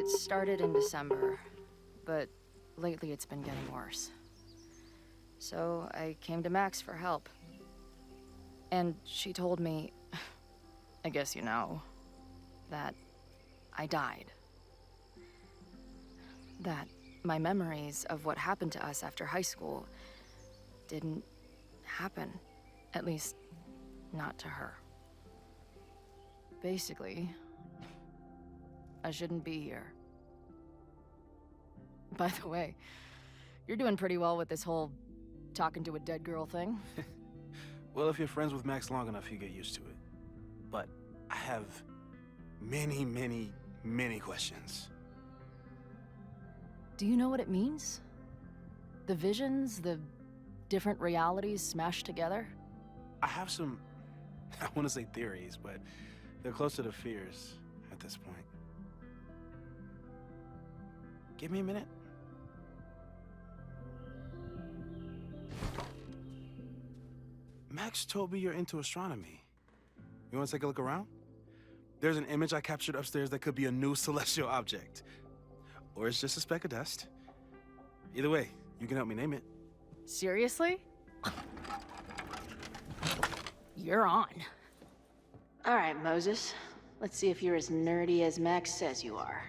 It started in December, but lately it's been getting worse. So I came to Max for help. And she told me, I guess you know, that I died. That my memories of what happened to us after high school didn't happen. At least, not to her. Basically, I shouldn't be here. By the way, you're doing pretty well with this whole talking to a dead girl thing. Well, if you're friends with Max long enough, you get used to it. But I have many, many, many questions. Do you know what it means? The visions, the different realities smashed together? I have some, I want to say theories, but they're closer to fears at this point. Give me a minute. Max told me you're into astronomy. You want to take a look around? There's an image I captured upstairs that could be a new celestial object. Or it's just a speck of dust. Either way, you can help me name it. Seriously? You're on. All right, Moses. Let's see if you're as nerdy as Max says you are.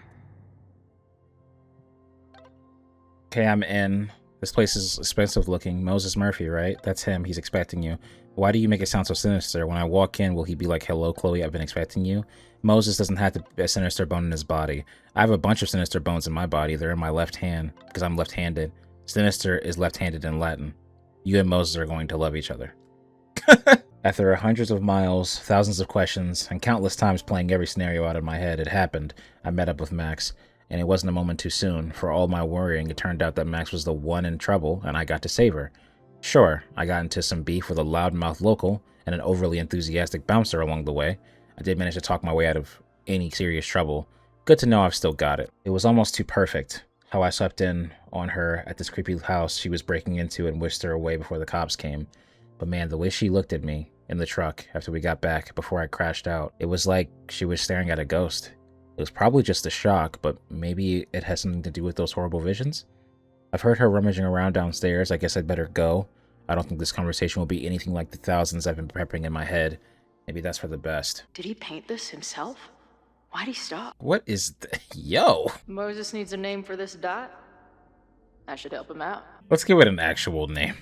Okay, I'm in. This place is expensive looking. Moses Murphy, right? That's him. He's expecting you. Why do you make it sound so sinister? When I walk in, will he be like, hello, Chloe, I've been expecting you? Moses doesn't have a sinister bone in his body. I have a bunch of sinister bones in my body. They're in my left hand, because I'm left-handed. Sinister is left-handed in Latin. You and Moses are going to love each other. After hundreds of miles, thousands of questions, and countless times playing every scenario out of my head, it happened. I met up with Max. And it wasn't a moment too soon. For all my worrying, it turned out that Max was the one in trouble, and I got to save her. Sure, I got into some beef with a loudmouth local and an overly enthusiastic bouncer along the way. I did manage to talk my way out of any serious trouble. Good to know I've still got it. It was almost too perfect, how I swept in on her at this creepy house she was breaking into and whisked her away before the cops came. But man, the way she looked at me in the truck after we got back before I crashed out, it was like she was staring at a ghost. It was probably just a shock, but maybe it has something to do with those horrible visions? I've heard her rummaging around downstairs. I guess I'd better go. I don't think this conversation will be anything like the thousands I've been prepping in my head. Maybe that's for the best. Did he paint this himself? Why'd he stop? What is Yo! Moses needs a name for this dot. I should help him out. Let's give it an actual name.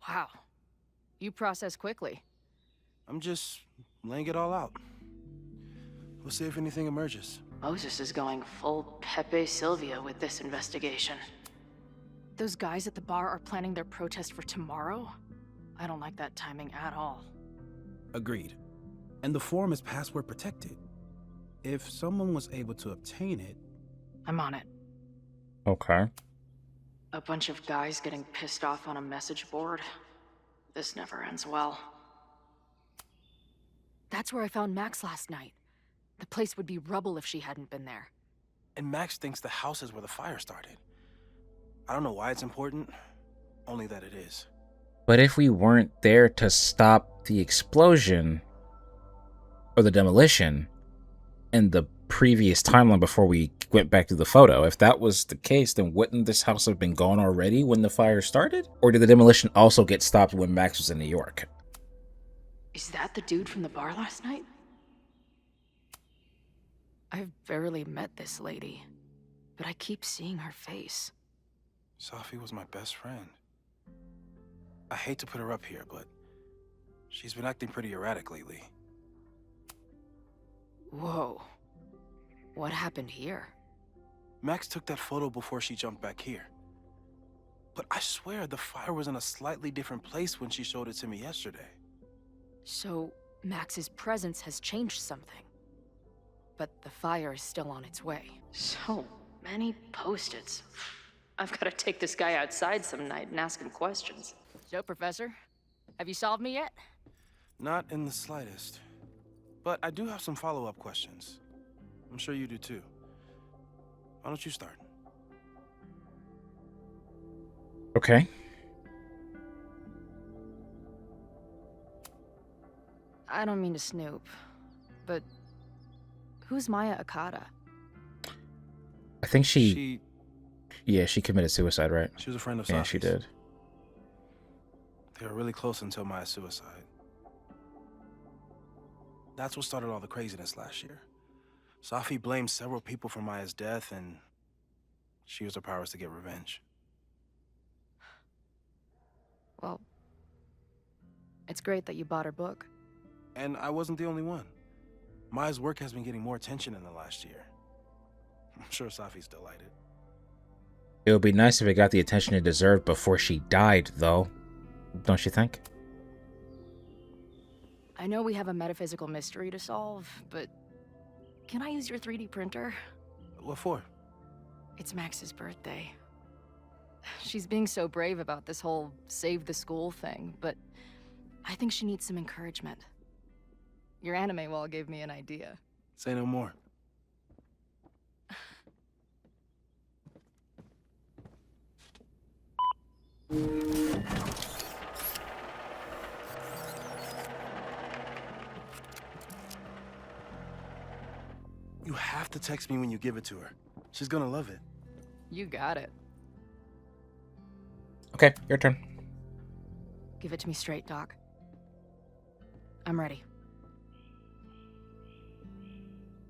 Wow. You process quickly. I'm just laying it all out. We'll see if anything emerges. Moses is going full Pepe Silvia with this investigation. Those guys at the bar are planning their protest for tomorrow? I don't like that timing at all. Agreed. And the form is password protected. If someone was able to obtain it... I'm on it. Okay. A bunch of guys getting pissed off on a message board. This never ends well. That's where I found Max last night. The place would be rubble if she hadn't been there. And Max thinks the house is where the fire started. I don't know why it's important, only that it is. But if we weren't there to stop the explosion or the demolition in the previous timeline before we went back to the photo, if that was the case, then wouldn't this house have been gone already when the fire started? Or did the demolition also get stopped when Max was in New York? Is that the dude from the bar last night? I've barely met this lady, but I keep seeing her face. Safi was my best friend. I hate to put her up here, but she's been acting pretty erratic lately. Whoa. What happened here? Max took that photo before she jumped back here. But I swear the fire was in a slightly different place when she showed it to me yesterday. So, Max's presence has changed something. But the fire is still on its way. So many post-its. I've got to take this guy outside some night and ask him questions. So, Professor, have you solved me yet? Not in the slightest. But I do have some follow-up questions. I'm sure you do too. Why don't you start? Okay. I don't mean to snoop, but who's Maya Akata? I think She she committed suicide, right? was a friend of Yeah, she Safi's. did. They were really close until Maya's suicide. That's what started all the craziness last year. Safi blamed several people for Maya's death, and she used her powers to get revenge. Well, it's great that you bought her book. And I wasn't the only one. Maya's work has been getting more attention in the last year. I'm sure Safi's delighted. It would be nice if it got the attention it deserved before she died, though. Don't you think? I know we have a metaphysical mystery to solve, but can I use your 3D printer? What for? It's Max's birthday. She's being so brave about this whole save the school thing, but I think she needs some encouragement. Your anime wall gave me an idea. Say no more. You have to text me when you give it to her. She's gonna love it. You got it. Okay, your turn. Give it to me straight, Doc. I'm ready.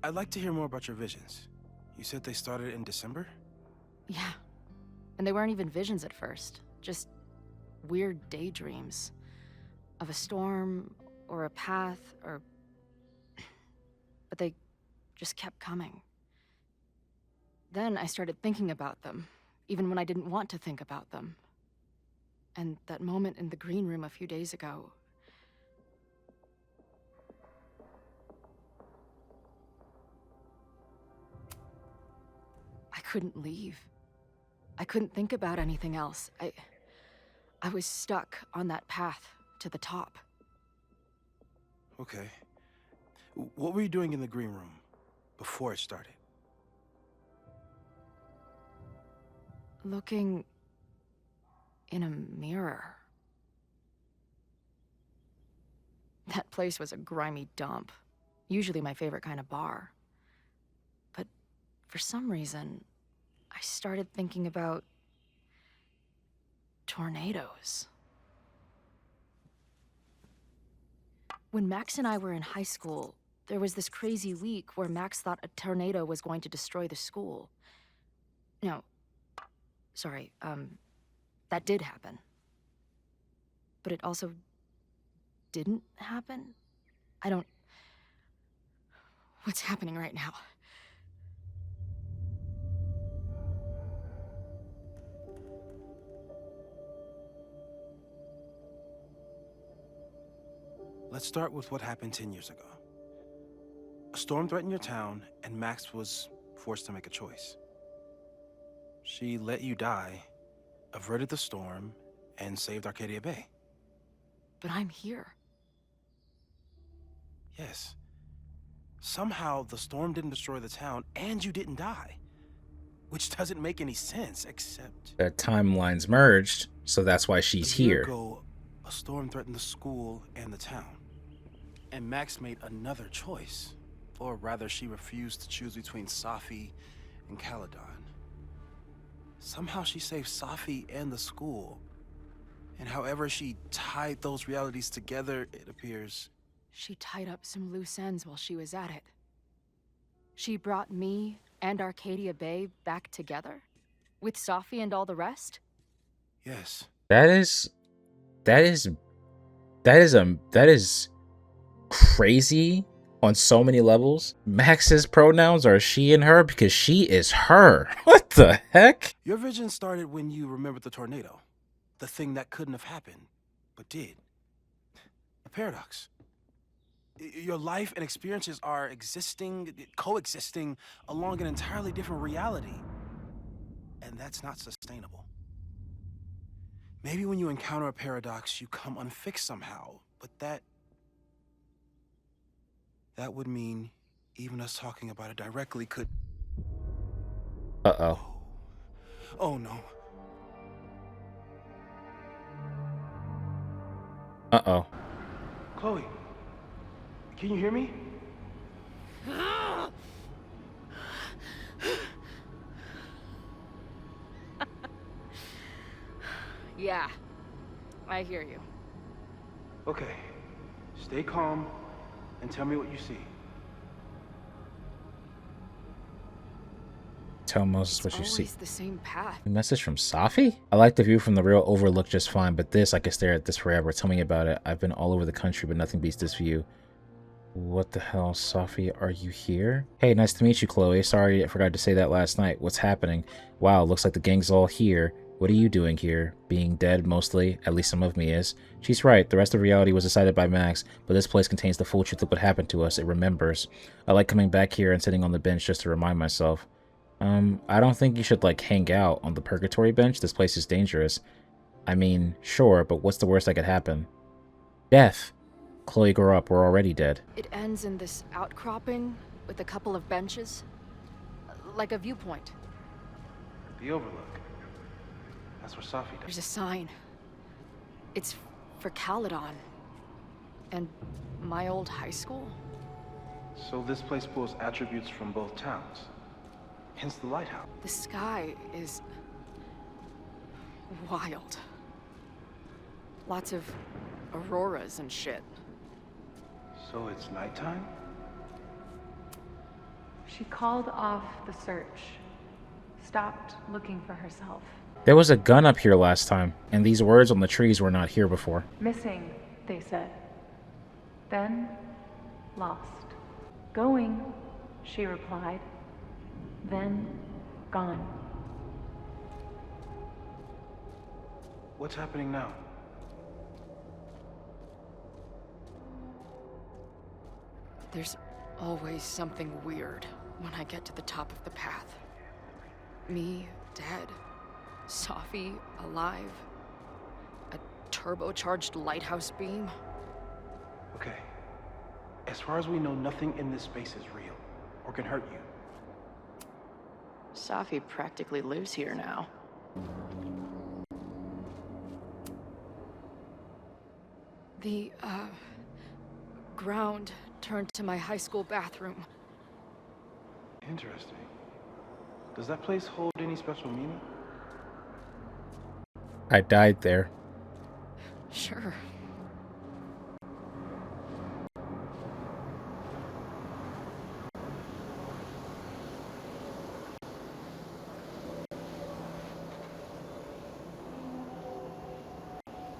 I'd like to hear more about your visions. You said they started in December? Yeah. And they weren't even visions at first. Just weird daydreams. Of a storm, or a path, or... But they just kept coming. Then I started thinking about them, even when I didn't want to think about them. And that moment in the green room a few days ago... I couldn't leave. I couldn't think about anything else. I was stuck on that path to the top. Okay. What were you doing in the green room before it started? Looking in a mirror. That place was a grimy dump. Usually my favorite kind of bar. But for some reason, I started thinking about tornadoes. When Max and I were in high school, there was this crazy week where Max thought a tornado was going to destroy the school. No, sorry, that did happen. But it also didn't happen? What's happening right now? Let's start with what happened 10 years ago. A storm threatened your town, and Max was forced to make a choice. She let you die, averted the storm, and saved Arcadia Bay. But I'm here. Yes. Somehow, the storm didn't destroy the town, and you didn't die. Which doesn't make any sense, except... The timelines merged, so that's why she's A year here. ago, a storm threatened the school and the town. And Max made another choice. Or rather, she refused to choose between Safi and Caledon. Somehow she saved Safi and the school. And however she tied those realities together, it appears... She tied up some loose ends while she was at it. She brought me and Arcadia Bay back together? With Safi and all the rest? Yes. That is crazy on so many levels. Max's pronouns are she and her because she is her. What the heck? Your vision started when you remembered the tornado. The thing that couldn't have happened, but did. A paradox. Your life and experiences are coexisting along an entirely different reality. And that's not sustainable. Maybe when you encounter a paradox, you come unfixed somehow, but that would mean even us talking about it directly could... Uh-oh. Oh no. Uh-oh. Chloe, can you hear me? Yeah, I hear you. Okay, stay calm and tell me what you see. Tell Moses what you It's see. always the same path. A message from Safi? I like the view from the real overlook just fine, but this, I could stare at this forever. Tell me about it. I've been all over the country, but nothing beats this view. What the hell, Safi? Are you here? Hey, nice to meet you, Chloe. Sorry, I forgot to say that last night. What's happening? Wow, looks like the gang's all here. What are you doing here? Being dead, mostly. At least some of me is. She's right. The rest of reality was decided by Max, but this place contains the full truth of what happened to us. It remembers. I like coming back here and sitting on the bench just to remind myself. I don't think you should, like, hang out on the purgatory bench. This place is dangerous. I mean, sure, but what's the worst that could happen? Death. Chloe, grow up. We're already dead. It ends in this outcropping with a couple of benches. Like a viewpoint. The overlook. That's where Safi does. There's a sign. It's for Caledon. And my old high school. So this place pulls attributes from both towns. Hence the lighthouse. The sky is wild. Lots of auroras and shit. So it's nighttime? She called off the search, stopped looking for herself. There was a gun up here last time, and these words on the trees were not here before. Missing, they said. Then, lost. Going, she replied. Then, gone. What's happening now? There's always something weird when I get to the top of the path. Me, dead. Safi, alive. A turbocharged lighthouse beam. Okay. As far as we know, nothing in this space is real or can hurt you. Safi practically lives here now. The, ground turned to my high school bathroom. Interesting. Does that place hold any special meaning? I died there. Sure.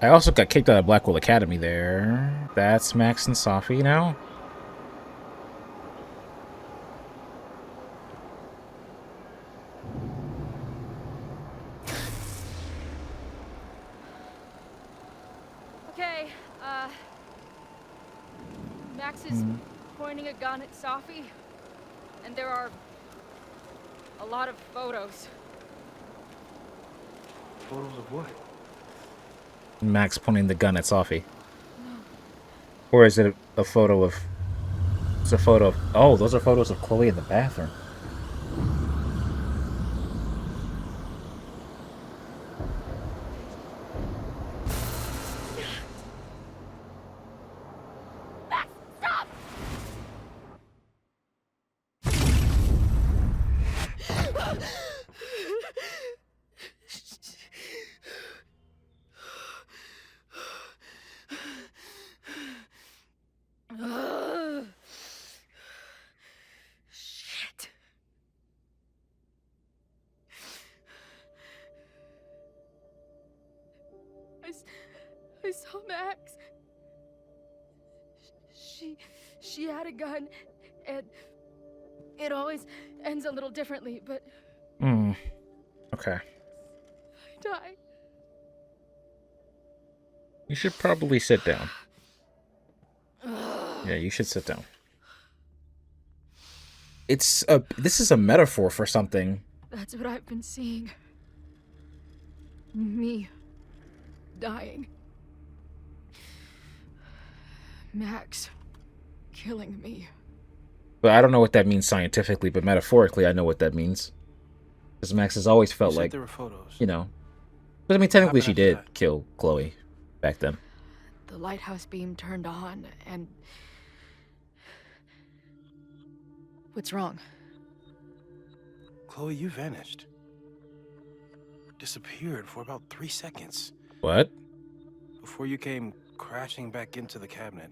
I also got kicked out of Blackwell Academy there. That's Max and Safi now? Okay, Max is pointing a gun at Safi, and there are a lot of photos. Photos of what? Max pointing the gun at Safi. Or is it a photo of... It's a photo of... Oh, those are photos of Chloe in the bathroom. Max, stop! Shit. I saw Max. She had a gun, and it always ends a little differently, but Okay. I died. You should probably sit down. Yeah, you should sit down. This is a metaphor for something. That's what I've been seeing. Me dying. Max killing me. But I don't know what that means scientifically, but metaphorically I know what that means. Because Max has always felt You said like, there were photos. you know. But I mean, technically she happened after did kill Chloe back then. the lighthouse beam turned on, and... What's wrong? Chloe, you vanished. Disappeared for about 3 seconds What? before you came crashing back into the cabinet.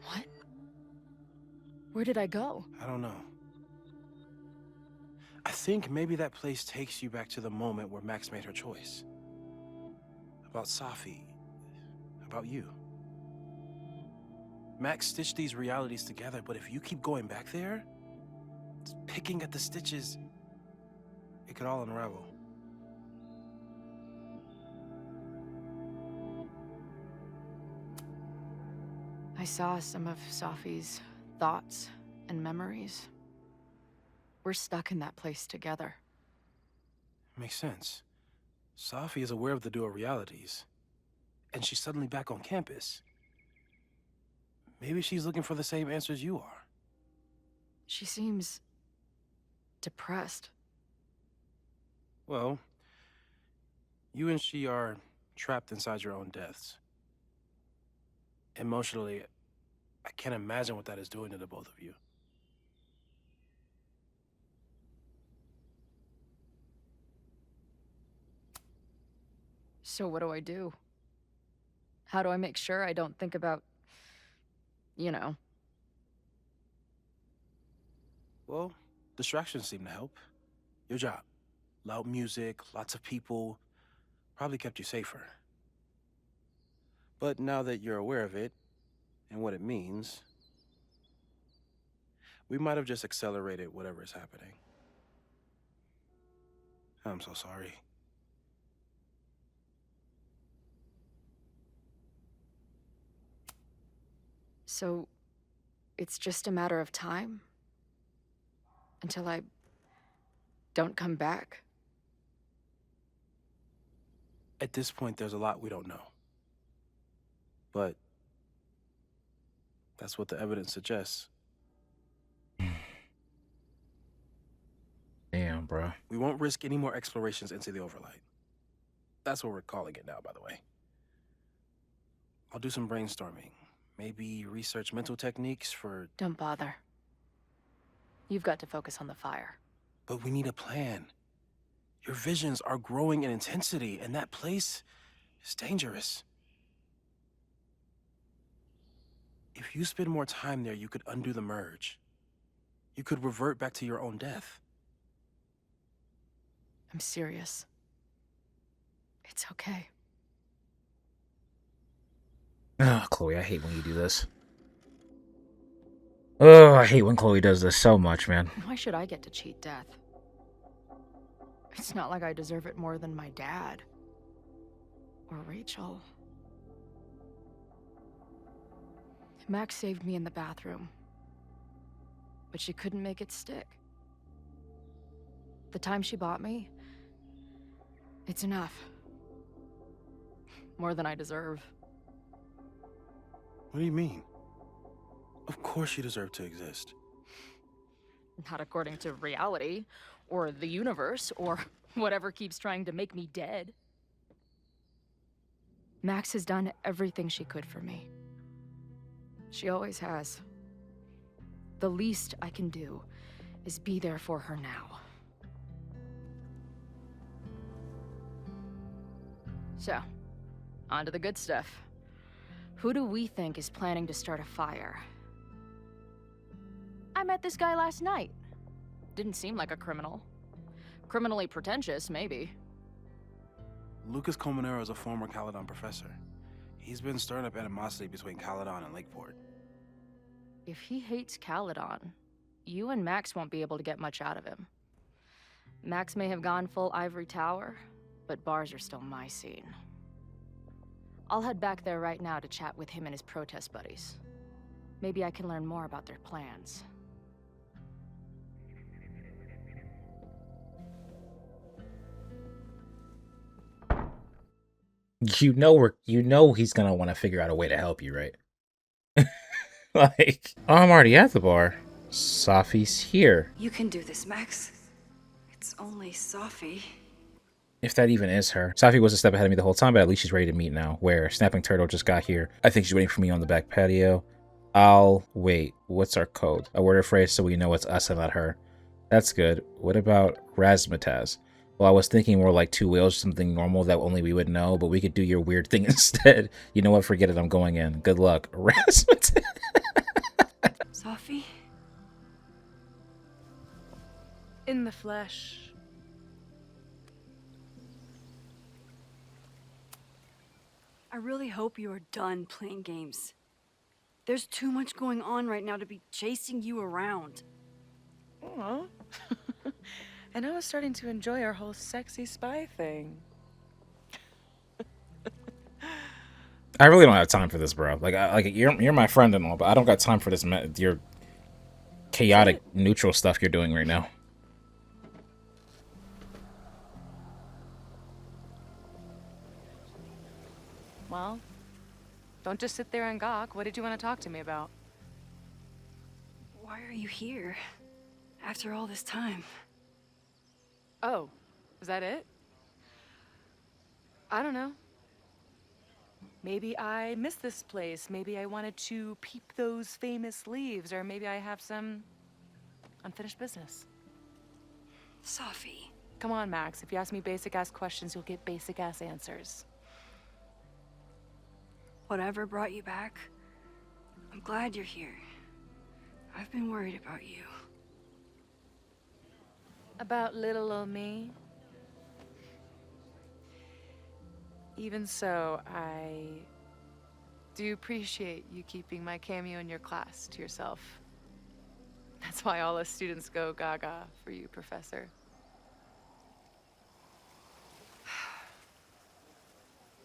What? Where did I go? I don't know. I think maybe that place takes you back to the moment where Max made her choice. About Safi. About you. Max stitched these realities together, but if you keep going back there, picking at the stitches, it could all unravel. I saw some of Safi's thoughts and memories. We're stuck in that place together. Makes sense. Safi is aware of the dual realities, and she's suddenly back on campus. Maybe she's looking for the same answers you are. She seems... depressed. Well, you and she are trapped inside your own deaths. Emotionally, I can't imagine what that is doing to the both of you. So what do I do? How do I make sure I don't think about... you know? Well, distractions seem to help. Your job. Loud music, lots of people, probably kept you safer. But now that you're aware of it, and what it means, we might have just accelerated whatever is happening. I'm so sorry. So, it's just a matter of time? Until I... don't come back? At this point, there's a lot we don't know. But that's what the evidence suggests. Damn, bro. We won't risk any more explorations into the overlight. That's what we're calling it now, by the way. I'll do some brainstorming. Maybe research mental techniques for... Don't bother. You've got to focus on the fire. But we need a plan. Your visions are growing in intensity, and that place is dangerous. If you spend more time there, you could undo the merge. You could revert back to your own death. I'm serious. It's okay. Oh, Chloe, I hate when you do this. Oh, I hate when Chloe does this so much, man. Why should I get to cheat death? It's not like I deserve it more than my dad. Or Rachel. Max saved me in the bathroom. But she couldn't make it stick. The time she bought me, it's enough. More than I deserve. What do you mean? Of course you deserve to exist. Not according to reality, or the universe, or whatever keeps trying to make me dead. Max has done everything she could for me. She always has. The least I can do is be there for her now. So, on to the good stuff. Who do we think is planning to start a fire? I met this guy last night. Didn't seem like a criminal. Criminally pretentious, maybe. Lucas Colmenero is a former Caledon professor. He's been stirring up animosity between Caledon and Lakeport. If he hates Caledon, you and Max won't be able to get much out of him. Max may have gone full ivory tower, but bars are still my scene. I'll head back there right now to chat with him and his protest buddies. Maybe I can learn more about their plans. You know he's gonna want to figure out a way to help you, right? Like, oh, I'm already at the bar. Safi's here. You can do this, Max. It's only Safi. If that even is her. Safi was a step ahead of me the whole time, but at least she's ready to meet now. Where Snapping Turtle just got here. I think she's waiting for me on the back patio. I'll wait. What's our code? A word or phrase so we know it's us and not her. That's good. What about Razmataz? Well, I was thinking more like two whales, something normal that only we would know, but we could do your weird thing instead. You know what? Forget it. I'm going in. Good luck. Razmataz. Safi? In the flesh. I really hope you are done playing games. There's too much going on right now to be chasing you around. Aw. And I was starting to enjoy our whole sexy spy thing. I really don't have time for this, bro. Like you're my friend and all, but I don't got time for this. Your chaotic neutral stuff you're doing right now. Well, don't just sit there and gawk. What did you want to talk to me about? Why are you here? After all this time? Oh, is that it? I don't know. Maybe I miss this place. Maybe I wanted to peep those famous leaves, or maybe I have some unfinished business. Safi. Come on, Max. If you ask me basic-ass questions, you'll get basic-ass answers. Whatever brought you back, I'm glad you're here. I've been worried about you. About little old me? Even so, I do appreciate you keeping my cameo in your class to yourself. That's why all us students go gaga for you, Professor.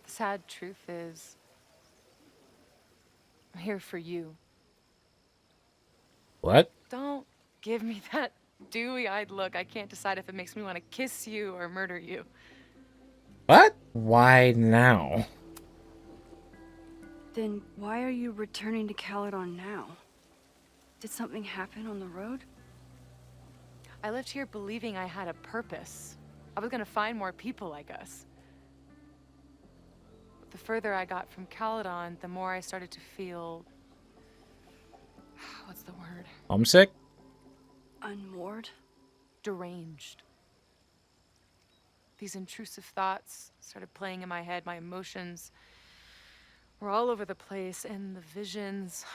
The sad truth is, I'm here for you. What? Don't give me that dewy-eyed look. I can't decide if it makes me want to kiss you or murder you. What? Why now? Then why are you returning to Caledon now? Did something happen on the road? I left here believing I had a purpose. I was gonna find more people like us. But the further I got from Caledon, the more I started to feel... what's the word? Homesick? Unmoored? Deranged. These intrusive thoughts started playing in my head. My emotions were all over the place, and the visions...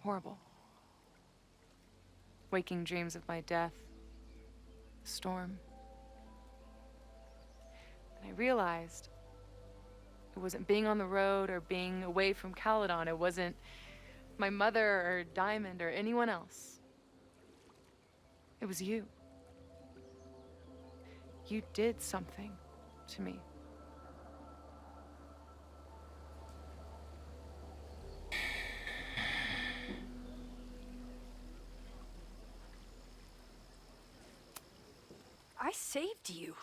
horrible. Waking dreams of my death. The storm. And I realized it wasn't being on the road or being away from Caledon. It wasn't my mother or Diamond or anyone else. It was you. You did something to me. I saved you.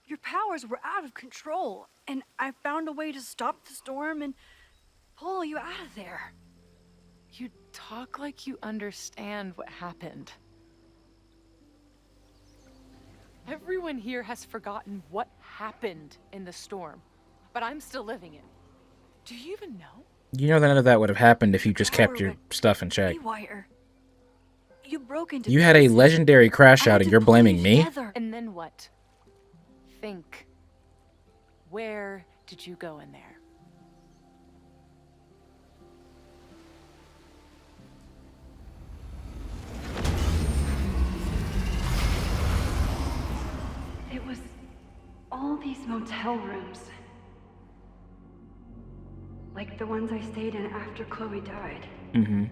Your powers were out of control, and I found a way to stop the storm and pull you out of there. You talk like you understand what happened. Everyone here has forgotten what happened in the storm, but I'm still living it. Do you even know? You know that none of that would have happened if you just kept your stuff in check. Haywire. You broke into You had a pieces. legendary crash I had out and to you're pull you blaming me? together. And then what? Think. Where did you go in there? It was all these motel rooms. Like the ones I stayed in after Chloe died. Mm-hmm.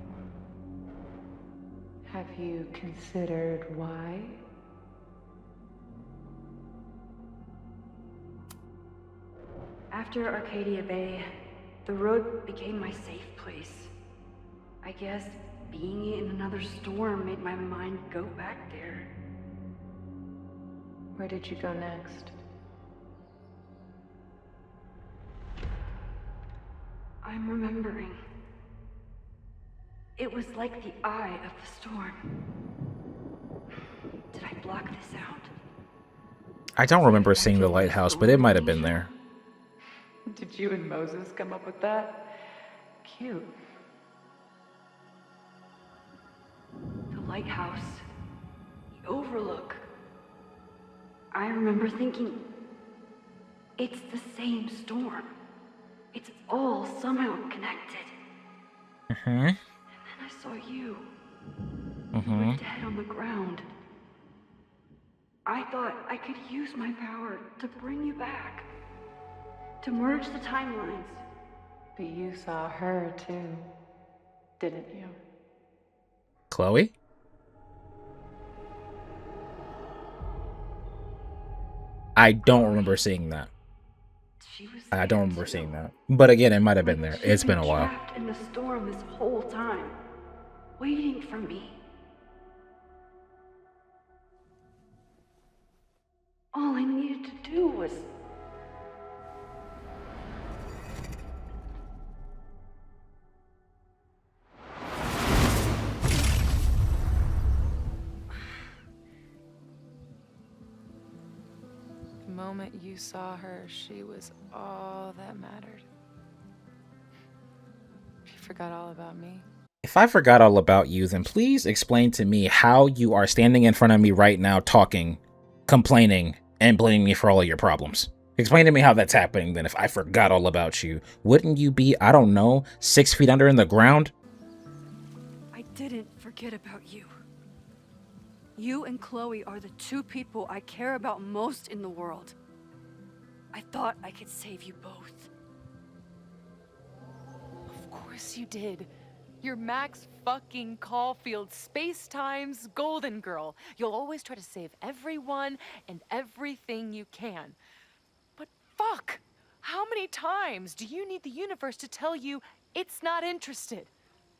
Have you considered why? After Arcadia Bay, the road became my safe place. I guess being in another storm made my mind go back there. Where did you go next? I'm remembering. It was like the eye of the storm. Did I block this out? I don't remember seeing the lighthouse, but it might have been there. Did you and Moses come up with that? Cute. The lighthouse. The overlook. I remember thinking, it's the same storm. It's all somehow connected. Mm-hmm. And then I saw you. You were dead on the ground. I thought I could use my power to bring you back. To merge the timelines. But you saw her too, didn't you? Chloe? I don't remember seeing that. She was I there don't remember too. seeing that. But again, it might have been Like there. she'd It's been a while. trapped in the storm this whole time, waiting for me. All I needed to do was... The moment you saw her, she was all that mattered. You forgot all about me. If I forgot all about you, then please explain to me how you are standing in front of me right now talking, complaining, and blaming me for all of your problems. Explain to me how that's happening then if I forgot all about you. Wouldn't you be, I don't know, 6 feet under in the ground? I didn't forget about you. You and Chloe are the two people I care about most in the world. I thought I could save you both. Of course you did. You're Max fucking Caulfield, Space-Time's golden girl. You'll always try to save everyone and everything you can. But fuck! How many times do you need the universe to tell you it's not interested?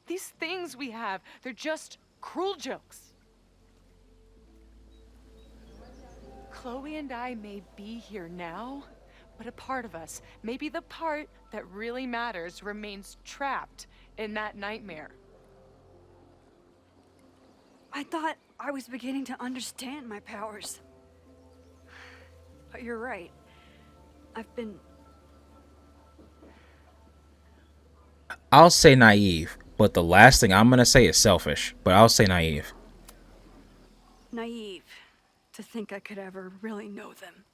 These things we have, they're just cruel jokes. Chloe and I may be here now, but a part of us, maybe the part that really matters, remains trapped in that nightmare. I thought I was beginning to understand my powers. But you're right. I've been... I'll say naive, but the last thing I'm gonna say is selfish, but I'll say naive. naive to think I could ever really know them.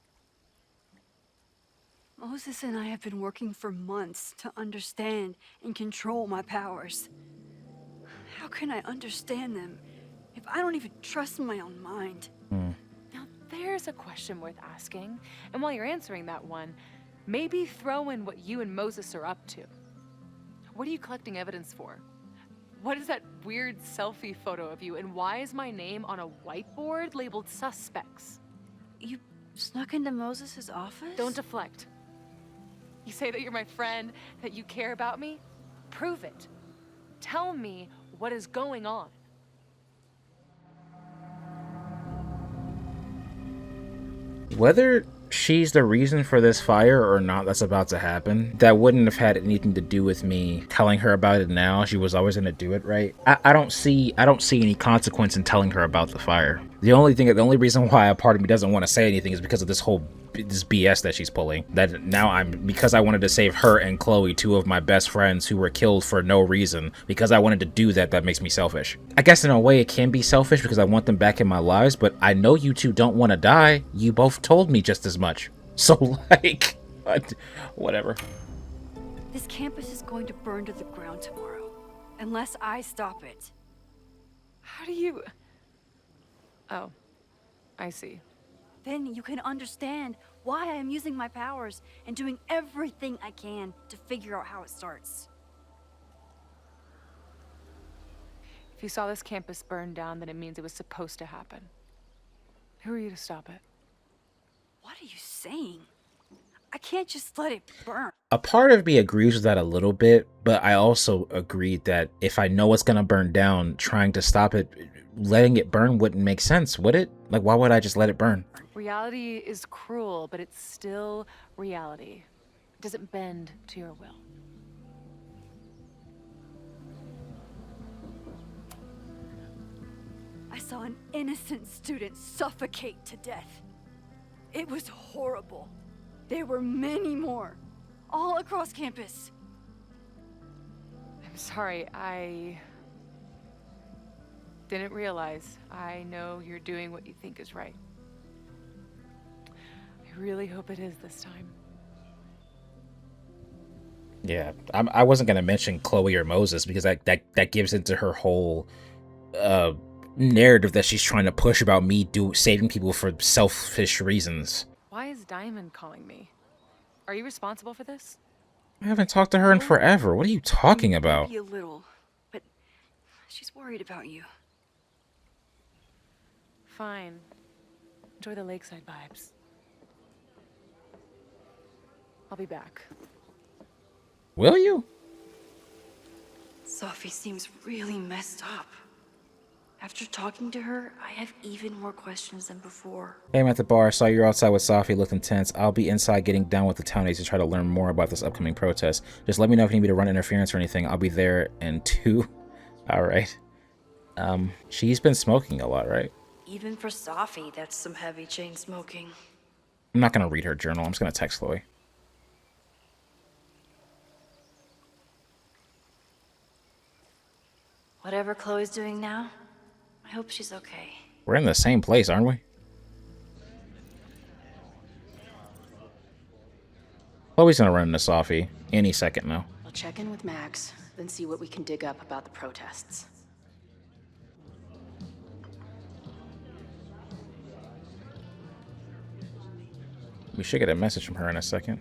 Moses and I have been working for months to understand and control my powers. How can I understand them if I don't even trust my own mind? Now, there's a question worth asking, and while you're answering that one, maybe throw in what you and Moses are up to. What are you collecting evidence for? What is that weird selfie photo of you, and why is my name on a whiteboard labeled suspects? You snuck into Moses' office? Don't deflect. You say that you're my friend, that you care about me? Prove it. Tell me what is going on. Whether she's the reason for this fire or not that's about to happen, that wouldn't have had anything to do with me telling her about it now. She was always gonna do it, right? I don't see any consequence in telling her about the fire. The only reason why a part of me doesn't want to say anything is because of this BS that she's pulling. That now because I wanted to save her and Chloe, two of my best friends who were killed for no reason. Because I wanted to do that, that makes me selfish. I guess in a way it can be selfish because I want them back in my lives, but I know you two don't want to die. You both told me just as much. So like, whatever. This campus is going to burn to the ground tomorrow, unless I stop it. How do you... Oh, I see. Then you can understand why I am using my powers and doing everything I can to figure out how it starts. If you saw this campus burn down, then it means it was supposed to happen. Who are you to stop it? What are you saying? I can't just let it burn. A part of me agrees with that a little bit, but I also agreed that if I know it's gonna burn down, trying to stop it, letting it burn wouldn't make sense, would it? Like, why would I just let it burn? Reality is cruel, but it's still reality. It doesn't bend to your will. I saw an innocent student suffocate to death. It was horrible. There were many more, all across campus. I'm sorry, I didn't realize. I know you're doing what you think is right. I really hope it is this time. Yeah, I wasn't gonna mention Chloe or Moses because that gives into her whole narrative that she's trying to push about me saving people for selfish reasons. Why is Diamond calling me? Are you responsible for this? I haven't talked to her in forever. What are you talking about? Maybe a little, but she's worried about you. Fine. Enjoy the lakeside vibes. I'll be back. Will you? Sophie seems really messed up. After talking to her, I have even more questions than before. Hey, I'm at the bar. Saw you outside with Safi. Looked intense. I'll be inside getting down with the townies to try to learn more about this upcoming protest. Just let me know if you need me to run interference or anything. I'll be there in 2. All right. She's been smoking a lot, right? Even for Sophie, that's some heavy chain smoking. I'm not gonna read her journal. I'm just gonna text Chloe. Whatever Chloe's doing now, I hope she's okay. We're in the same place, aren't we? Chloe's gonna run into Safi any second now. I'll check in with Max, then see what we can dig up about the protests. We should get a message from her in a second.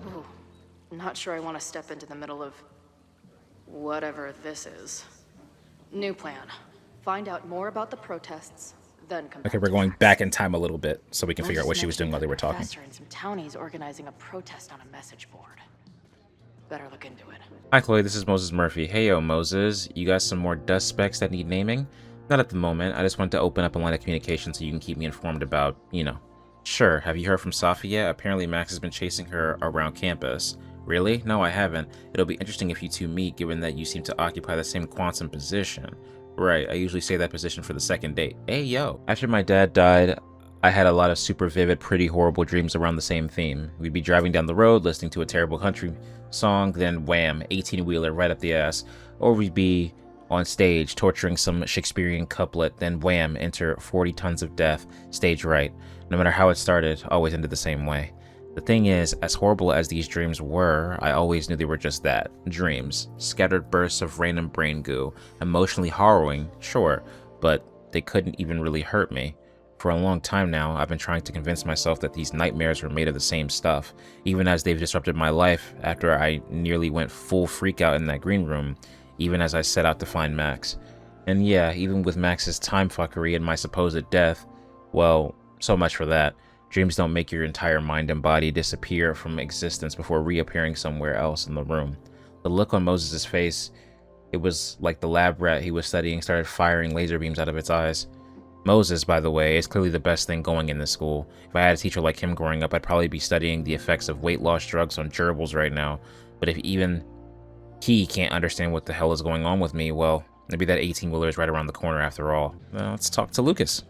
Ooh, not sure I want to step into the middle of whatever this is. New plan. Find out more about the protests, then come Okay, back we're to going Max. back in time a little bit so we can figure out what Moses she was doing while they were mentioned a talking. professor and some townies organizing a protest on a message board. Better look into it. Hi Chloe, this is Moses Murphy. Hey yo, Moses, you got some more dust specs that need naming? Not at the moment. I just want to open up a line of communication so you can keep me informed about, you know. Sure, have you heard from Safi yet? Apparently Max has been chasing her around campus. Really? No, I haven't. It'll be interesting if you two meet, given that you seem to occupy the same quantum position. Right, I usually say that position for the second date. Hey yo. After my dad died, I had a lot of super vivid, pretty horrible dreams around the same theme. We'd be driving down the road, listening to a terrible country song, then wham, 18-wheeler right up the ass. Or we'd be on stage torturing some Shakespearean couplet, then wham, enter 40 tons of death, stage right. No matter how it started, always ended the same way. The thing is, as horrible as these dreams were, I always knew they were just that, dreams. Scattered bursts of random brain goo, emotionally harrowing, sure, but they couldn't even really hurt me. For a long time now, I've been trying to convince myself that these nightmares were made of the same stuff, even as they've disrupted my life after I nearly went full freak out in that green room, even as I set out to find Max. And yeah, even with Max's time fuckery and my supposed death, well, so much for that. Dreams don't make your entire mind and body disappear from existence before reappearing somewhere else in the room. The look on Moses' face, it was like the lab rat he was studying started firing laser beams out of its eyes. Moses, by the way, is clearly the best thing going in this school. If I had a teacher like him growing up, I'd probably be studying the effects of weight loss drugs on gerbils right now. But if even he can't understand what the hell is going on with me, well, maybe that 18-wheeler is right around the corner after all. Well, let's talk to Lucas.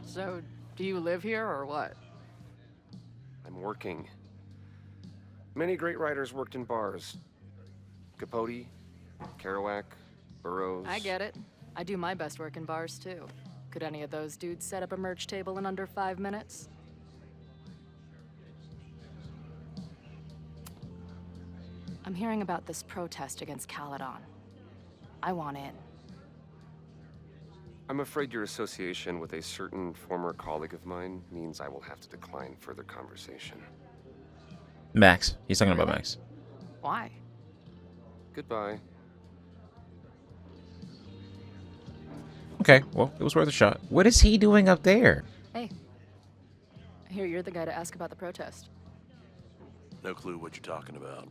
So, do you live here or what? I'm working. Many great writers worked in bars. Capote, Kerouac, Burroughs. I get it. I do my best work in bars too. Could any of those dudes set up a merch table in under 5 minutes? I'm hearing about this protest against Caledon. I want in. I'm afraid your association with a certain former colleague of mine means I will have to decline further conversation. Max. He's talking about Really? Max. Why? Goodbye. Okay, well, it was worth a shot. What is he doing up there? Hey. I hear you're the guy to ask about the protest. No clue what you're talking about.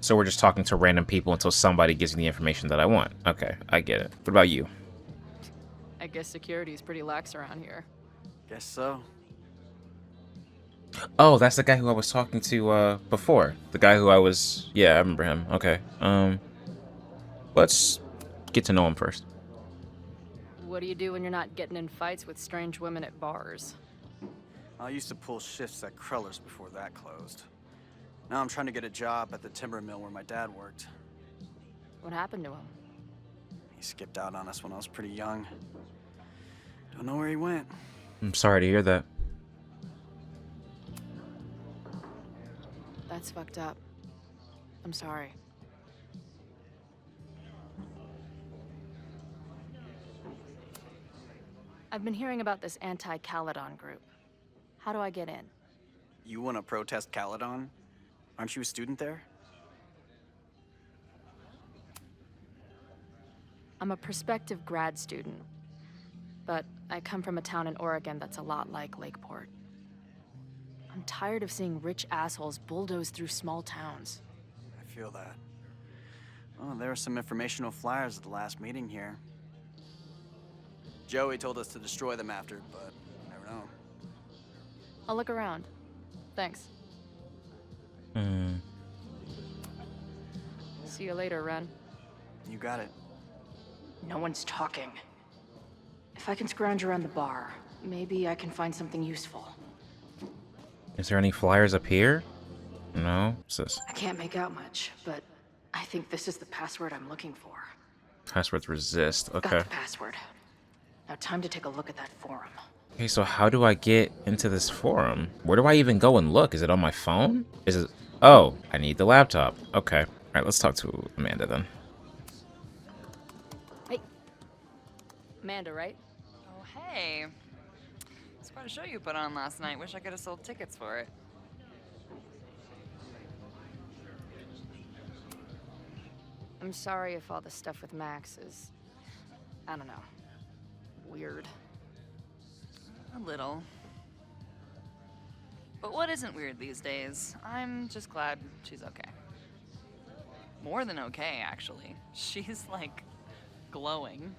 So we're just talking to random people until somebody gives me the information that I want. Okay, I get it. What about you? I guess security's pretty lax around here. Guess so. Oh, that's the guy who I was talking to before. The guy who I was, yeah, I remember him. Okay. Let's get to know him first. What do you do when you're not getting in fights with strange women at bars? I used to pull shifts at Kreller's before that closed. Now I'm trying to get a job at the timber mill where my dad worked. What happened to him? He skipped out on us when I was pretty young. Don't know where he went. I'm sorry to hear that. That's fucked up. I'm sorry. I've been hearing about this anti-Caledon group. How do I get in? You want to protest Caledon? Aren't you a student there? I'm a prospective grad student, but I come from a town in Oregon that's a lot like Lakeport. I'm tired of seeing rich assholes bulldoze through small towns. I feel that. Oh, there were some informational flyers at the last meeting here. Joey told us to destroy them after, but you never know. I'll look around. Thanks. See you later, Ren. You got it. No one's talking. If I can scrounge around the bar, maybe I can find something useful. Is there any flyers up here? No? What's this? I can't make out much, but I think this is the password I'm looking for. Passwords resist. Got Okay. the password. Now time to take a look at that forum. Okay, so how do I get into this forum? Where do I even go and look? Is it on my phone? Is it... Oh, I need the laptop. Okay. All right, let's talk to Amanda then. Hey. Amanda, right? Oh, hey. It's quite a show you put on last night. Wish I could have sold tickets for it. I'm sorry if all the stuff with Max is... I don't know. Weird. A little. But what isn't weird these days? I'm just glad she's okay. More than okay, actually. She's, like, glowing.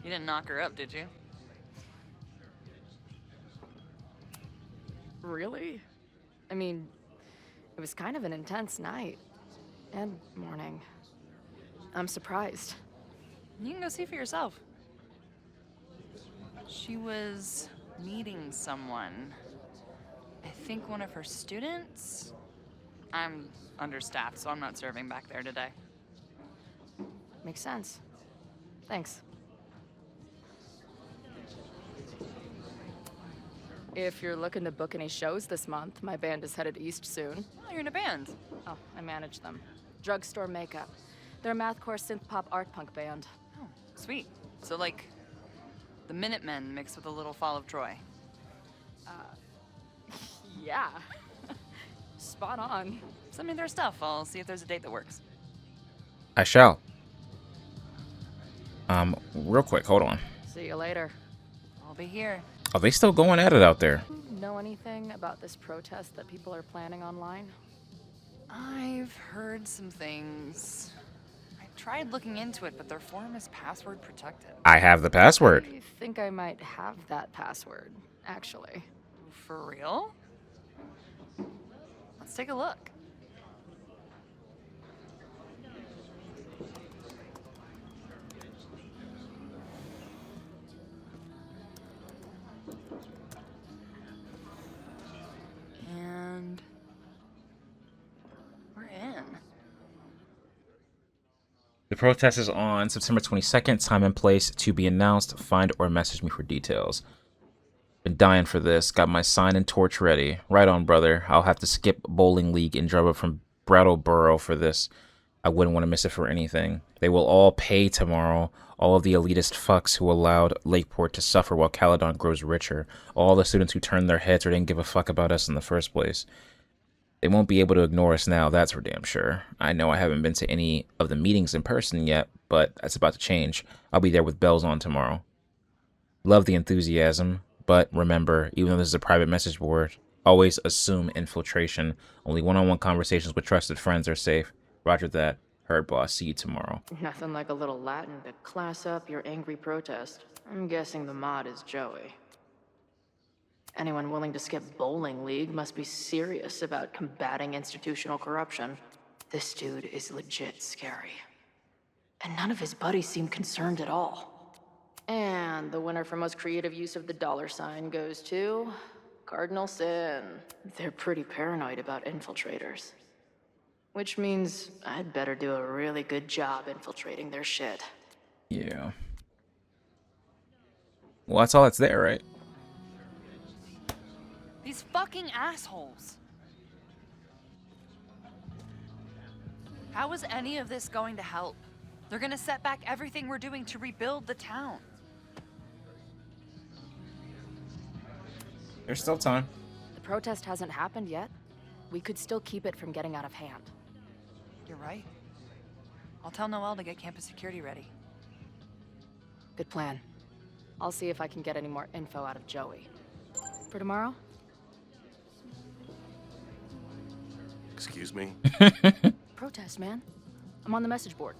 You didn't knock her up, did you? Really? I mean, it was kind of an intense night. And morning. I'm surprised. You can go see for yourself. She was meeting someone. I think one of her students? I'm understaffed, so I'm not serving back there today. Makes sense. Thanks. If you're looking to book any shows this month, my band is headed east soon. Oh, you're in a band. Oh, I manage them. Drugstore Makeup. They're a mathcore synth-pop art punk band. Oh, sweet. So, like, the Minutemen mixed with a little Fall of Troy. Yeah. Spot on. Send me their stuff. I'll see if there's a date that works. I shall. Real quick, hold on. See you later. I'll be here. Are they still going at it out there? Know anything about this protest that people are planning online? I've heard some things. I tried looking into it, but their forum is password protected. I have the password. I think I might have that password, actually. For real? Let's take a look. And we're in. The protest is on September 22nd. Time and place to be announced. Find or message me for details. Been dying for this. Got my sign and torch ready. Right on, brother. I'll have to skip bowling league and drive up from Brattleboro for this. I wouldn't want to miss it for anything. They will all pay tomorrow. All of the elitist fucks who allowed Lakeport to suffer while Caledon grows richer. All the students who turned their heads or didn't give a fuck about us in the first place. They won't be able to ignore us now, that's for damn sure. I know I haven't been to any of the meetings in person yet, but that's about to change. I'll be there with bells on tomorrow. Love the enthusiasm, but remember, even though this is a private message board, always assume infiltration. Only one-on-one conversations with trusted friends are safe. Roger that. Heard, boss. See you tomorrow. Nothing like a little Latin to class up your angry protest. I'm guessing the mod is Joey. Anyone willing to skip bowling league must be serious about combating institutional corruption. This dude is legit scary. And none of his buddies seem concerned at all. And the winner for most creative use of the $sign goes to Cardinal Sin. They're pretty paranoid about infiltrators. Which means I'd better do a really good job infiltrating their shit. Yeah. Well, that's all that's there, right? These fucking assholes. How is any of this going to help? They're gonna set back everything we're doing to rebuild the town. There's still time. The protest hasn't happened yet. We could still keep it from getting out of hand. You're right. I'll tell Noelle to get campus security ready. Good plan. I'll see if I can get any more info out of Joey. For tomorrow? Excuse me? Protest, man. I'm on the message board.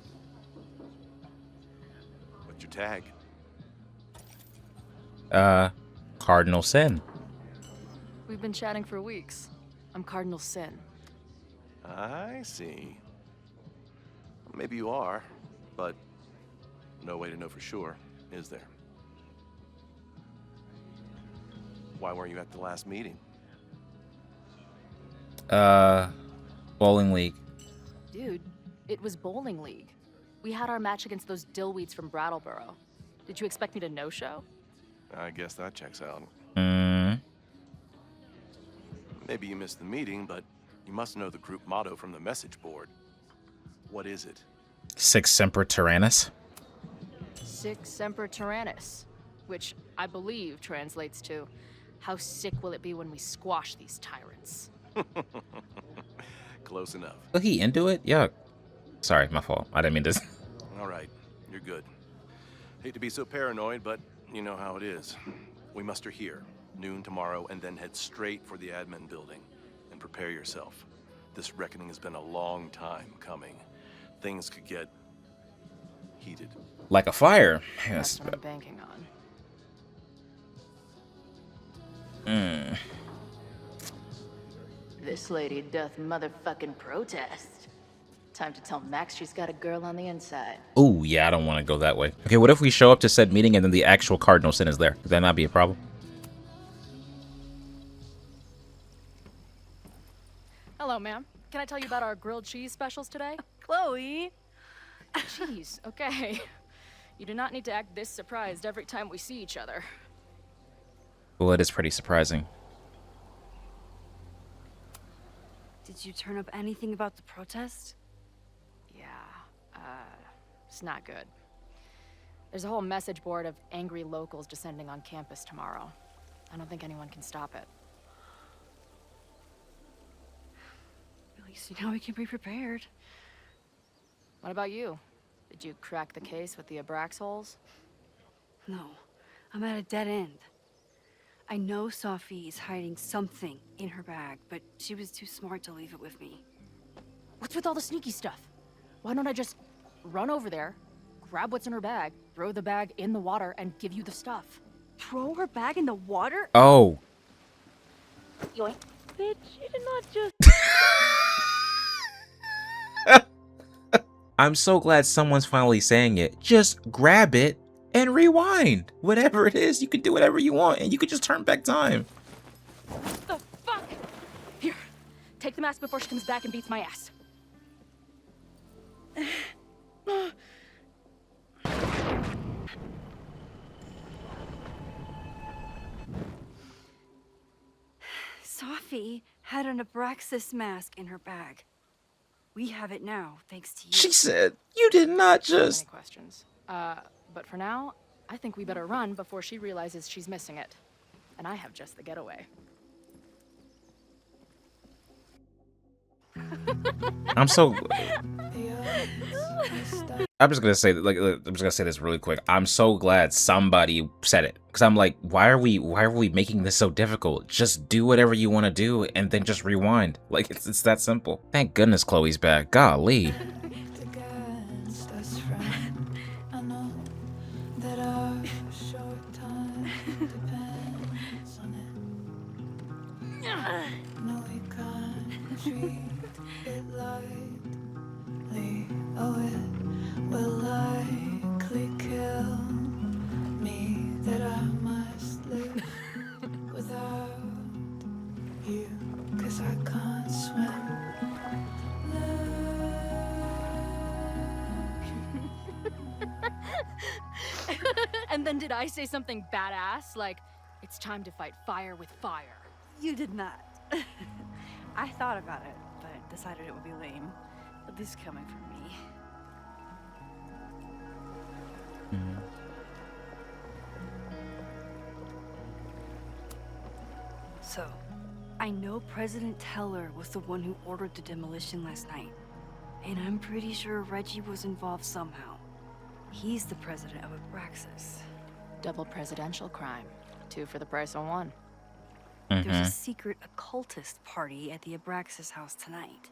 What's your tag? Cardinal Sin. We've been chatting for weeks. I'm Cardinal Sin. I see. Maybe you are, but no way to know for sure, is there? Why weren't you at the last meeting? Bowling league. Dude, it was bowling league. We had our match against those dillweeds from Brattleboro. Did you expect me to no-show? I guess that checks out. Mm. Maybe you missed the meeting, but you must know the group motto from the message board. What is it? Six Semper Tyrannis. Sic Semper Tyrannis, which I believe translates to, how sick will it be when we squash these tyrants? Close enough. Was he into it? Yeah. Sorry, my fault. I didn't mean to. All right, you're good. Hate to be so paranoid, but you know how it is. We muster here, noon tomorrow, and then head straight for the admin building. And prepare yourself. This reckoning has been a long time coming. Things could get heated. Like a fire. That's Yes. what I'm banking on. This lady doth motherfucking protest. Time to tell Max she's got a girl on the inside. Oh, yeah, I don't want to go that way. Okay, what if we show up to said meeting and then the actual Cardinal Sin is there? Could that not be a problem? Hello, ma'am. Can I tell you about our grilled cheese specials today? Chloe! Cheese, okay. You do not need to act this surprised every time we see each other. Well, it is pretty surprising. Did you turn up anything about the protest? Yeah, it's not good. There's a whole message board of angry locals descending on campus tomorrow. I don't think anyone can stop it. At least now we can be prepared. What about you? Did you crack the case with the Abrax holes? No, I'm at a dead end. I know Sophie is hiding something in her bag, but she was too smart to leave it with me. What's with all the sneaky stuff? Why don't I just run over there, grab what's in her bag, throw the bag in the water, and give you the stuff? Throw her bag in the water? Oh. Yoink. Bitch, you did not just... I'm so glad someone's finally saying it. Just grab it and rewind. Whatever it is, you can do whatever you want, and you can just turn back time. The fuck? Here, take the mask before she comes back and beats my ass. Sophie had an Abraxas mask in her bag. We have it now, thanks to you. She said, you did not just... Any questions? But for now, I think we better run before she realizes she's missing it. And I have just the getaway. I'm so... I'm just gonna say, I'm just gonna say this really quick. I'm so glad somebody said it, because I'm like, why are we making this so difficult? Just do whatever you want to do, and then just rewind. Like it's that simple. Thank goodness Chloe's back. Golly. No, we can't treat it lightly. Oh, it will likely kill me that I must live without you, 'cause I can't swim. And then did I say something badass? Like, it's time to fight fire with fire. You did not. I thought about it, but decided it would be lame. At least coming from me. So, I know President Teller was the one who ordered the demolition last night. And I'm pretty sure Reggie was involved somehow. He's the president of Abraxas. Double presidential crime. 2 for the price of 1. There's a secret occultist party at the Abraxas house tonight.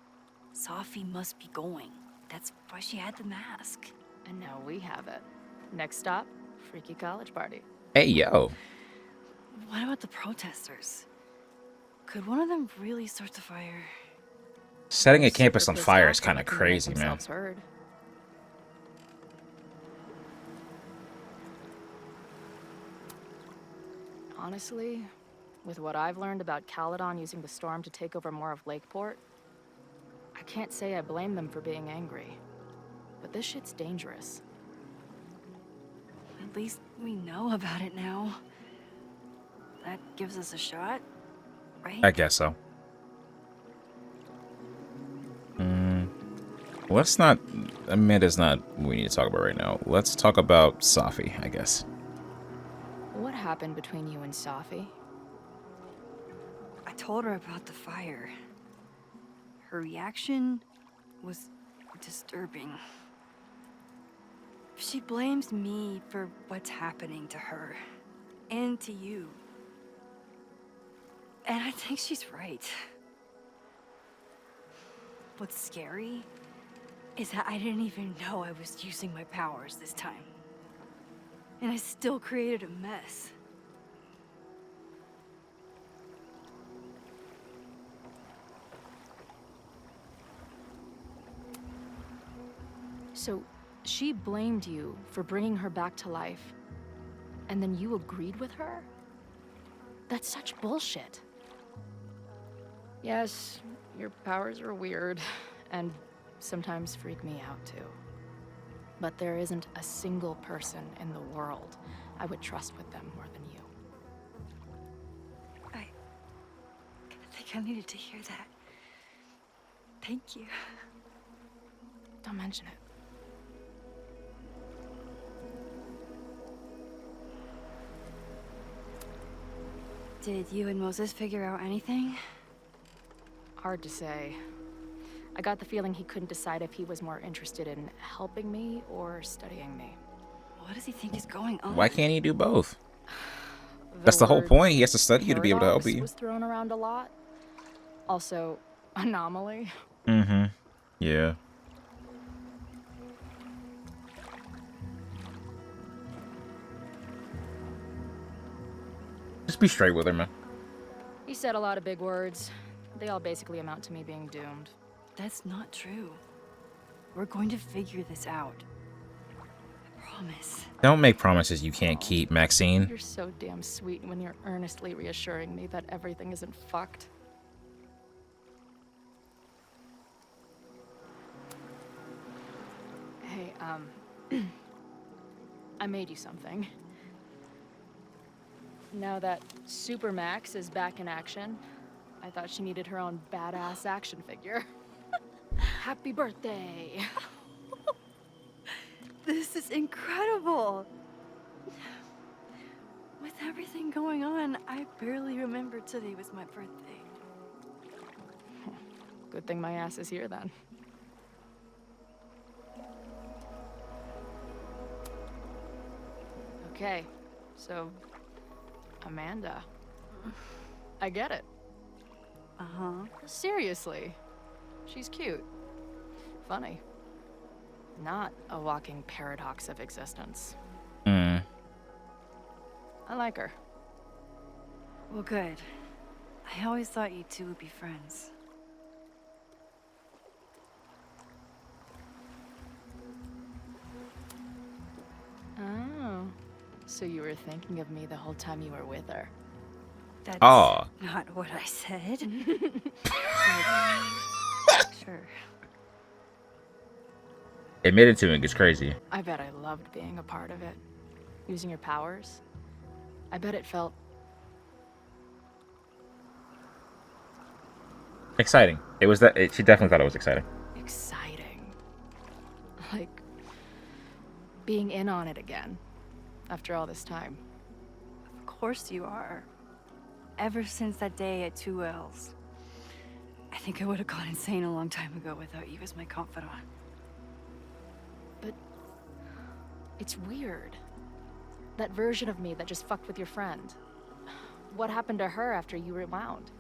Sophie must be going. That's why she had the mask. And now we have it. Next stop, freaky college party. Hey, yo. What about the protesters? Could one of them really start the fire? Setting a campus Super on pissed fire off is that kind they of couldn't make crazy, man. themselves heard. Honestly, with what I've learned about Caledon using the storm to take over more of Lakeport, I can't say I blame them for being angry. But this shit's dangerous. At least we know about it now. That gives us a shot, right? I guess so. Let's not... Amanda's not what we need to talk about right now. Let's talk about Safi, I guess. What happened between you and Safi? I told her about the fire. Her reaction was disturbing. She blames me for what's happening to her and to you. And I think she's right. What's scary is that I didn't even know I was using my powers this time. And I still created a mess. So, she blamed you for bringing her back to life, and then you agreed with her? That's such bullshit. Yes, your powers are weird, and sometimes freak me out too. But there isn't a single person in the world I would trust with them more than you. I think I needed to hear that. Thank you. Don't mention it. Did you and Moses figure out anything? Hard to say. I got the feeling he couldn't decide if he was more interested in helping me or studying me. What does he think is going on? Why can't he do both? That's the whole word point. He has to study you to be able to help paradox you. was thrown around a lot. Also, anomaly. Mm-hmm. Yeah. Just be straight with her, man. He said a lot of big words. They all basically amount to me being doomed. That's not true. We're going to figure this out. I promise. Don't make promises you can't keep, Maxine. You're so damn sweet when you're earnestly reassuring me that everything isn't fucked. Hey, I made you something. Now that Supermax is back in action, I thought she needed her own badass action figure. Happy birthday! This is incredible! With everything going on, I barely remember today was my birthday. Good thing my ass is here then. Okay, so Amanda. I get it. Uh-huh. Seriously. She's cute. Funny. Not a walking paradox of existence. Hmm. I like her. Well, good. I always thought you two would be friends. Oh. So you were thinking of me the whole time you were with her. That's Oh. not what I said. Sure. Admitted to it gets crazy. I bet I loved being a part of it. Using your powers. I bet it felt Exciting. It was that. She definitely thought it was exciting. exciting. Like being in on it again after all this time. Of course you are. Ever since that day at 2L's. I think I would have gone insane a long time ago without you as my confidant. But it's weird. That version of me that just fucked with your friend. What happened to her after you rewound?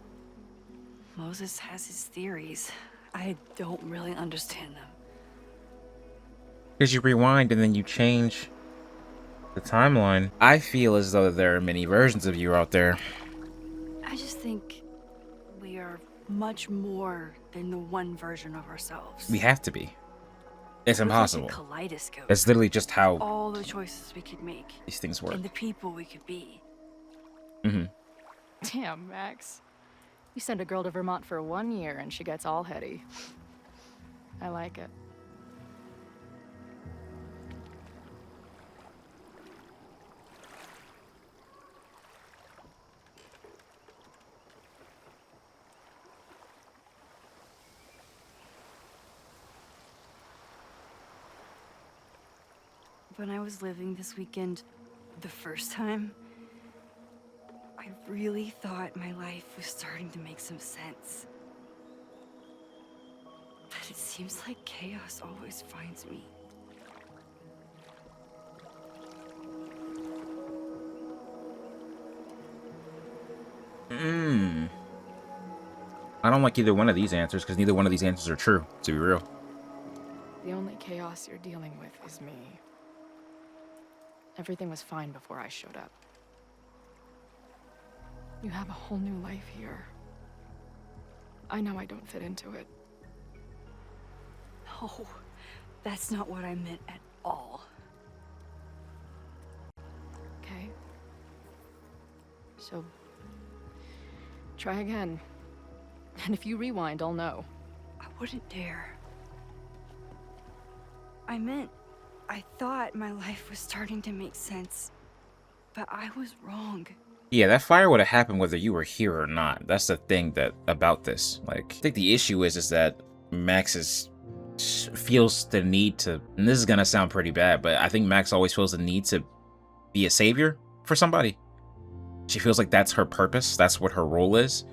Moses has his theories. I don't really understand them. Because you rewind and then you change the timeline. I feel as though there are many versions of you out there. I just think we are much more than the one version of ourselves. We have to be. It's We're like a impossible. kaleidoscope. It's literally just how all the choices we could make these things work. and the people we could be. Mm-hmm. Damn, Max. You send a girl to Vermont for 1 year and she gets all heady. I like it. When I was living this weekend, the first time, I really thought my life was starting to make some sense. But it seems like chaos always finds me. I don't like either one of these answers because neither one of these answers are true, to be real. The only chaos you're dealing with is me. Everything was fine before I showed up. You have a whole new life here. I know I don't fit into it. No, that's not what I meant at all. Okay? So, try again. And if you rewind, I'll know. I wouldn't dare. I thought my life was starting to make sense, but I was wrong. Yeah, that fire would have happened whether you were here or not. That's the thing that about this. Like, I think the issue is that Max feels the need to, and this is gonna sound pretty bad, but I think Max always feels the need to be a savior for somebody. She feels like that's her purpose. That's what her role is.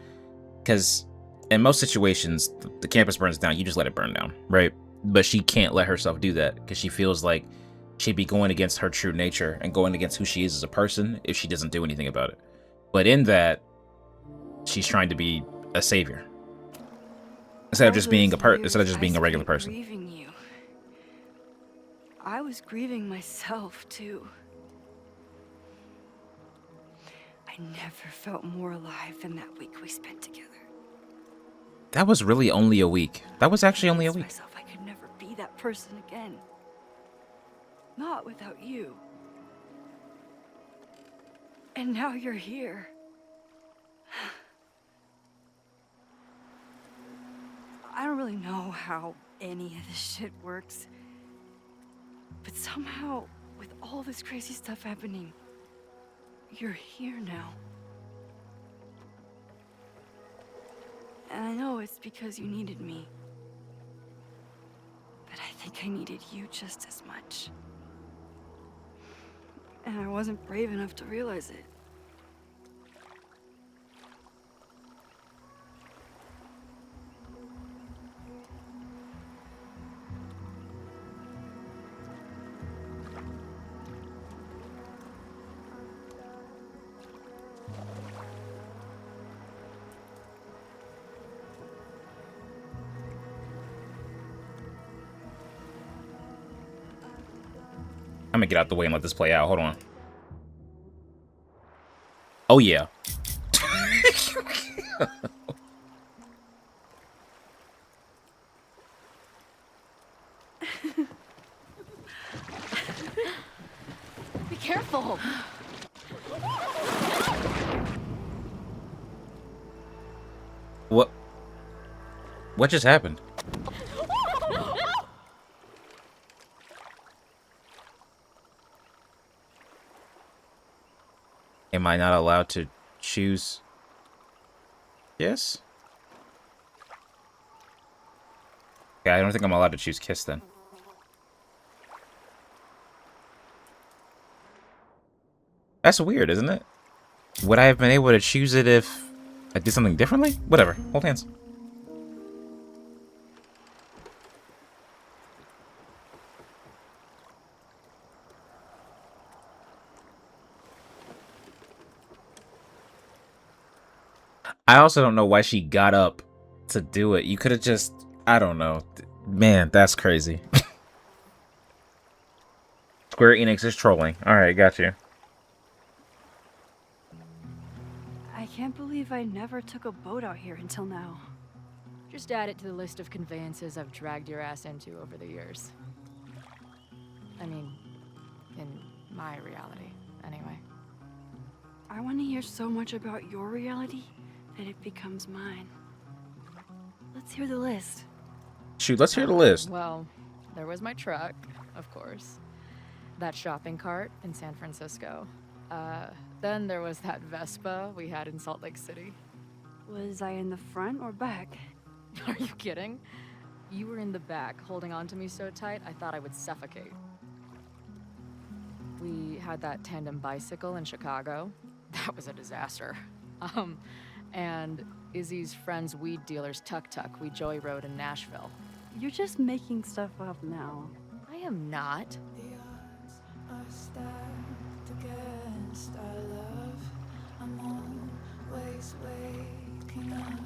Because in most situations, the campus burns down. You just let it burn down, right? But she can't let herself do that because she feels like she'd be going against her true nature and going against who she is as a person if she doesn't do anything about it. But in that, she's trying to be a savior instead of just being a regular person. Grieving you. I was grieving myself too. I never felt more alive than that week we spent together. That was really only a week. That was actually only a week. Myself, I could never be that person again. Not without you. And now you're here. I don't really know how any of this shit works. But somehow, with all this crazy stuff happening, you're here now. And I know it's because you needed me. But I think I needed you just as much. And I wasn't brave enough to realize it. I'm gonna get out the way and let this play out. Hold on. Oh yeah. Be careful. What just happened? Am I not allowed to choose? Yes? Okay, I don't think I'm allowed to choose kiss then. That's weird, isn't it? Would I have been able to choose it if I did something differently? Whatever. Hold hands. I also don't know why she got up to do it. You could have just... I don't know. Man, that's crazy. Square Enix is trolling. Alright, got you. I can't believe I never took a boat out here until now. Just add it to the list of conveyances I've dragged your ass into over the years. I mean, in my reality, anyway. I want to hear so much about your reality that it becomes mine. Let's hear the list. Shoot, let's hear the list. Well, there was my truck, of course. That shopping cart in San Francisco. Then there was that Vespa we had in Salt Lake City. Was I in the front or back? Are you kidding? You were in the back, holding on to me so tight, I thought I would suffocate. We had that tandem bicycle in Chicago. That was a disaster. And Izzy's friend's weed dealer's tuk-tuk we joyrode in Nashville. You're just making stuff up now. I am not. The odds are stacked against our love. I'm always waking up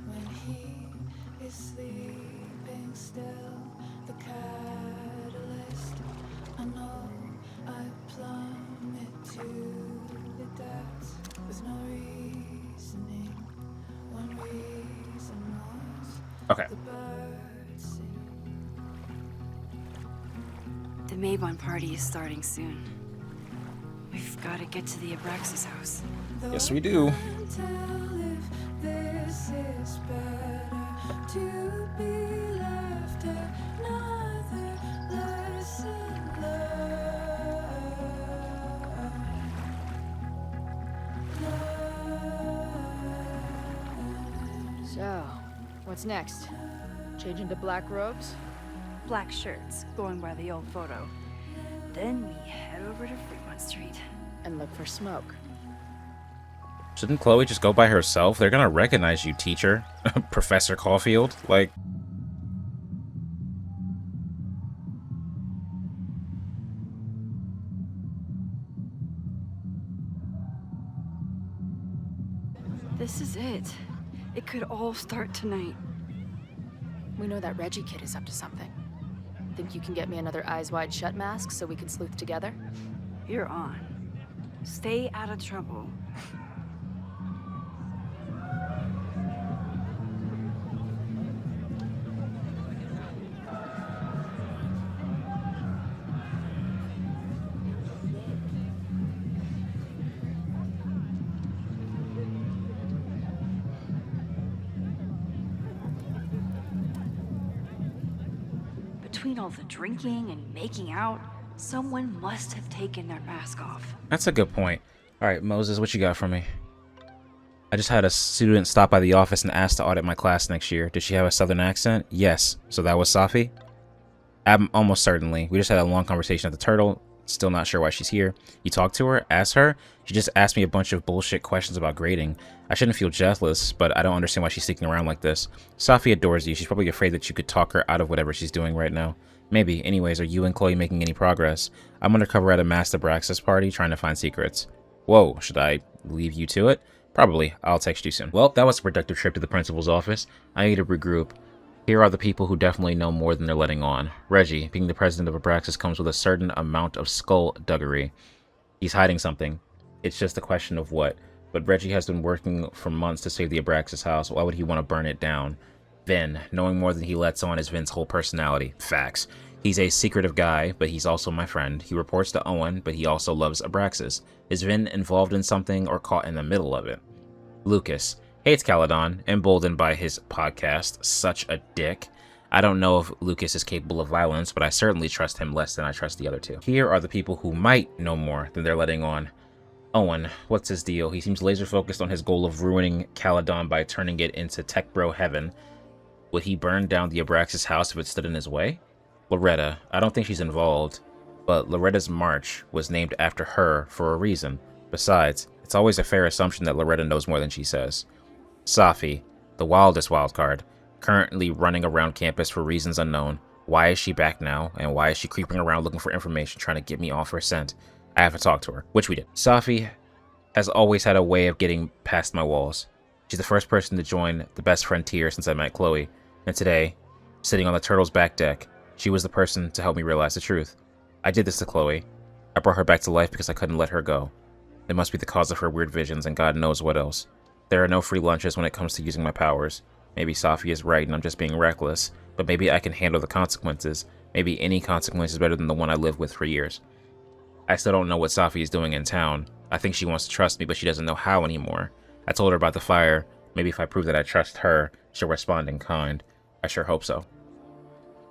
when he is sleeping still. The catalyst, I know I plummet to the depths with no reasoning. One reason was Okay. the birds sing. The Maybon party is starting soon. We've got to get to the Abraxas house. Yes, we do. Can't tell if this is better to be left another lesson learned. So, what's next? Change into black robes? Black shirts, going by the old photo. Then we head over to Fremont Street. And look for smoke. Shouldn't Chloe just go by herself? They're gonna recognize you, teacher. Professor Caulfield. Like... This is it. It could all start tonight. We know that Reggie kid is up to something. Think you can get me another Eyes Wide Shut mask so we can sleuth together? You're on. Stay out of trouble. Between all the drinking and making out, someone must have taken their mask off. That's a good point. Alright, Moses, what you got for me? I just had a student stop by the office and ask to audit my class next year. Did she have a southern accent? Yes. So that was Safi? Almost certainly. We just had a long conversation at the Turtle. Still not sure why she's here. You talked to her? Asked her? She just asked me a bunch of bullshit questions about grading. I shouldn't feel jealous, but I don't understand why she's sticking around like this. Safi adores you. She's probably afraid that you could talk her out of whatever she's doing right now. Maybe. Anyways, are you and Chloe making any progress? I'm undercover at a Master Braxis party trying to find secrets. Whoa, should I leave you to it? Probably. I'll text you soon. Well, that was a productive trip to the principal's office. I need to regroup. Here are the people who definitely know more than they're letting on. Reggie, being the president of Abraxas, comes with a certain amount of skullduggery. He's hiding something. It's just a question of what. But Reggie has been working for months to save the Abraxas house. Why would he want to burn it down? Vin, knowing more than he lets on is Vin's whole personality. Facts. He's a secretive guy, but he's also my friend. He reports to Owen, but he also loves Abraxas. Is Vin involved in something or caught in the middle of it? Lucas hates Caledon, emboldened by his podcast. Such a dick. I don't know if Lucas is capable of violence, but I certainly trust him less than I trust the other two. Here are the people who might know more than they're letting on. Owen, what's his deal? He seems laser focused on his goal of ruining Caledon by turning it into tech bro heaven. Would he burn down the Abraxas house if it stood in his way? Loretta, I don't think she's involved, but Loretta's march was named after her for a reason. Besides, it's always a fair assumption that Loretta knows more than she says. Safi, the wildest wildcard, currently running around campus for reasons unknown. Why is she back now, and why is she creeping around looking for information, trying to get me off her scent? I have to talk to her, which we did. Safi has always had a way of getting past my walls. She's the first person to join the best friend tier since I met Chloe, and today, sitting on the Turtle's back deck, she was the person to help me realize the truth. I did this to Chloe. I brought her back to life because I couldn't let her go. It must be the cause of her weird visions and God knows what else. There are no free lunches when it comes to using my powers. Maybe Safi is right and I'm just being reckless, but maybe I can handle the consequences. Maybe any consequence is better than the one I lived with for years. I still don't know what Safi is doing in town. I think she wants to trust me, but she doesn't know how anymore. I told her about the fire. Maybe if I prove that I trust her, she'll respond in kind. I sure hope so.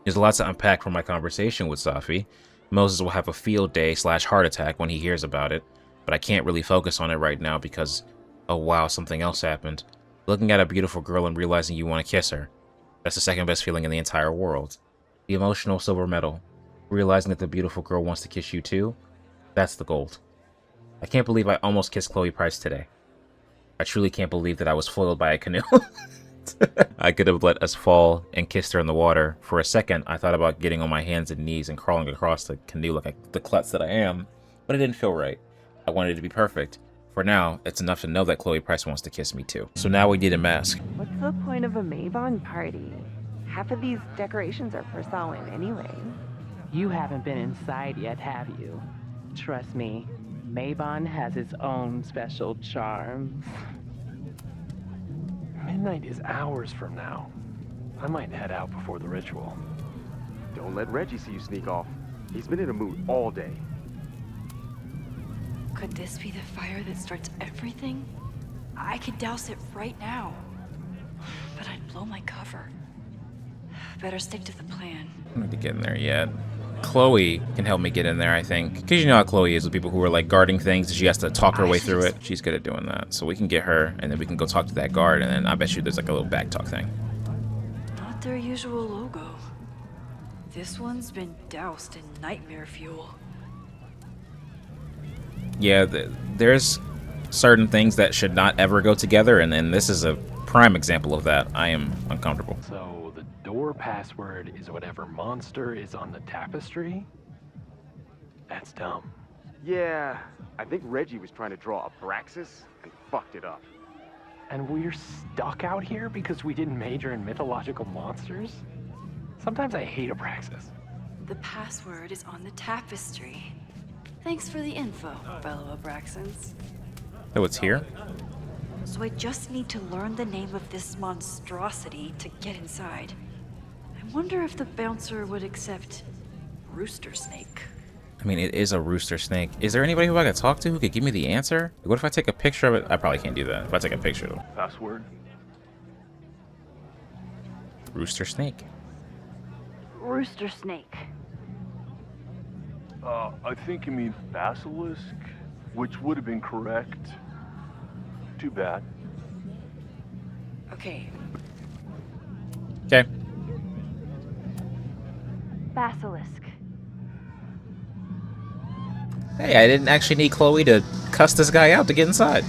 There's a lot to unpack from my conversation with Safi. Moses will have a field day / heart attack when he hears about it, but I can't really focus on it right now because, oh wow, something else happened. Looking at a beautiful girl and realizing you want to kiss her. That's the second best feeling in the entire world. The emotional silver medal. Realizing that the beautiful girl wants to kiss you too. That's the gold. I can't believe I almost kissed Chloe Price today. I truly can't believe that I was foiled by a canoe. I could have let us fall and kissed her in the water. For a second, I thought about getting on my hands and knees and crawling across the canoe like the klutz that I am, but it didn't feel right. I wanted it to be perfect. For now, it's enough to know that Chloe Price wants to kiss me too. So now we need a mask. What's the point of a Mavon party? Half of these decorations are for Samhain anyway. You haven't been inside yet, have you? Trust me, Mavon has its own special charms. Midnight is hours from now. I might head out before the ritual. Don't let Reggie see you sneak off. He's been in a mood all day. Could this be the fire that starts everything? I could douse it right now. But I'd blow my cover. Better stick to the plan. I don't need to get in there yet. Chloe can help me get in there, I think. Because you know how Chloe is with people who are like guarding things. She has to talk her way through it. She's good at doing that. So we can get her, and then we can go talk to that guard, and then I bet you there's like a little back talk thing. Not their usual logo. This one's been doused in nightmare fuel. Yeah, there's certain things that should not ever go together, and then this is a prime example of that. I am uncomfortable. So the door password is whatever monster is on the tapestry? That's dumb. Yeah, I think Reggie was trying to draw Abraxas and fucked it up. And we're stuck out here because we didn't major in mythological monsters? Sometimes I hate Abraxas. The password is on the tapestry. Thanks for the info, fellow Abraxans. Oh, it's here? So I just need to learn the name of this monstrosity to get inside. I wonder if the bouncer would accept Rooster Snake. I mean, it is a rooster snake. Is there anybody who I could talk to who could give me the answer? What if I take a picture of it? I probably can't do that. If I take a picture of it. Password? Rooster snake. Rooster Snake. I think you mean basilisk, which would have been correct. Too bad. Okay. Okay. Basilisk. Hey, I didn't actually need Chloe to cuss this guy out to get inside.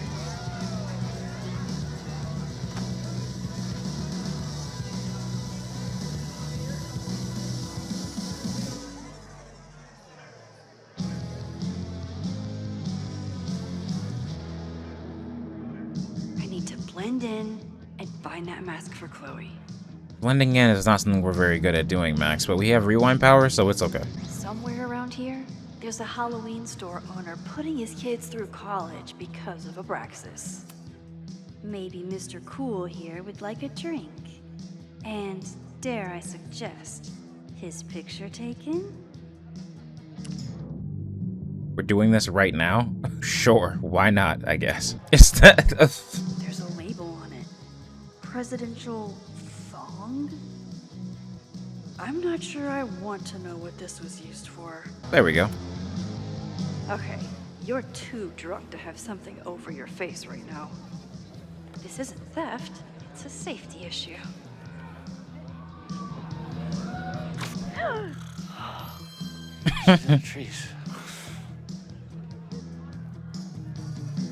I need to blend in and find that mask for Chloe. Blending in is not something we're very good at doing, Max, but we have rewind power, so it's okay. Somewhere around here, There's a Halloween store owner putting his kids through college because of Abraxas. Maybe Mr. Cool here would like a drink. And dare I suggest, his picture taken? We're doing this right now? Sure, why not, I guess. Is that There's a label on it. Presidential thong? I'm not sure I want to know what this was used for. There we go. Okay, you're too drunk to have something over your face right now. This isn't theft, it's a safety issue. Trees.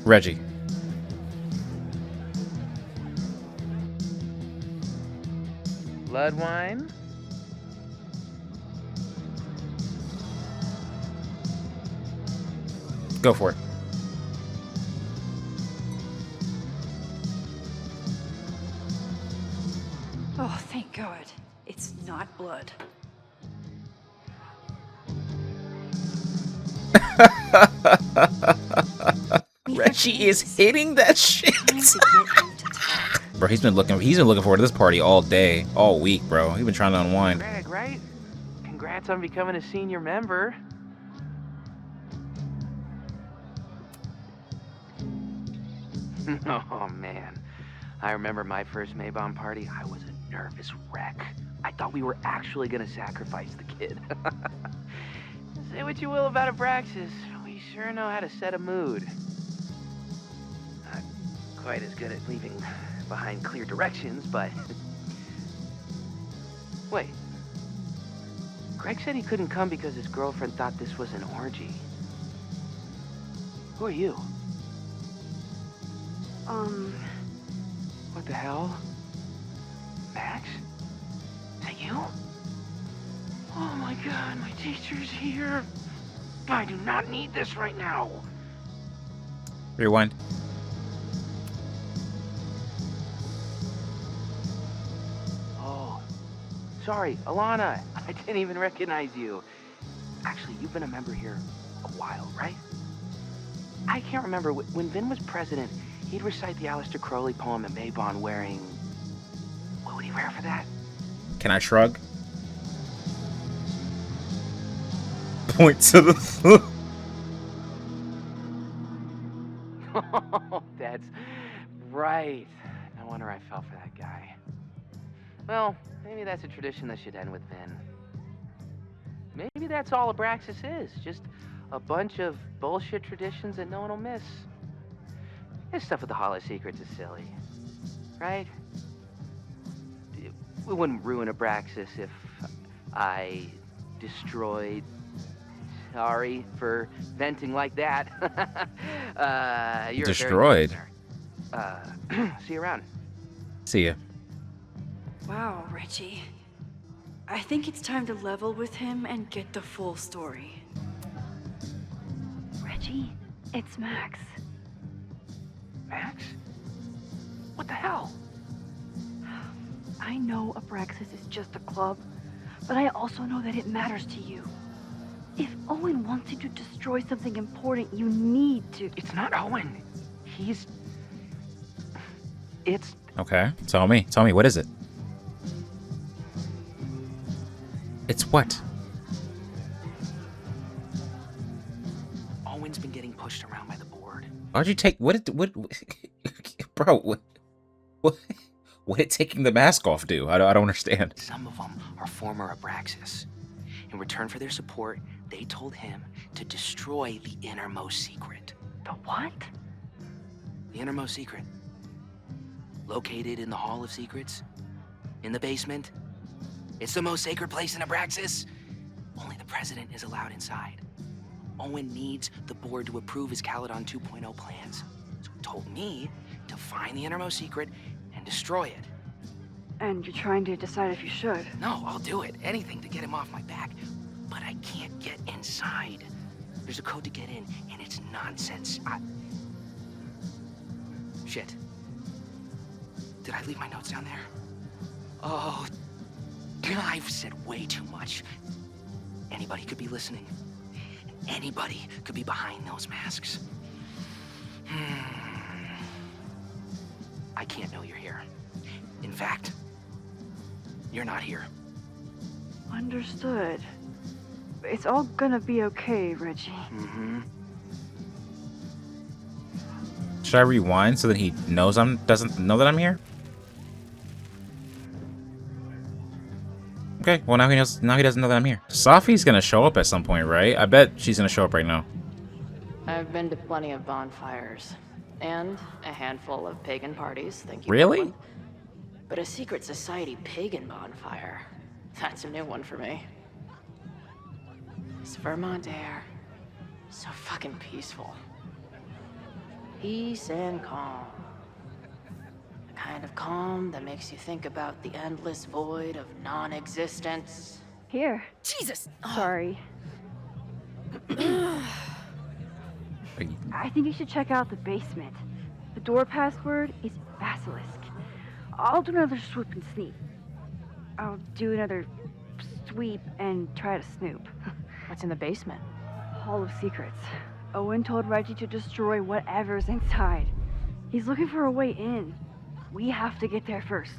Reggie. Blood wine? Go for it. Oh, thank God. It's not blood. Reggie is hitting that shit. Time to get him to talk. Bro, he's been looking forward to this party all day, all week, bro. He's been trying to unwind. Greg, right? Congrats on becoming a senior member. Oh, man. I remember my first Maybon party. I was a nervous wreck. I thought we were actually gonna sacrifice the kid. Say what you will about Abraxas, we sure know how to set a mood. Not quite as good at leaving behind clear directions, but... Wait. Greg said he couldn't come because his girlfriend thought this was an orgy. Who are you? What the hell? Max? Is that you? Oh my God, my teacher's here. I do not need this right now. Rewind. Oh, sorry, Alana. I didn't even recognize you. Actually, you've been a member here a while, right? I can't remember. When Vin was president, he'd recite the Aleister Crowley poem at Maybon wearing... What would he wear for that? Can I shrug? Point to the... Oh, that's right. No wonder I fell for that guy. Well, maybe that's a tradition that should end with Vin. Maybe that's all Abraxas is. Just a bunch of bullshit traditions that no one will miss. This stuff with the Hollow Secrets is silly, right? We wouldn't ruin Abraxas if I destroyed... Sorry for venting like that. You're destroyed. See you around. See ya. Wow, Reggie. I think it's time to level with him and get the full story. Reggie, it's Max. Max? What the hell? I know Abraxas is just a club, but I also know that it matters to you. If Owen wants you to destroy something important, you need to... It's not Owen. It's... Okay, tell me, what is it? It's what? Owen's been getting pushed around by the board. Why'd you take... What bro, what did taking the mask off do? I don't understand. Some of them are former Abraxas. In return for their support, they told him to destroy the innermost secret. The what? The innermost secret. Located in the Hall of Secrets. In the basement. It's the most sacred place in Abraxas. Only the president is allowed inside. Owen needs the board to approve his Caledon 2.0 plans. So he told me to find the innermost secret and destroy it. And you're trying to decide if you should. No, I'll do it. Anything to get him off my back. But I can't get inside. There's a code to get in, and it's nonsense. Shit. Did I leave my notes down there? Oh, I've said way too much. Anybody could be listening. Anybody could be behind those masks. I can't know you're here. In fact, you're not here. Understood. It's all gonna be okay, Reggie. Mm-hmm. Should I rewind so that he knows doesn't know that I'm here? Okay, well now he knows. Now he doesn't know that I'm here. Safi's gonna show up at some point, right? I bet she's gonna show up right now. I've been to plenty of bonfires. And a handful of pagan parties, thank you. Really? Portland. But a secret society pagan bonfire, that's a new one for me. This Vermont air, so fucking peaceful. Peace and calm. The kind of calm that makes you think about the endless void of non-existence. Here. Jesus! Sorry. I think you should check out the basement. The door password is Basilisk. I'll do another swoop and sneak. I'll do another sweep and try to snoop. What's in the basement? Hall of Secrets. Owen told Reggie to destroy whatever's inside. He's looking for a way in. We have to get there first.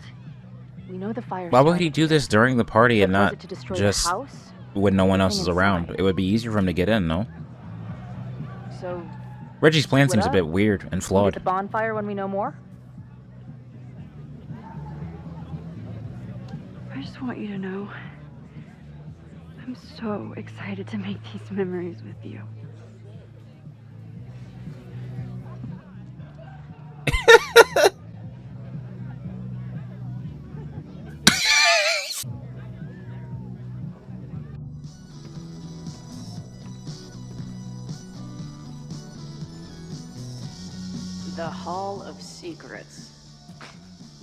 We know the fire. Why would he do this during the party and not to destroy just the house? when no one else is Everything around? inside. It would be easier for him to get in, no? So Reggie's plan split seems a up? bit weird and Meet at flawed. the bonfire when we know more? I just want you to know, I'm so excited to make these memories with you. The Hall of Secrets.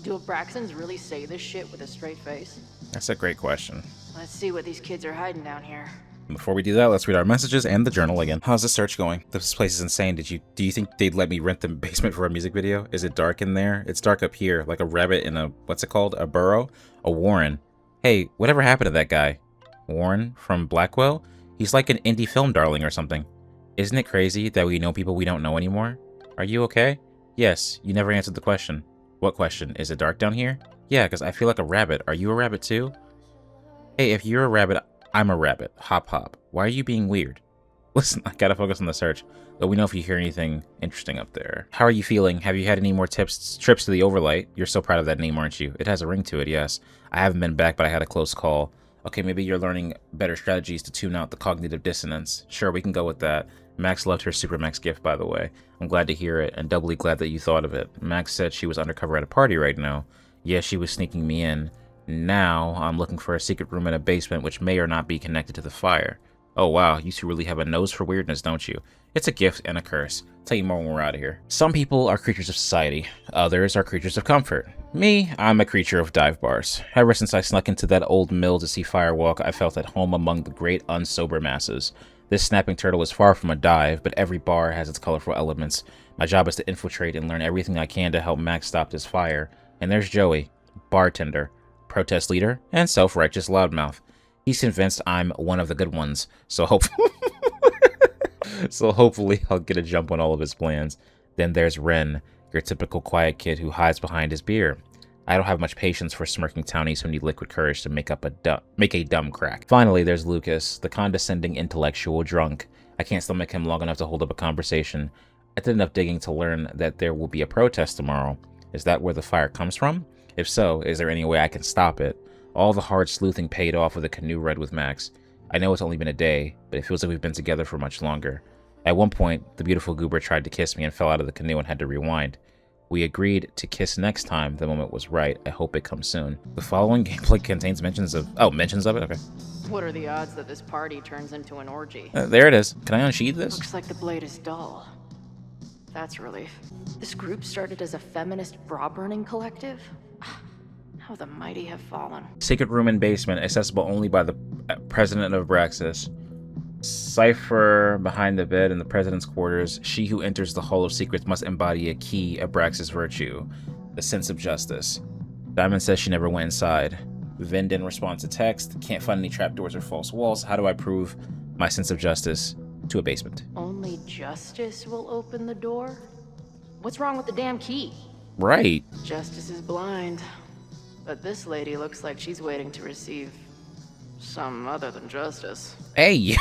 Do Abraxans really say this shit with a straight face? That's a great question. Let's see what these kids are hiding down here. Before we do that, let's read our messages and the journal again. How's the search going? This place is insane. Do you think they'd let me rent the basement for a music video? Is it dark in there? It's dark up here, like a rabbit in a, what's it called? A burrow? A warren. Hey, whatever happened to that guy? Warren from Blackwell? He's like an indie film darling or something. Isn't it crazy that we know people we don't know anymore? Are you okay? Yes, you never answered the question. What question? Is it dark down here? Yeah, because I feel like a rabbit. Are you a rabbit too? Hey, if you're a rabbit, I'm a rabbit. Hop hop. Why are you being weird? Listen, I gotta focus on the search. Let me know if you hear anything interesting up there. How are you feeling? Have you had any more trips to the Overlight? You're so proud of that name, aren't you? It has a ring to it, yes. I haven't been back, but I had a close call. Okay, maybe you're learning better strategies to tune out the cognitive dissonance. Sure, we can go with that. Max loved her Super Max gift, by the way. I'm glad to hear it, and doubly glad that you thought of it. Max said she was undercover at a party right now. Yeah, she was sneaking me in. Now, I'm looking for a secret room in a basement which may or not be connected to the fire. Oh wow, you two really have a nose for weirdness, don't you? It's a gift and a curse. Tell you more when we're out of here. Some people are creatures of society. Others are creatures of comfort. Me, I'm a creature of dive bars. Ever since I snuck into that old mill to see Firewalk, I felt at home among the great unsober masses. This snapping turtle is far from a dive, but every bar has its colorful elements. My job is to infiltrate and learn everything I can to help Max stop this fire. And there's Joey, bartender, protest leader, and self-righteous loudmouth. He's convinced I'm one of the good ones, so hopefully I'll get a jump on all of his plans. Then there's Ren, your typical quiet kid who hides behind his beer. I don't have much patience for smirking townies who need liquid courage to make a dumb crack. Finally, there's Lucas, the condescending intellectual drunk. I can't stomach him long enough to hold up a conversation. I did enough digging to learn that there will be a protest tomorrow. Is that where the fire comes from? If so, is there any way I can stop it? All the hard sleuthing paid off with a canoe ride with Max. I know it's only been a day, but it feels like we've been together for much longer. At one point, the beautiful goober tried to kiss me and fell out of the canoe and had to rewind. We agreed to kiss next time the moment was right. I hope it comes soon. The following gameplay contains mentions of it? Okay. What are the odds that this party turns into an orgy? There it is. Can I unsheath this? Looks like the blade is dull. That's a relief. This group started as a feminist bra-burning collective? How the mighty have fallen. Secret room and basement, accessible only by the president of Abraxas. Cipher behind the bed in the president's quarters. She who enters the Hall of Secrets must embody a key Abraxas virtue, the sense of justice. Diamond says she never went inside. Vin didn't respond to text. Can't find any trapdoors or false walls. How do I prove my sense of justice? to a basement. Only justice will open the door? What's wrong with the damn key? Right. Justice is blind. But this lady looks like she's waiting to receive some other than justice. Hey.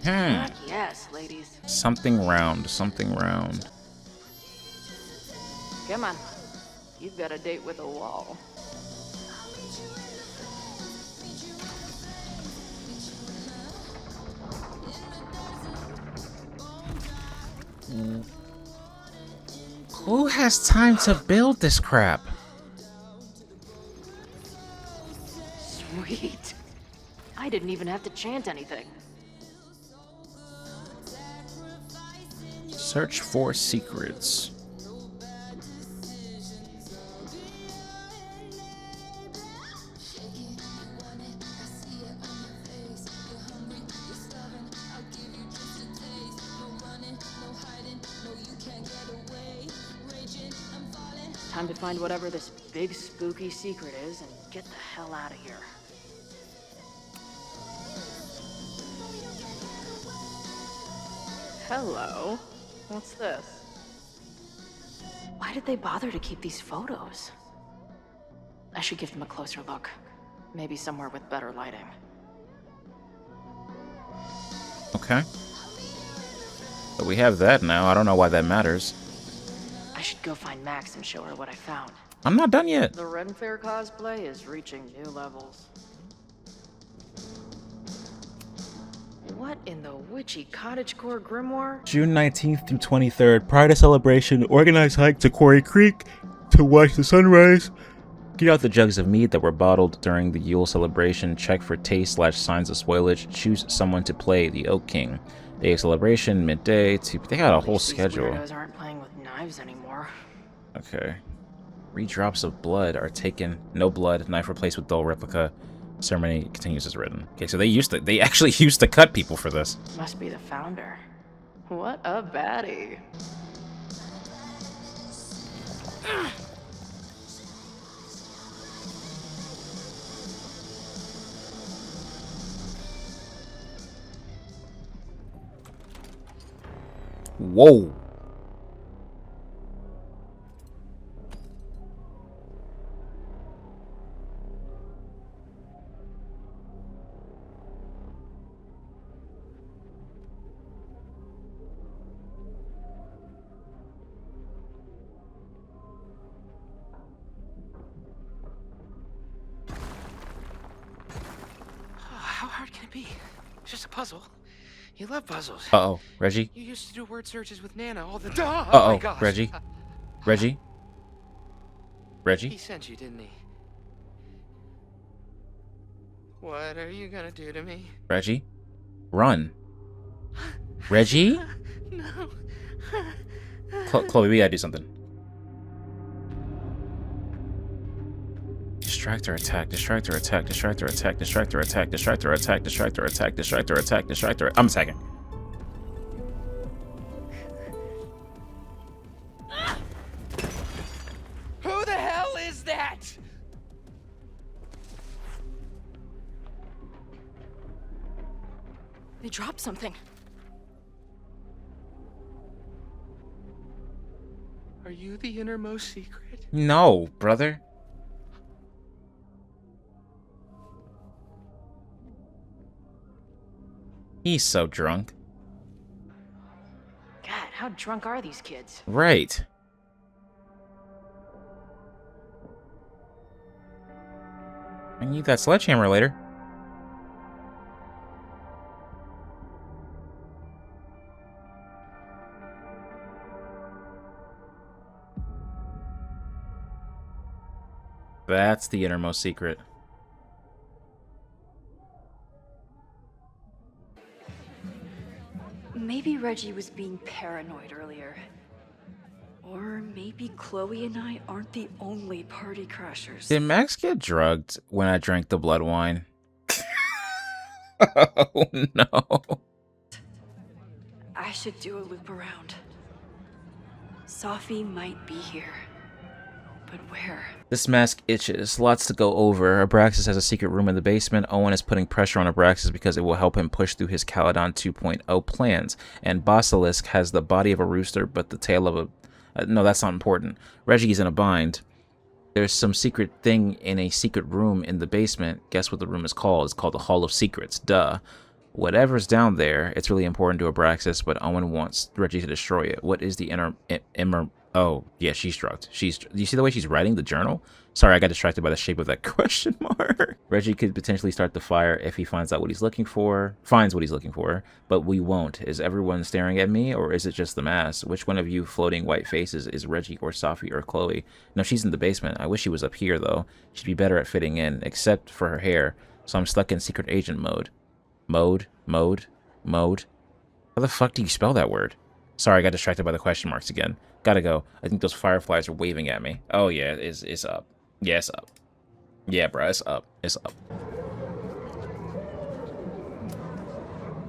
Fuck yes, ladies. Something round, something round. Come on. You've got a date with a wall. Who has time to build this crap? Sweet. I didn't even have to chant anything. Search for secrets. Time to find whatever this big spooky secret is and get the hell out of here. Hello. What's this? Why did they bother to keep these photos? I should give them a closer look. Maybe somewhere with better lighting. Okay. But we have that now. I don't know why that matters. I should go find Max and show her what I found. I'm not done yet. The Ren Fair cosplay is reaching new levels. What in the witchy cottagecore grimoire? June 19th through 23rd, Pride celebration, organized hike to Quarry Creek to watch the sunrise. Get out the jugs of mead that were bottled during the Yule celebration, check for taste/signs of spoilage, choose someone to play the Oak King. Day of celebration, midday, they got a whole schedule. These weirdos aren't playing with knives anymore. Okay. 3 drops of blood are taken. No blood, knife replaced with dull replica. Ceremony continues as written. Okay, so they actually used to cut people for this. Must be the founder. What a baddie. Whoa. How hard can it be? It's just a puzzle. You love puzzles. Uh-oh, Reggie. You used to do word searches with Nana all the Uh-oh, my gosh. Reggie. Reggie. Reggie. He sent you, didn't he? What are you gonna do to me? Reggie. Run. Reggie? No. Chloe, we gotta do something. Distractor attack, distractor attack, distractor attack, distractor attack, distractor attack, distractor attack, distractor attack, distractor. I'm attacking. Who the hell is that? They dropped something. Are you the innermost secret? No, brother. He's so drunk. God, how drunk are these kids? Right. I need that sledgehammer later. That's the innermost secret. Maybe Reggie was being paranoid earlier. Or maybe Chloe and I aren't the only party crashers. Did Max get drugged when I drank the blood wine? Oh no. I should do a loop around. Sophie might be here. But where? This mask itches. Lots to go over. Abraxas has a secret room in the basement. Owen is putting pressure on Abraxas because it will help him push through his Caledon 2.0 plans. And Basilisk has the body of a rooster, but the tail of a... no, that's not important. Reggie's in a bind. There's some secret thing in a secret room in the basement. Guess what the room is called? It's called the Hall of Secrets. Duh. Whatever's down there, it's really important to Abraxas, but Owen wants Reggie to destroy it. What is the Oh, yeah, she's drugged. Do you see the way she's writing the journal? Sorry, I got distracted by the shape of that question mark. Reggie could potentially start the fire if he finds what he's looking for, but we won't. Is everyone staring at me, or is it just the mask? Which one of you floating white faces is Reggie or Safi or Chloe? No, she's in the basement. I wish she was up here, though. She'd be better at fitting in, except for her hair, so I'm stuck in secret agent mode. Mode? How the fuck do you spell that word? Sorry, I got distracted by the question marks again. Gotta go. I think those fireflies are waving at me. Oh, yeah, it's up. Yeah, it's up. Yeah, bro, it's up. It's up.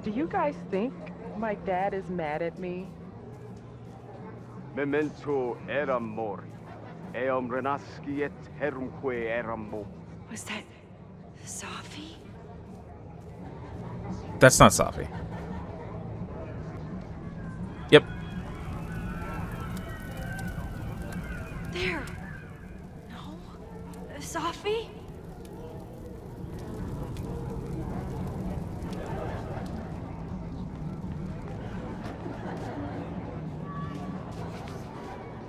Do you guys think my dad is mad at me? Memento eram mori. Eum renasciet herumque eram mom. Was that Safi? That's not Safi. Yep. There. No. Safi?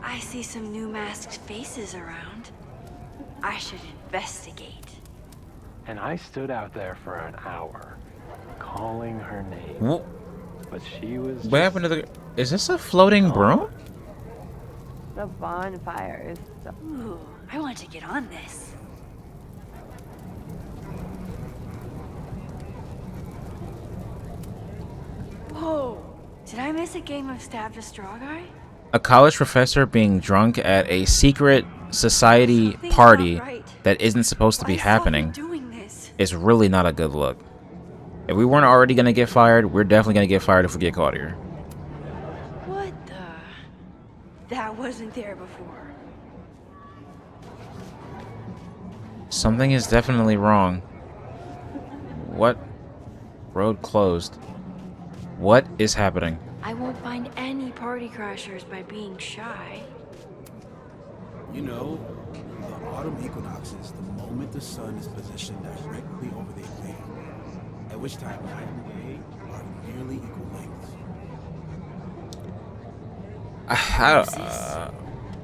I see some new masked faces around. I should investigate. And I stood out there for an hour, calling her name. What? But she was. What happened to the... Is this a floating broom? The bonfire is so... Ooh, I want to get on this. Whoa! Did I miss a game of Stab the Straw Guy? A college professor being drunk at a secret society party that isn't supposed to be happening is really not a good look. If we weren't already going to get fired, we're definitely going to get fired if we get caught here. What the? That wasn't there before. Something is definitely wrong. What? Road closed. What is happening? I won't find any party crashers by being shy. You know, the autumn equinox is the moment the sun is positioned directly over the equator, at which time night and day are nearly equal lengths.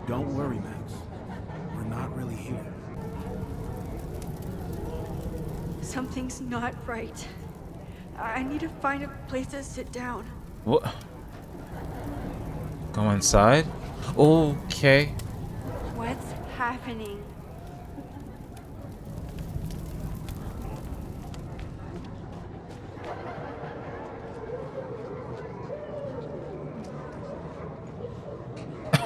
Don't worry, Max. We're not really here. Something's not right. I need to find a place to sit down. What? Go inside? Okay. What's happening?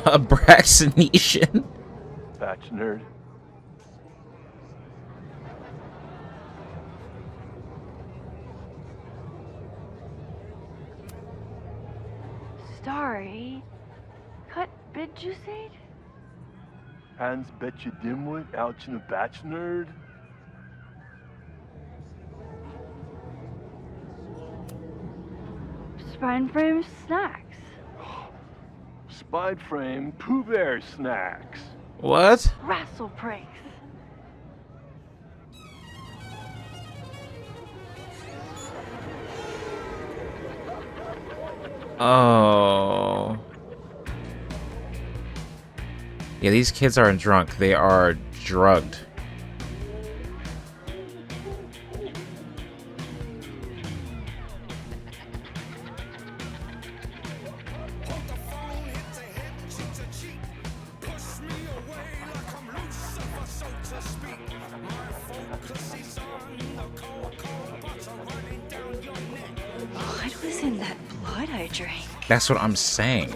Abraxination. Batch nerd. Sorry. Cut bid you said? Hans bet you dimwit out in the batch nerd. Spine frame snacks. Spide frame Pooh Bear snacks. What? Rassle pranks. Oh. Yeah, these kids aren't drunk. They are drugged. What was in that blood I drank? That's what I'm saying.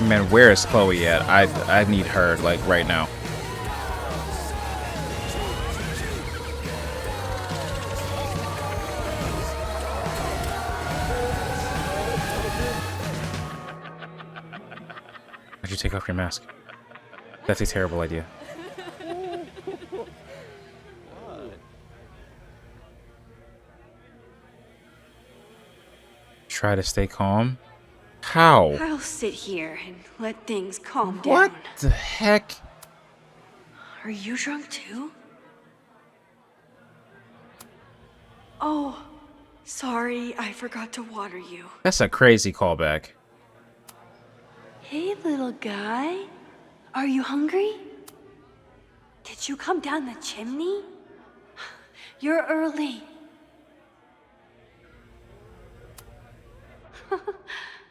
Man, where is Chloe at? I need her, like, right now. Why'd you take off your mask? That's a terrible idea. Try to stay calm? How? I'll sit here and let things calm down. What the heck? Are you drunk too? Oh, sorry, I forgot to water you. That's a crazy callback. Hey, little guy. Are you hungry? Did you come down the chimney? You're early.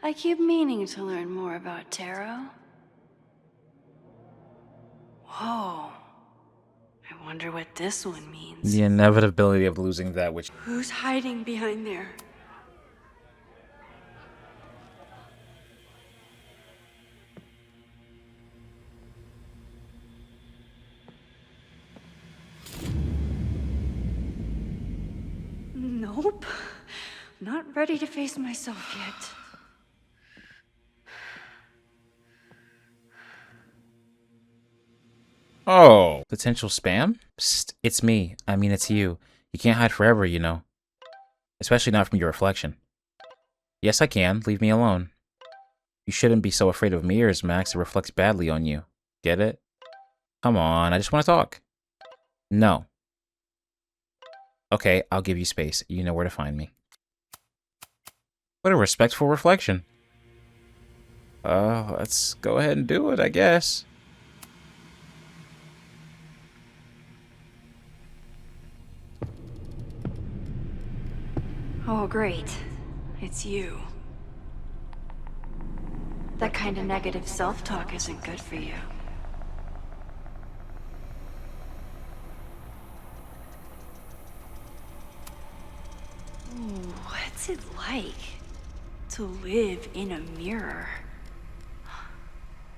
I keep meaning to learn more about tarot. Whoa. I wonder what this one means. The inevitability of losing that which... Who's hiding behind there? Nope. Not ready to face myself yet. Oh. Potential spam? Psst, it's me. I mean, it's you. You can't hide forever, you know. Especially not from your reflection. Yes, I can. Leave me alone. You shouldn't be so afraid of mirrors, Max. It reflects badly on you. Get it? Come on, I just want to talk. No. Okay, I'll give you space. You know where to find me. What a respectful reflection. Let's go ahead and do it, I guess. Oh, great. It's you. That kind of negative self-talk isn't good for you. Ooh, what's it like to live in a mirror?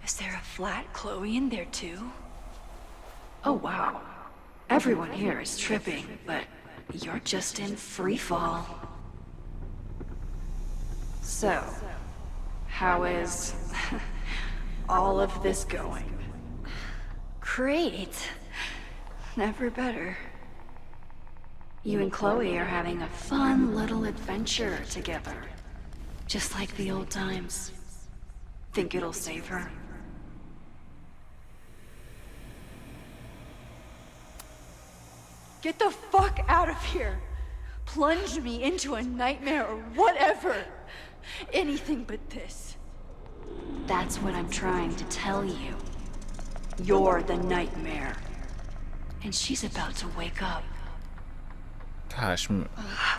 Is there a flat Chloe in there too? Oh wow. Everyone here is tripping, but you're just in free fall. So, how is all of this going? Great. Never better. You and Chloe are having a fun little adventure together. Just like the old times. Think it'll save her? Get the fuck out of here! Plunge me into a nightmare or whatever! Anything but this. That's what I'm trying to tell you. You're the nightmare. And she's about to wake up. Gosh,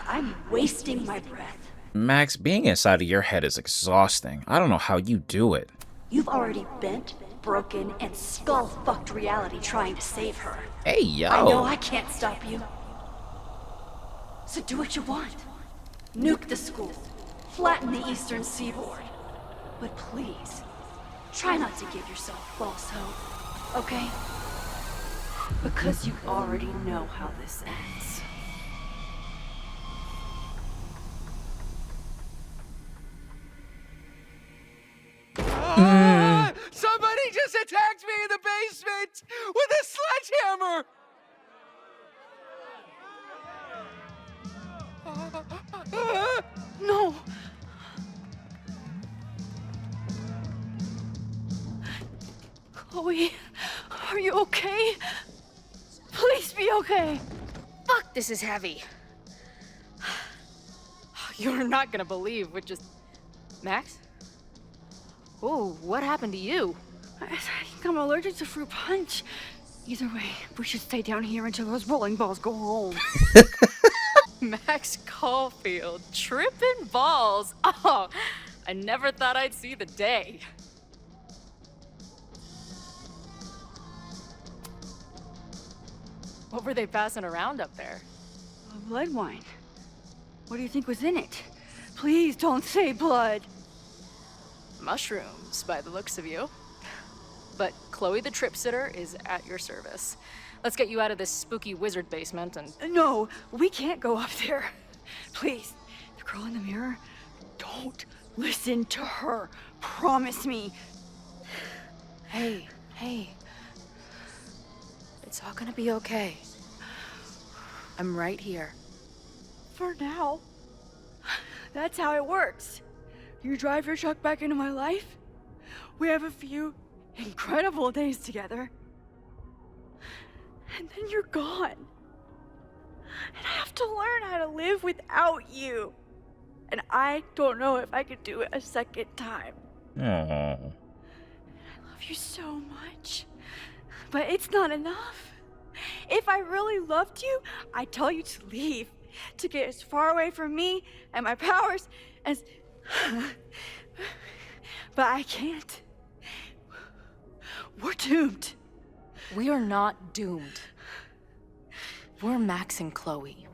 I'm wasting my breath. Max, being inside of your head is exhausting. I don't know how you do it. You've already bent, broken, and skull-fucked reality trying to save her. Hey, yo. I know I can't stop you. So do what you want. Nuke the school. Flatten the eastern seaboard. But please, try not to give yourself false hope, okay? Because you already know how this ends. Somebody just attacked me in the basement with a sledgehammer! No! Chloe, are you okay? Please be okay! Fuck, this is heavy. You're not gonna believe what just... Max? Oh, what happened to you? I think I'm allergic to fruit punch. Either way, we should stay down here until those bowling balls go home. Max Caulfield, tripping balls. Oh, I never thought I'd see the day. What were they passing around up there? Blood wine. What do you think was in it? Please don't say blood. Mushrooms, by the looks of you. But Chloe the Trip Sitter is at your service. Let's get you out of this spooky wizard basement and... No, we can't go up there. Please, the girl in the mirror, don't listen to her. Promise me. Hey. It's all gonna be okay. I'm right here. For now. That's how it works. You drive your truck back into my life. We have a few incredible days together. And then you're gone. And I have to learn how to live without you. And I don't know if I could do it a second time. Aww. I love you so much. But it's not enough. If I really loved you, I'd tell you to leave. To get as far away from me and my powers as... But I can't. We're doomed. We are not doomed. We're Max and Chloe.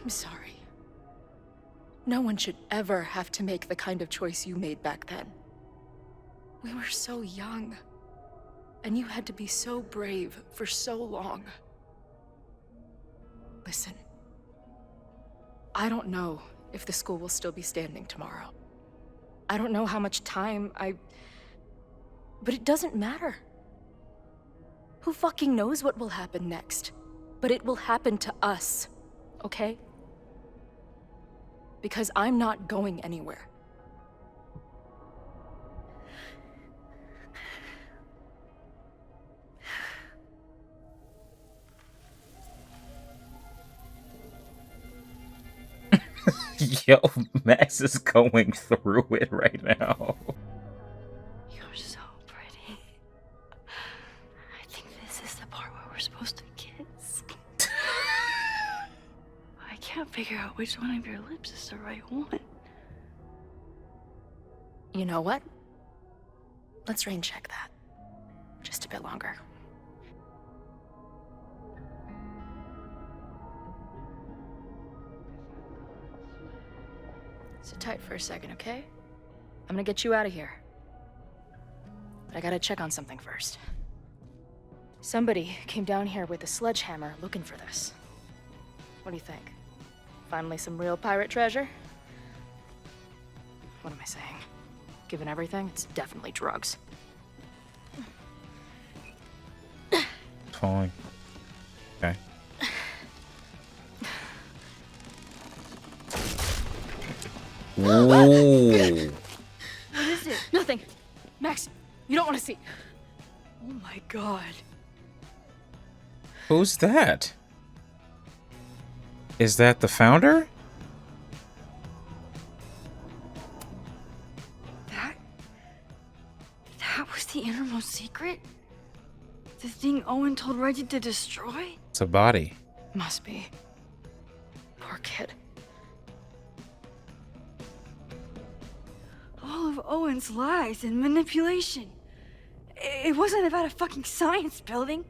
I'm sorry. No one should ever have to make the kind of choice you made back then. We were so young, and you had to be so brave for so long. Listen, I don't know if the school will still be standing tomorrow. I don't know how much time but it doesn't matter. Who fucking knows what will happen next? But it will happen to us, okay? Because I'm not going anywhere. Yo, Max is going through it right now. You're so pretty. I think this is the part where we're supposed to kiss. I can't figure out which one of your lips is the right one. You know what? Let's rain check that. Just a bit longer. Sit tight for a second, okay? I'm gonna get you out of here. But I gotta check on something first. Somebody came down here with a sledgehammer looking for this. What do you think? Finally some real pirate treasure? What am I saying? Given everything, it's definitely drugs. Fine. Okay. Whoa. What is it? Nothing. Max, you don't want to see. Oh my god. Who's that? Is that the founder? That was the innermost secret? The thing Owen told Reggie to destroy? It's a body. Must be. Poor kid. All of Owen's lies and manipulation. It wasn't about a fucking science building.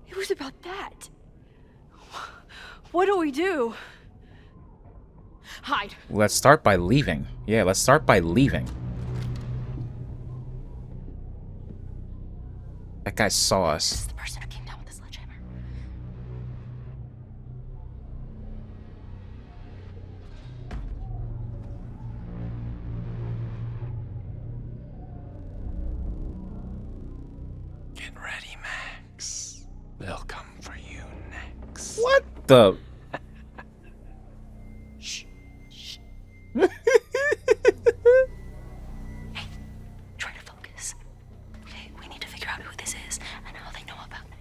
It was about that. What do we do? Hide. Let's start by leaving. Yeah, let's start by leaving. That guy saw us. This is the person who came down with the sledgehammer. Get ready, Max. They'll come for you next. What the? Shh. Shh. Hey, try to focus. Okay, we need to figure out who this is and how they know about it.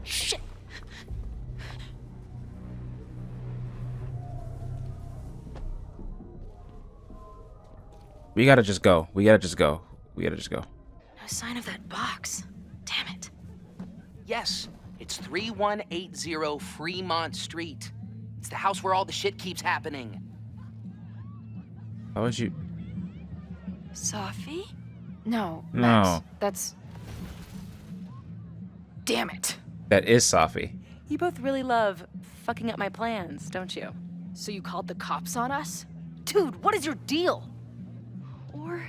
Shit. We gotta just go. We gotta just go. We gotta just go. No sign of that box. Damn it. Yes, it's 3180 Fremont Street. It's the house where all the shit keeps happening. How would you? Sophie? No. No. Max, that's... Damn it. That is Safi. You both really love fucking up my plans, don't you? So you called the cops on us? Dude, what is your deal? Or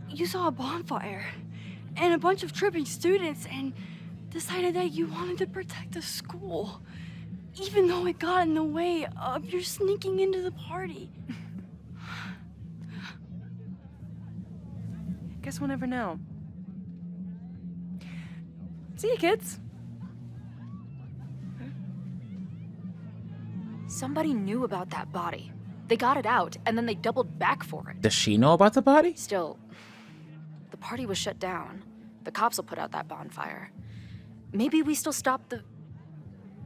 you saw a bonfire and a bunch of tripping students and decided that you wanted to protect the school, even though it got in the way of your sneaking into the party. Guess we'll never know. See you, kids. Somebody knew about that body. They got it out, and then they doubled back for it. Does she know about the body? Still, the party was shut down. The cops will put out that bonfire. Maybe we still stopped the...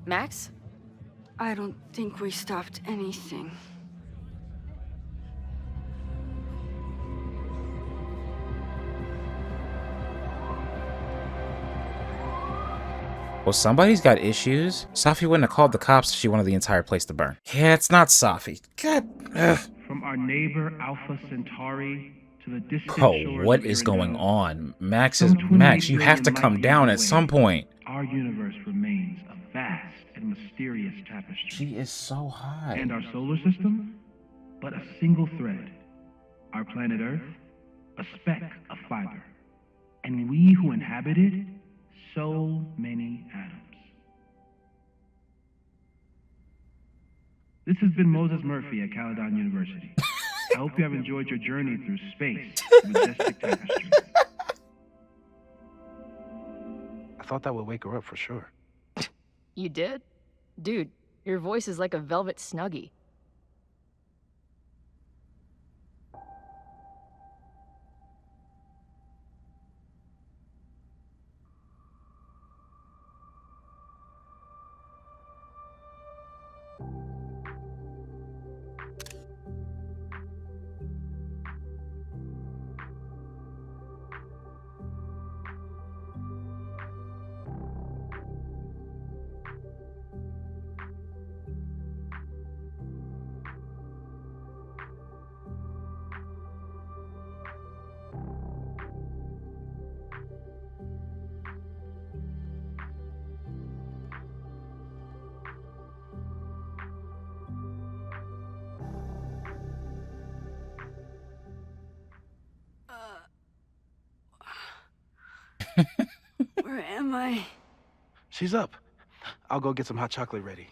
Max? I don't think we stopped anything. Well, somebody's got issues. Safi wouldn't have called the cops if she wanted the entire place to burn. Yeah, it's not Safi. God. Ugh. From our neighbor Alpha Centauri to the distant Oh, shores what of is going Iridell, on? Max, some 28 you have to billion come light down years at some away, point. Our universe remains a vast and mysterious tapestry. She is so high. And our solar system, but a single thread. Our planet Earth, a speck of fiber. And we who inhabit it, so many atoms. This has been Moses Murphy at Caledon University. I hope you have enjoyed your journey through space, majestic tapestry. I thought that would wake her up for sure. You did? Dude, your voice is like a velvet snuggie. Where am I? She's up. I'll go get some hot chocolate ready.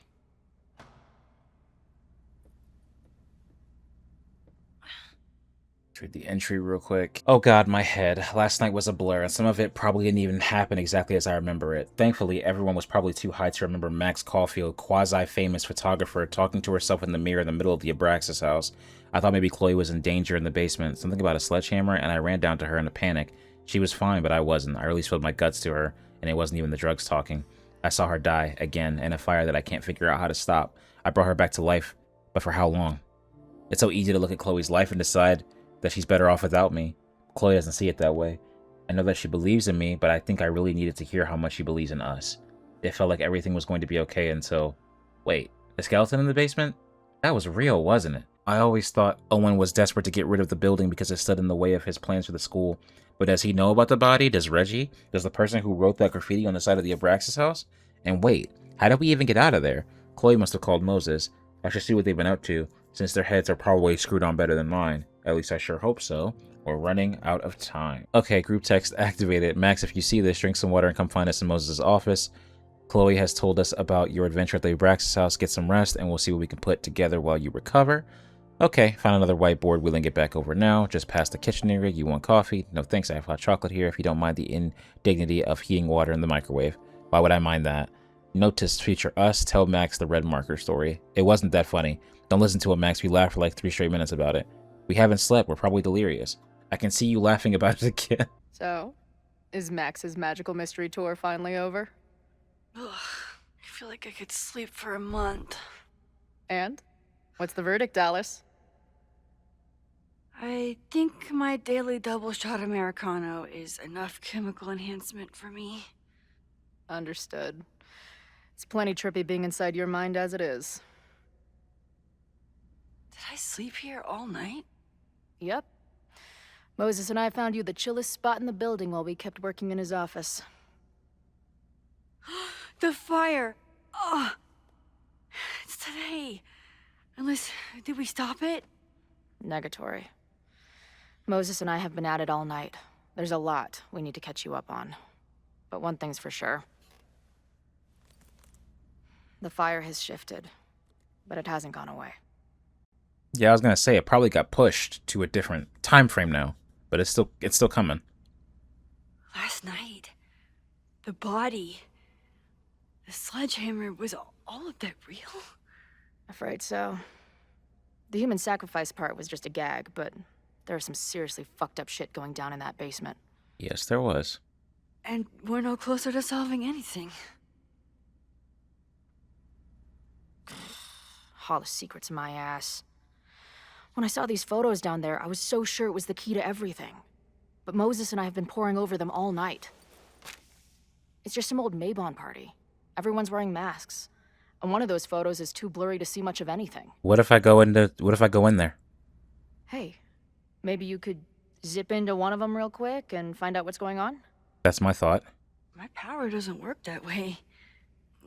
Read the entry real quick. Oh god, my head. Last night was a blur, and some of it probably didn't even happen exactly as I remember it. Thankfully, everyone was probably too high to remember Max Caulfield, quasi-famous photographer, talking to herself in the mirror in the middle of the Abraxas house. I thought maybe Chloe was in danger in the basement, something about a sledgehammer, and I ran down to her in a panic. She was fine, but I wasn't. I really spilled my guts to her, and it wasn't even the drugs talking. I saw her die, again, in a fire that I can't figure out how to stop. I brought her back to life, but for how long? It's so easy to look at Chloe's life and decide that she's better off without me. Chloe doesn't see it that way. I know that she believes in me, but I think I really needed to hear how much she believes in us. It felt like everything was going to be okay until... Wait, the skeleton in the basement? That was real, wasn't it? I always thought Owen was desperate to get rid of the building because it stood in the way of his plans for the school. But does he know about the body? Does Reggie? Does the person who wrote that graffiti on the side of the Abraxas house? And wait, how did we even get out of there? Chloe must have called Moses. I should see what they've been up to, since their heads are probably screwed on better than mine. At least I sure hope so. We're running out of time. Okay, group text activated. Max, if you see this, drink some water and come find us in Moses' office. Chloe has told us about your adventure at the Abraxas house. Get some rest, and we'll see what we can put together while you recover. Okay, found another whiteboard. We'll link it back over now. Just past the kitchen area. You want coffee? No thanks, I have hot chocolate here if you don't mind the indignity of heating water in the microwave. Why would I mind that? Notice feature us, tell Max the red marker story. It wasn't that funny. Don't listen to it, Max. We laughed for like 3 straight minutes about it. We haven't slept. We're probably delirious. I can see you laughing about it again. So, is Max's magical mystery tour finally over? Ugh, I feel like I could sleep for a month. And? What's the verdict, Alice? I think my daily double shot Americano is enough chemical enhancement for me. Understood. It's plenty trippy being inside your mind as it is. Did I sleep here all night? Yep. Moses and I found you the chillest spot in the building while we kept working in his office. The fire! Oh, it's today. Unless, did we stop it? Negatory. Moses and I have been at it all night. There's a lot we need to catch you up on. But one thing's for sure. The fire has shifted, but it hasn't gone away. Yeah, I was gonna say it probably got pushed to a different time frame now, but it's still coming. Last night, the body, the sledgehammer, was all of that real? Afraid so. The human sacrifice part was just a gag, but there's some seriously fucked up shit going down in that basement. Yes, there was. And we're no closer to solving anything. All the secrets, my ass. When I saw these photos down there, I was so sure it was the key to everything. But Moses and I have been poring over them all night. It's just some old Mabon party. Everyone's wearing masks. And one of those photos is too blurry to see much of anything. What if I go in there? Hey, maybe you could zip into one of them real quick and find out what's going on? That's my thought. My power doesn't work that way.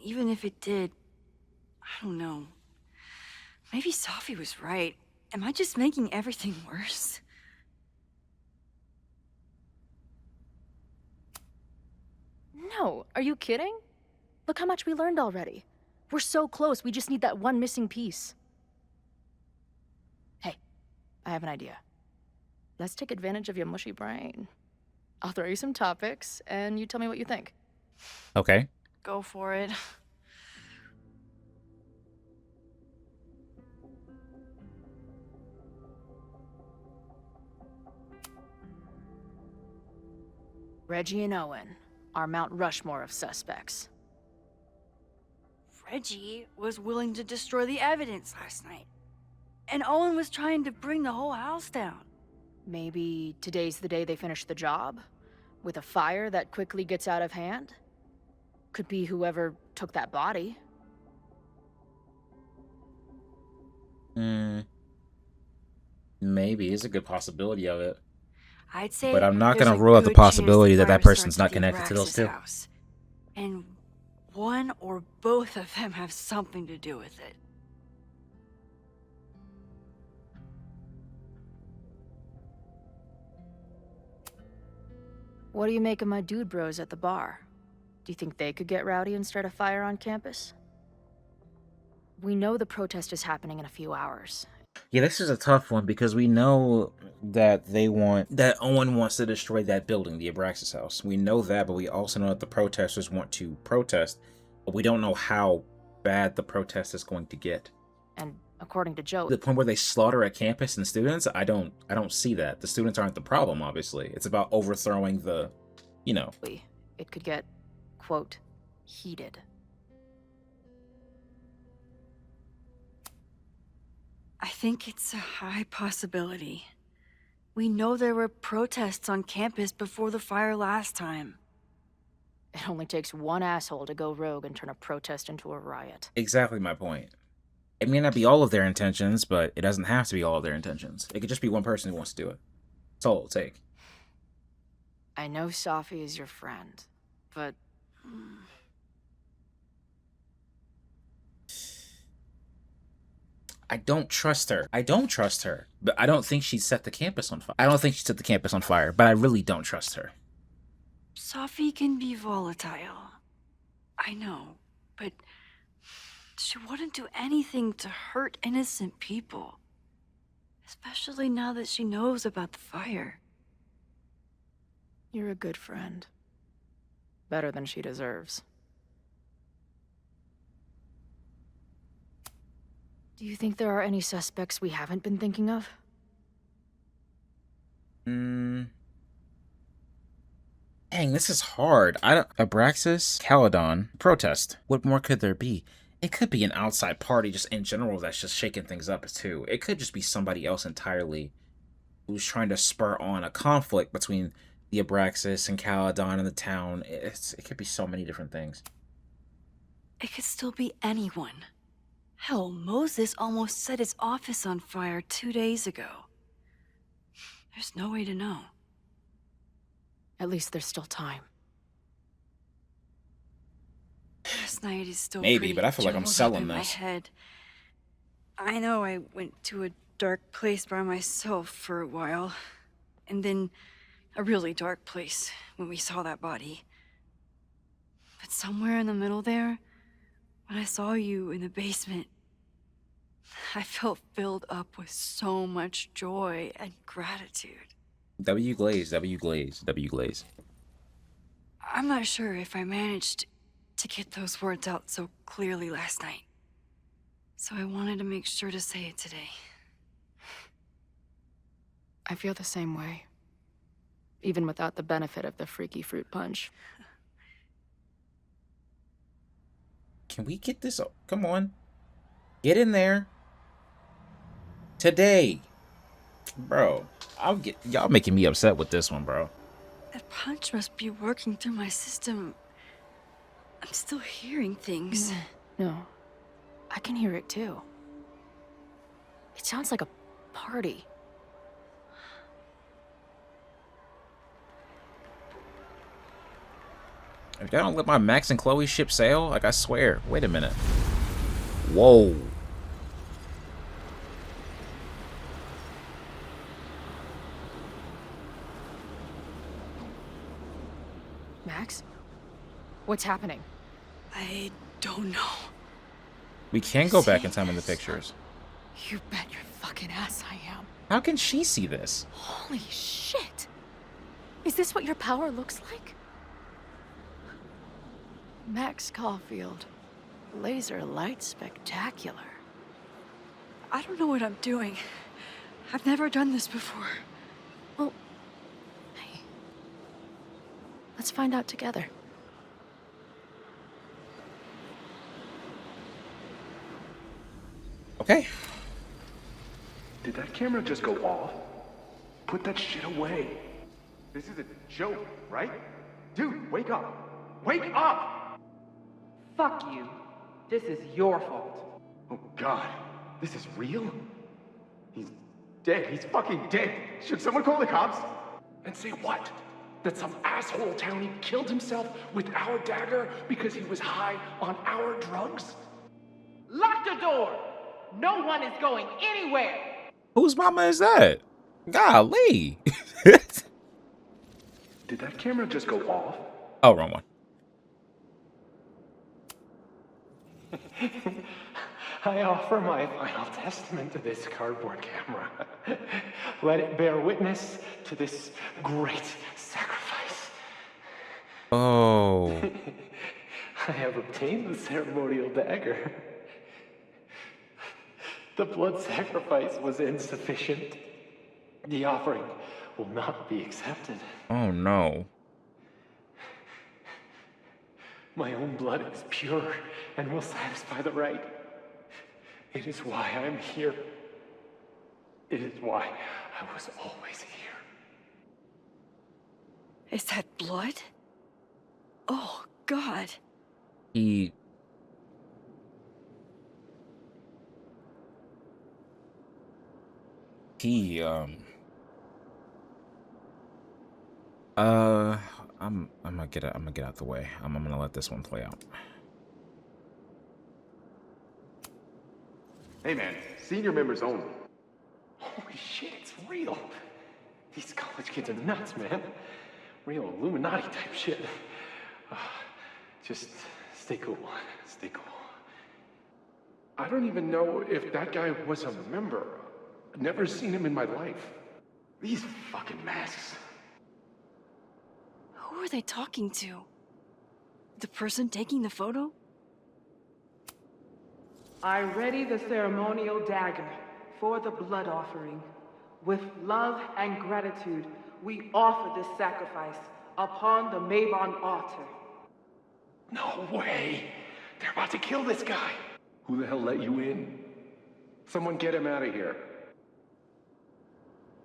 Even if it did, I don't know. Maybe Sophie was right. Am I just making everything worse? No, are you kidding? Look how much we learned already. We're so close, we just need that one missing piece. Hey, I have an idea. Let's take advantage of your mushy brain. I'll throw you some topics, and you tell me what you think. Okay. Go for it. Reggie and Owen are Mount Rushmore of suspects. Reggie was willing to destroy the evidence last night. And Owen was trying to bring the whole house down. Maybe today's the day they finish the job? With a fire that quickly gets out of hand? Could be whoever took that body. Maybe. It's a good possibility of it. I'd say, but I'm not there's going a to rule out the good chance possibility that fire that person's started not at the connected to those Abraxas two. house. And one or both of them have something to do with it. What do you make of my dude bros at the bar? Do you think they could get rowdy and start a fire on campus? We know the protest is happening in a few hours. Yeah, this is a tough one because we know that Owen wants to destroy that building, the Abraxas house. We know that, but we also know that the protesters want to protest, but we don't know how bad the protest is going to get. And according to Joe, The point where they slaughter a campus and students, I don't see that. The students aren't the problem, obviously. It's about overthrowing the, it could get, quote, heated. I think it's a high possibility. We know there were protests on campus before the fire last time. It only takes one asshole to go rogue and turn a protest into a riot. Exactly my point. It may not be all of their intentions, but it doesn't have to be all of their intentions. It could just be one person who wants to do it. That's all it'll take. I know Sophie is your friend, but... I don't trust her. But I don't think she set the campus on fire. But I really don't trust her. Sophie can be volatile. I know, but she wouldn't do anything to hurt innocent people. Especially now that she knows about the fire. You're a good friend. Better than she deserves. Do you think there are any suspects we haven't been thinking of? Dang, this is hard. Abraxas, Caledon, protest. What more could there be? It could be an outside party just in general that's just shaking things up too. It could just be somebody else entirely who's trying to spur on a conflict between the Abraxas and Caledon and the town. It could be so many different things. It could still be anyone. Hell, Moses almost set his office on fire 2 days ago. There's no way to know. At least there's still time. Last night is still Maybe, pretty but I feel like I'm jumbled up selling in my this. head. I know I went to a dark place by myself for a while, and then a really dark place when we saw that body. But somewhere in the middle there, when I saw you in the basement, I felt filled up with so much joy and gratitude. W Glaze, W Glaze, W Glaze. I'm not sure if I managed to get those words out so clearly last night. So I wanted to make sure to say it today. I feel the same way. Even without the benefit of the freaky fruit punch. Can we get this? Come on. Get in there. Today. Bro, y'all making me upset with this one, bro. That punch must be working through my system. I'm still hearing things. No. I can hear it too. It sounds like a party. If y'all don't let my Max and Chloe ship sail, like I swear. Wait a minute. Whoa. Max? What's happening? I don't know. We can go back in time in the pictures. You bet your fucking ass I am. How can she see this? Holy shit! Is this what your power looks like? Max Caulfield. Laser light spectacular. I don't know what I'm doing. I've never done this before. Well, hey. Let's find out together. Okay. Did that camera just go off? Put that shit away. This is a joke, right? Dude, wake up! Wake up! Fuck you. This is your fault. Oh god, this is real? He's dead. He's fucking dead. Should someone call the cops? And say what? That some asshole townie killed himself with our dagger because he was high on our drugs? Lock the door! No one is going anywhere! Whose mama is that? Golly. Did that camera just go off? Oh, wrong one. I offer my final testament to this cardboard camera. Let it bear witness to this great sacrifice. Oh. I have obtained the ceremonial dagger. The blood sacrifice was insufficient. The offering will not be accepted. Oh no. My own blood is pure and will satisfy the rite. It is why I'm here. It is why I was always here. Is that blood? Oh, God. He I'm gonna get out the way. I'm gonna let this one play out. Hey man, senior members only. Holy shit, it's real. These college kids are nuts, man. Real Illuminati type shit. Just stay cool. Stay cool. I don't even know if that guy was a member. Never seen him in my life. These fucking masks. Who are they talking to? The person taking the photo? I ready the ceremonial dagger for the blood offering. With love and gratitude, we offer this sacrifice upon the Mabon altar. No way. They're about to kill this guy. Who the hell let you in? Someone get him out of here.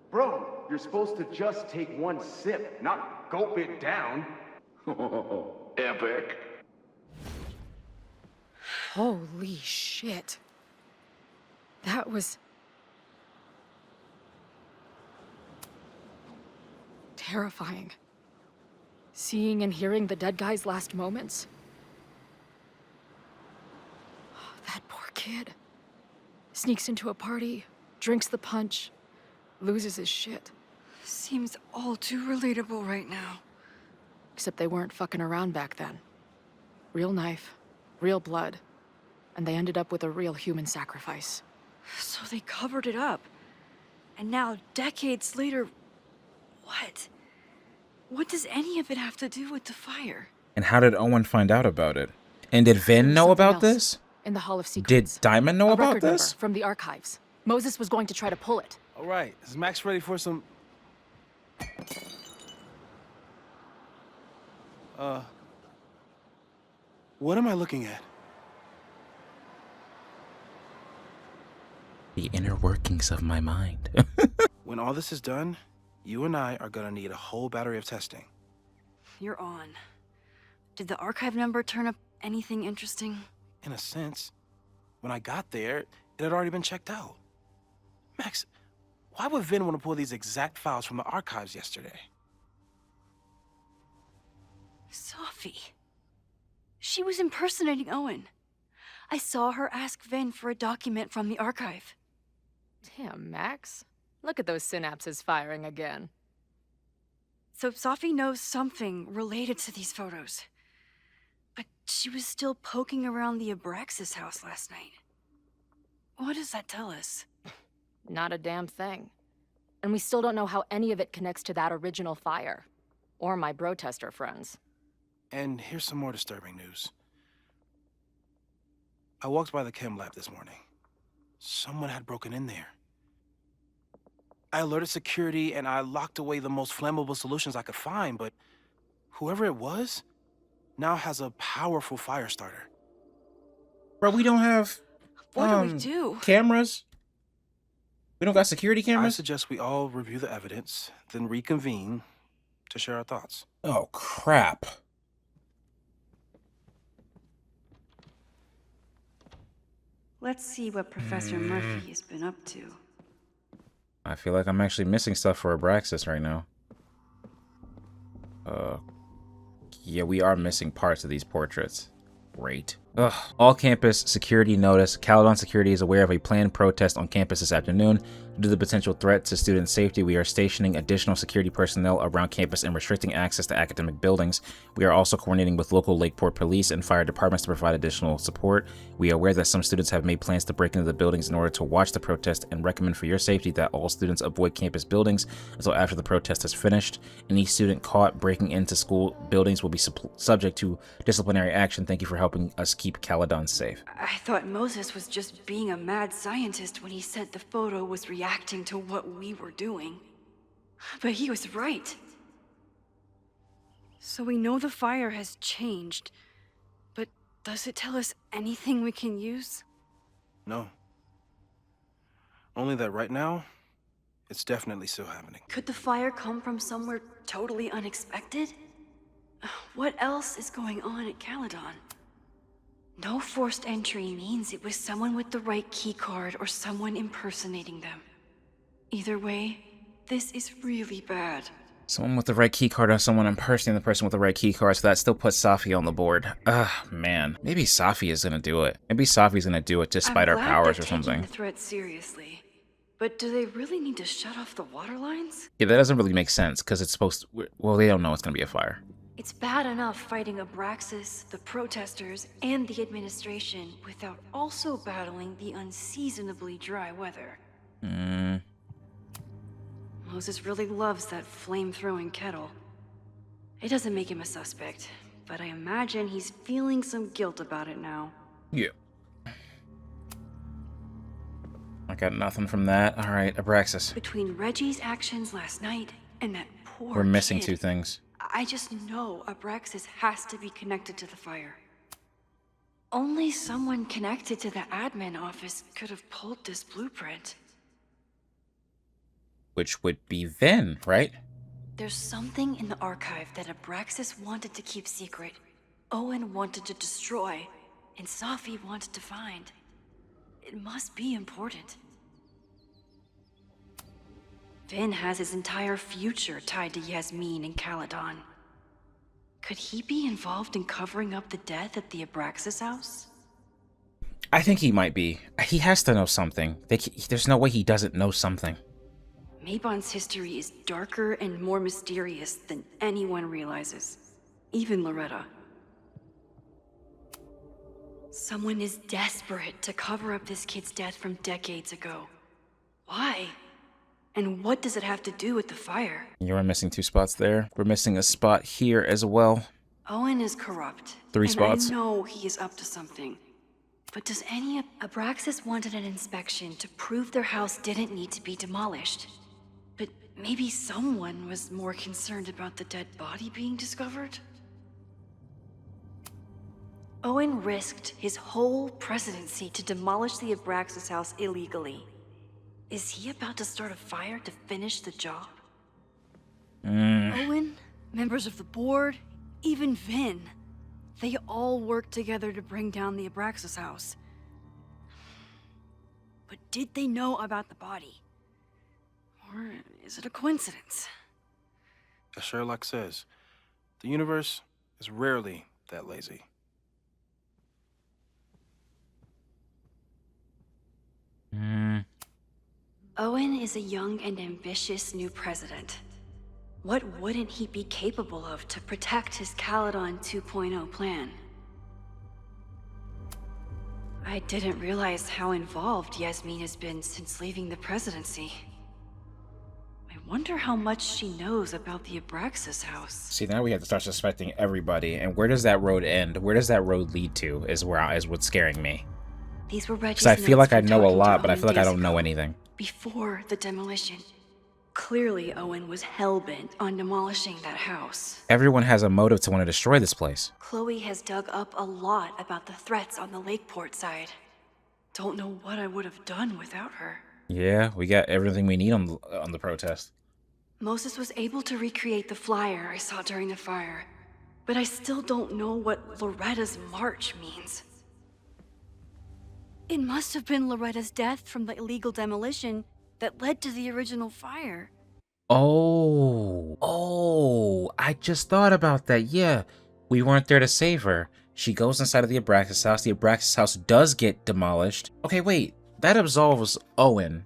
Bro, you're supposed to just take one sip, not gulp it down. Epic. Holy shit. That was... terrifying. Seeing and hearing the dead guy's last moments. kid. Sneaks into a party, drinks the punch, loses his shit. Seems all too relatable right now. Except they weren't fucking around back then. Real knife, real blood, and they ended up with a real human sacrifice. So they covered it up. And now, decades later, what? What does any of it have to do with the fire? And how did Owen find out about it? And did Vin know Something about else this? In the Hall of Did Secrets. Diamond know A about record number this? from the archives. Moses was going to try to pull it. All right, is Max ready for some... What am I looking at? The inner workings of my mind. When all this is done, you and I are gonna need a whole battery of testing. You're on. Did the archive number turn up anything interesting? In a sense, when I got there, it had already been checked out. Max, why would Vin want to pull these exact files from the archives yesterday? Sophie. She was impersonating Owen. I saw her ask Vin for a document from the archive. Damn, Max. Look at those synapses firing again. So Sophie knows something related to these photos. But she was still poking around the Abraxas house last night. What does that tell us? Not a damn thing. And we still don't know how any of it connects to that original fire. Or my bro-tester friends. And here's some more disturbing news. I walked by the chem lab this morning. Someone had broken in there. I alerted security and I locked away the most flammable solutions I could find, but whoever it was now has a powerful fire starter. Bro, we don't have What do we do? cameras. We don't got security I cameras. suggest we all review the evidence, then reconvene to share our thoughts. Oh crap. Let's see what Professor Murphy has been up to. I feel like I'm actually missing stuff for Abraxas right now. Yeah, we are missing parts of these portraits. Great. Ugh. All campus security notice. Caledon Security is aware of a planned protest on campus this afternoon. Due to the potential threat to student safety, we are stationing additional security personnel around campus and restricting access to academic buildings. We are also coordinating with local Lakeport police and fire departments to provide additional support. We are aware that some students have made plans to break into the buildings in order to watch the protest and recommend for your safety that all students avoid campus buildings until after the protest is finished. Any student caught breaking into school buildings will be subject to disciplinary action. Thank you for helping us keep Caledon safe. I thought Moses was just being a mad scientist when he said the photo was reacting to what we were doing. But he was right. So we know the fire has changed, but does it tell us anything we can use? No. Only that right now, it's definitely still happening. Could the fire come from somewhere totally unexpected? What else is going on at Caledon? No forced entry means it was someone with the right keycard or someone impersonating them. Either way, this is really bad. Someone with the right keycard or someone impersonating the person with the right keycard, so that still puts Safi on the board. Man. Maybe Safi is gonna do it. Maybe Safi's gonna do it despite our powers or something. I'm glad they're taking the threat seriously. But do they really need to shut off the water lines? Yeah, that doesn't really make sense, because it's supposed to... Well, they don't know it's gonna be a fire. It's bad enough fighting Abraxas, the protesters, and the administration without also battling the unseasonably dry weather. Moses really loves that flame-throwing kettle. It doesn't make him a suspect, but I imagine he's feeling some guilt about it now. Yeah. I got nothing from that. Alright, Abraxas. Between Reggie's actions last night and that poor We're missing kid, 2 things. I just know Abraxas has to be connected to the fire. Only someone connected to the admin office could have pulled this blueprint. Which would be Vin, right? There's something in the archive that Abraxas wanted to keep secret, Owen wanted to destroy, and Safi wanted to find. It must be important. Vin has his entire future tied to Yasmin and Caledon. Could he be involved in covering up the death at the Abraxas house? I think he might be. He has to know something. There's no way he doesn't know something. Mabon's history is darker and more mysterious than anyone realizes. Even Loretta. Someone is desperate to cover up this kid's death from decades ago. Why? And what does it have to do with the fire? You're missing 2 spots there. We're missing a spot here as well. Owen is corrupt. 3 spots. I know he is up to something. But does any of Abraxas wanted an inspection to prove their house didn't need to be demolished? But maybe someone was more concerned about the dead body being discovered? Owen risked his whole presidency to demolish the Abraxas house illegally. Is he about to start a fire to finish the job? Owen, members of the board, even Vin. They all worked together to bring down the Abraxas house. But did they know about the body? Or is it a coincidence? As Sherlock says, the universe is rarely that lazy. Owen is a young and ambitious new president. What wouldn't he be capable of to protect his Caledon 2.0 plan? I didn't realize how involved Yasmin has been since leaving the presidency. I wonder how much she knows about the Abraxas house. See, now we have to start suspecting everybody. And where does that road end? Where does that road lead to? Is what's scaring me. These were Reggie's Because I feel like I notes know a from talking lot, to but I Owen feel like I days don't know ago, anything. before the demolition. Clearly, Owen was hell-bent on demolishing that house. Everyone has a motive to want to destroy this place. Chloe has dug up a lot about the threats on the Lakeport side. Don't know what I would have done without her. Yeah, we got everything we need on the protest. Moses was able to recreate the flyer I saw during the fire, but I still don't know what Loretta's march means. It must have been Loretta's death from the illegal demolition that led to the original fire. Oh, I just thought about that. Yeah, we weren't there to save her. She goes inside of the Abraxas house. The Abraxas house does get demolished. Okay, wait, that absolves Owen.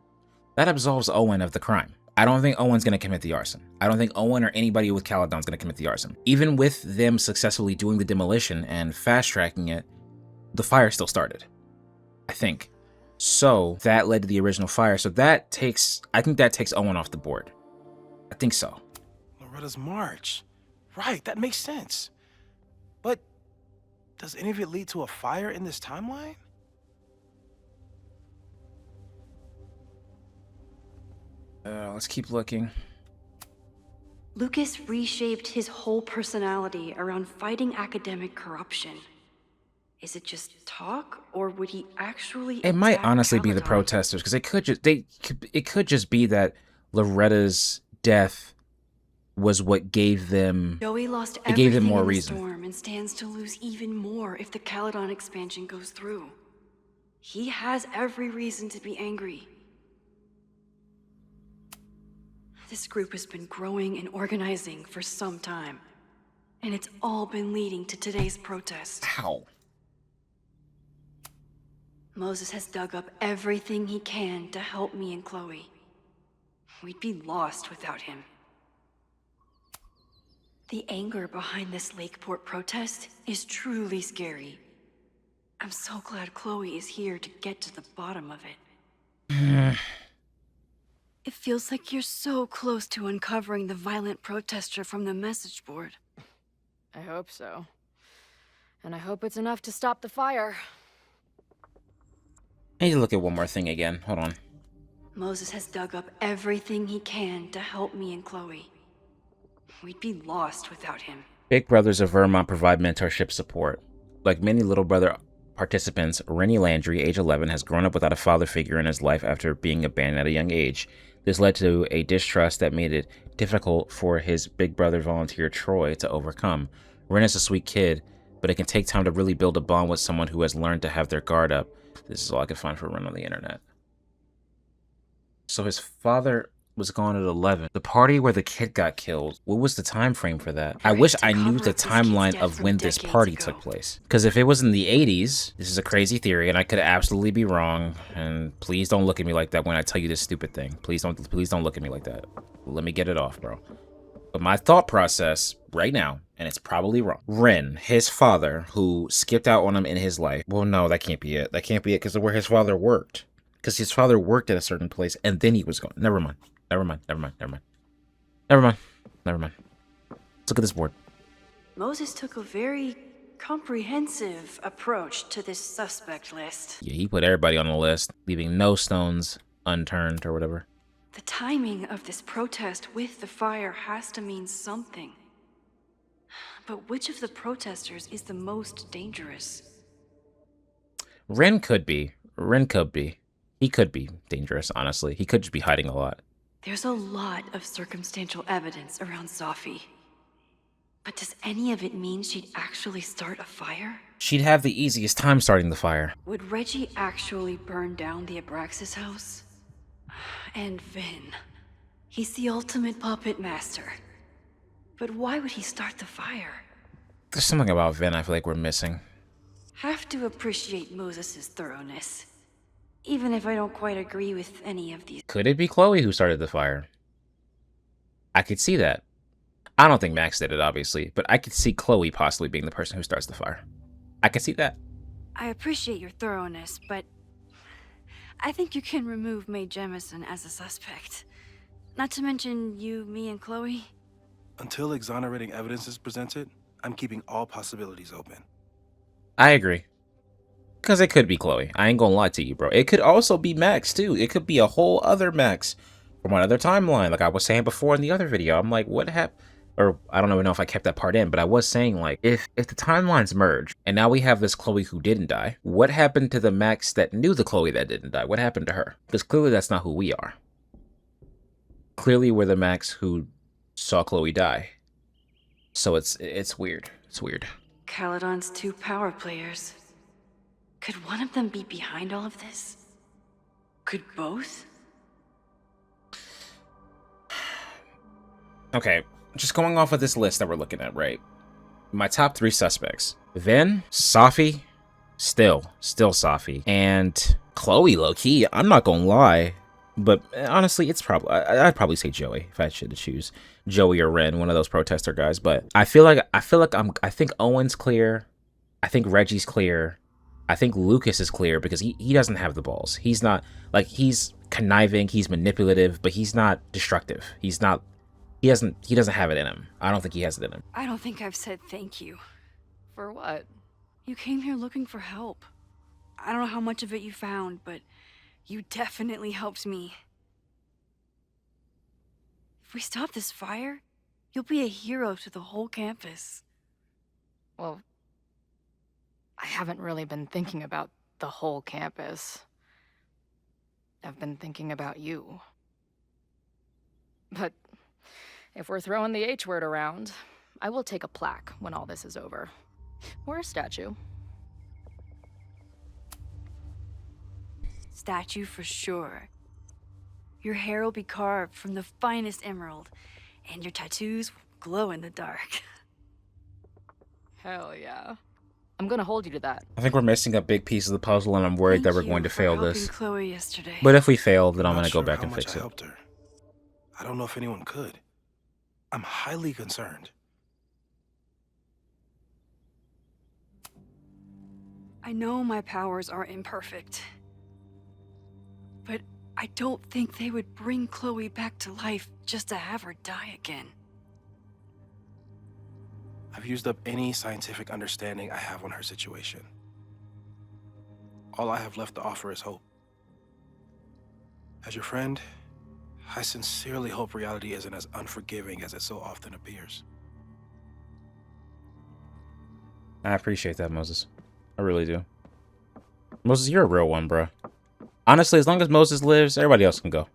That absolves Owen of the crime. I don't think Owen's going to commit the arson. I don't think Owen or anybody with Caledon's going to commit the arson. Even with them successfully doing the demolition and fast-tracking it, the fire still started. I think. So that led to the original fire. So I think that takes Owen off the board. I think so. Loretta's march. Right, that makes sense. But does any of it lead to a fire in this timeline? Let's keep looking. Lucas reshaped his whole personality around fighting academic corruption. Is it just talk, or would he actually It might attack honestly be the Caledon? protesters, because it could just be that Loretta's death was what gave them Joey lost it gave them everything more in the reason. storm and stands to lose even more if the Caledon expansion goes through. He has every reason to be angry. This group has been growing and organizing for some time, and it's all been leading to today's protest. How? Moses has dug up everything he can to help me and Chloe. We'd be lost without him. The anger behind this Lakeport protest is truly scary. I'm so glad Chloe is here to get to the bottom of it. It feels like you're so close to uncovering the violent protester from the message board. I hope so. And I hope it's enough to stop the fire. I need to look at one more thing again. Hold on. Moses has dug up everything he can to help me and Chloe. We'd be lost without him. Big Brothers of Vermont provide mentorship support. Like many Little Brother participants, Rennie Landry, age 11, has grown up without a father figure in his life after being abandoned at a young age. This led to a distrust that made it difficult for his big brother volunteer Troy to overcome. Ren is a sweet kid, but it can take time to really build a bond with someone who has learned to have their guard up. This is all I can find for Ren on the internet. So his father was gone at 11. The party where the kid got killed, what was the time frame for that? I wish I knew the timeline of when this party took place. Because if it was in the 80s, this is a crazy theory, and I could absolutely be wrong. And please don't look at me like that when I tell you this stupid thing. Please don't look at me like that. Let me get it off, bro. But my thought process right now, and it's probably wrong. Ren, his father, who skipped out on him in his life. Well, no, that can't be it. That can't be it because of where his father worked. Because his father worked at a certain place, and then he was gone. Never mind. Never mind. Never mind. Never mind. Never mind. Never mind. Let's look at this board. Moses took a very comprehensive approach to this suspect list. Yeah, he put everybody on the list, leaving no stones unturned or whatever. The timing of this protest with the fire has to mean something. But which of the protesters is the most dangerous? Ren could be. Ren could be. He could be dangerous, honestly. He could just be hiding a lot. There's a lot of circumstantial evidence around Sophie. But does any of it mean she'd actually start a fire? She'd have the easiest time starting the fire. Would Reggie actually burn down the Abraxas house? And Vin. He's the ultimate puppet master. But why would he start the fire? There's something about Vin I feel like we're missing. Have to appreciate Moses' thoroughness. Even if I don't quite agree with any of these. Could it be Chloe who started the fire? I could see that. I don't think Max did it, obviously, but I could see Chloe possibly being the person who starts the fire. I could see that. I appreciate your thoroughness, but I think you can remove Mae Jemison as a suspect. Not to mention you, me, and Chloe. Until exonerating evidence is presented, I'm keeping all possibilities open. I agree. Because it could be Chloe. I ain't gonna lie to you, bro. It could also be Max, too. It could be a whole other Max from another timeline. Like I was saying before in the other video. I'm like, what happened? Or I don't even know if I kept that part in, but I was saying, like, if the timelines merge, and now we have this Chloe who didn't die, what happened to the Max that knew the Chloe that didn't die? What happened to her? Because clearly that's not who we are. Clearly we're the Max who saw Chloe die. So it's weird. It's weird. Caledon's 2 power players. Could one of them be behind all of this? Could both? Okay, just going off of this list that we're looking at, right? My top 3 suspects. Vin, Sophie, still Sophie, and Chloe, low-key, I'm not gonna lie. But honestly, it's probably, I'd probably say Joey if I should choose. Joey or Ren, one of those protester guys. But I think Owen's clear. I think Reggie's clear. I think Lucas is clear because he doesn't have the balls. He's not, like, he's conniving, he's manipulative, but he's not destructive. He doesn't have it in him. I don't think he has it in him. I don't think I've said thank you. For what? You came here looking for help. I don't know how much of it you found, but you definitely helped me. If we stop this fire, you'll be a hero to the whole campus. Well, I haven't really been thinking about the whole campus. I've been thinking about you. But if we're throwing the H word around, I will take a plaque when all this is over. Or a statue. Statue for sure. Your hair will be carved from the finest emerald, and your tattoos will glow in the dark. Hell yeah. I'm gonna hold you to that. I think we're missing a big piece of the puzzle, and I'm worried that we're going to fail this. Chloe yesterday. But if we fail, then I'm gonna go Not back sure and how fix much I it. helped her. I don't know if anyone could. I'm highly concerned. I know my powers are imperfect, but I don't think they would bring Chloe back to life just to have her die again. I've used up any scientific understanding I have on her situation. All I have left to offer is hope. As your friend, I sincerely hope reality isn't as unforgiving as it so often appears. I appreciate that, Moses. I really do. Moses, you're a real one, bro. Honestly, as long as Moses lives, everybody else can go.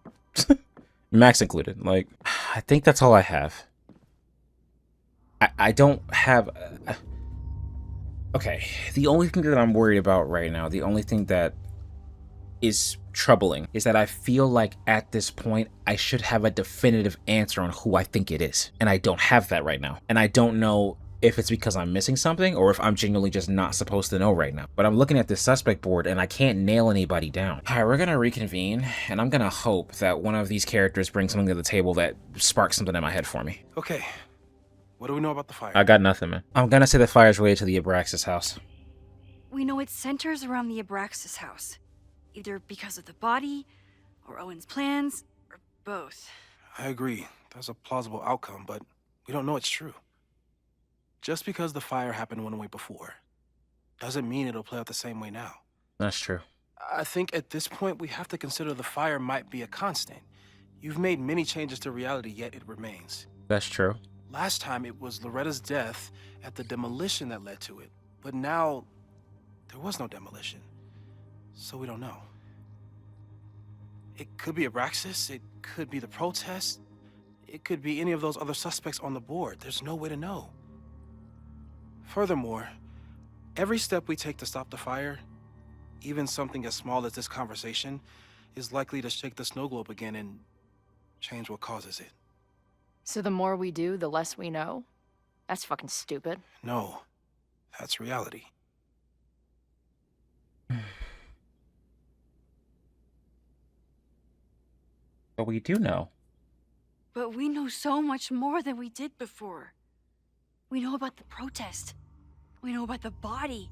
Max included. Like, I think that's all I have. I don't have... okay, the only thing that I'm worried about right now, the only thing that is troubling is that I feel like at this point I should have a definitive answer on who I think it is, and I don't have that right now. And I don't know if it's because I'm missing something or if I'm genuinely just not supposed to know right now. But I'm looking at this suspect board and I can't nail anybody down. All right, we're gonna reconvene, and I'm gonna hope that one of these characters brings something to the table that sparks something in my head for me. Okay. What do we know about the fire? I got nothing, man. I'm gonna say the fire is related to the Abraxas house. We know it centers around the Abraxas house, either because of the body, or Owen's plans, or both. I agree. That's a plausible outcome, but we don't know it's true. Just because the fire happened one way before, doesn't mean it'll play out the same way now. That's true. I think at this point, we have to consider the fire might be a constant. You've made many changes to reality, yet it remains. That's true. Last time, it was Loretta's death at the demolition that led to it. But now, there was no demolition. So we don't know. It could be Abraxas, it could be the protest, it could be any of those other suspects on the board. There's no way to know. Furthermore, every step we take to stop the fire, even something as small as this conversation, is likely to shake the snow globe again and change what causes it. So the more we do, the less we know? That's fucking stupid. No, that's reality. But we do know. But we know so much more than we did before. We know about the protest. We know about the body.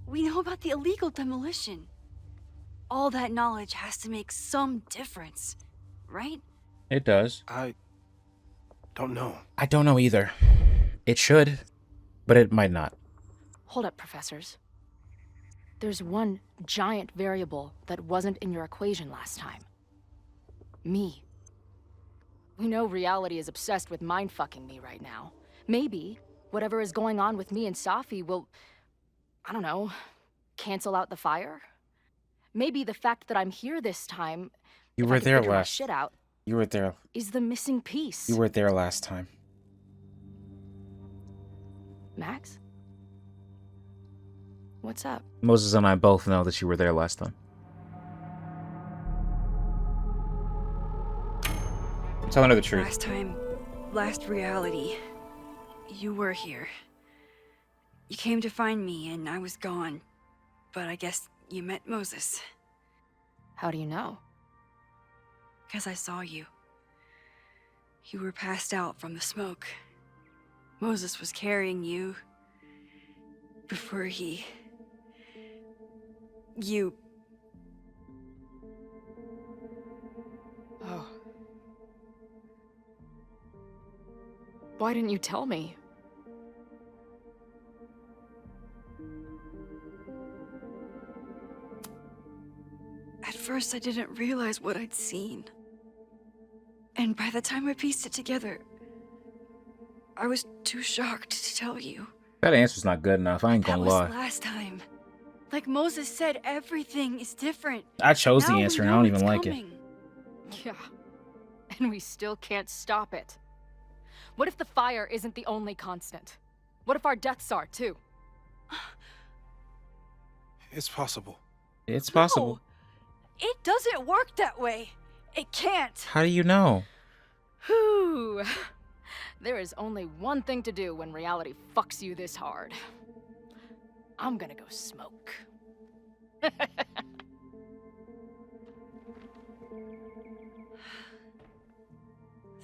We know about the illegal demolition. All that knowledge has to make some difference, right? It does. I don't know. I don't know either. It should, but it might not. Hold up, professors. There's one giant variable that wasn't in your equation last time. Me. We know reality is obsessed with mind-fucking me right now. Maybe whatever is going on with me and Safi will, I don't know, cancel out the fire? Maybe the fact that I'm here this time, You if were I can there figure my last. shit out, You were there. is the missing piece. You were there last time. Max? What's up? Moses and I both know that you were there last time. I'm telling her the truth. Last time, last reality, you were here. You came to find me and I was gone, but I guess you met Moses. How do you know? Because I saw you. You were passed out from the smoke. Moses was carrying you before he... You... Oh. Why didn't you tell me? At first, I didn't realize what I'd seen. And by the time I pieced it together, I was too shocked to tell you. That answer's not good enough. I ain't That gonna was lie. last time. Like Moses said, everything is different. I chose the Now we answer and I know don't even it's like it. coming. Yeah. And we still can't stop it. What if the fire isn't the only constant? What if our deaths are, too? It's possible. It's possible. It doesn't work that way. It can't. How do you know? Whew. There is only one thing to do when reality fucks you this hard. I'm gonna go smoke.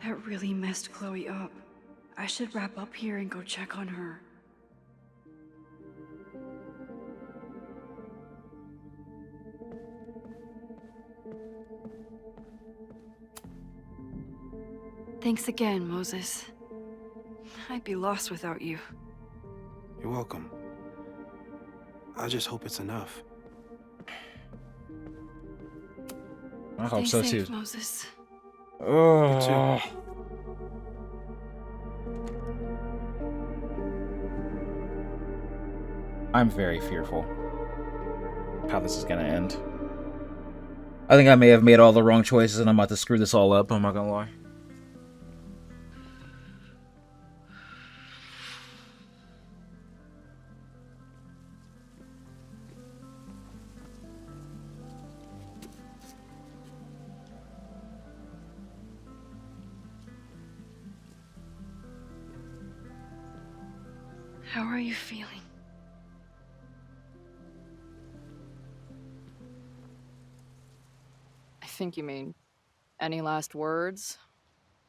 That really messed Chloe up. I should wrap up here and go check on her. Thanks again, Moses. I'd be lost without you. You're welcome. I just hope it's enough. I hope Stay so safe, too. Moses. Oh. I'm very fearful how this is gonna end. I think I may have made all the wrong choices and I'm about to screw this all up, I'm not gonna lie. How are you feeling? I think you mean any last words?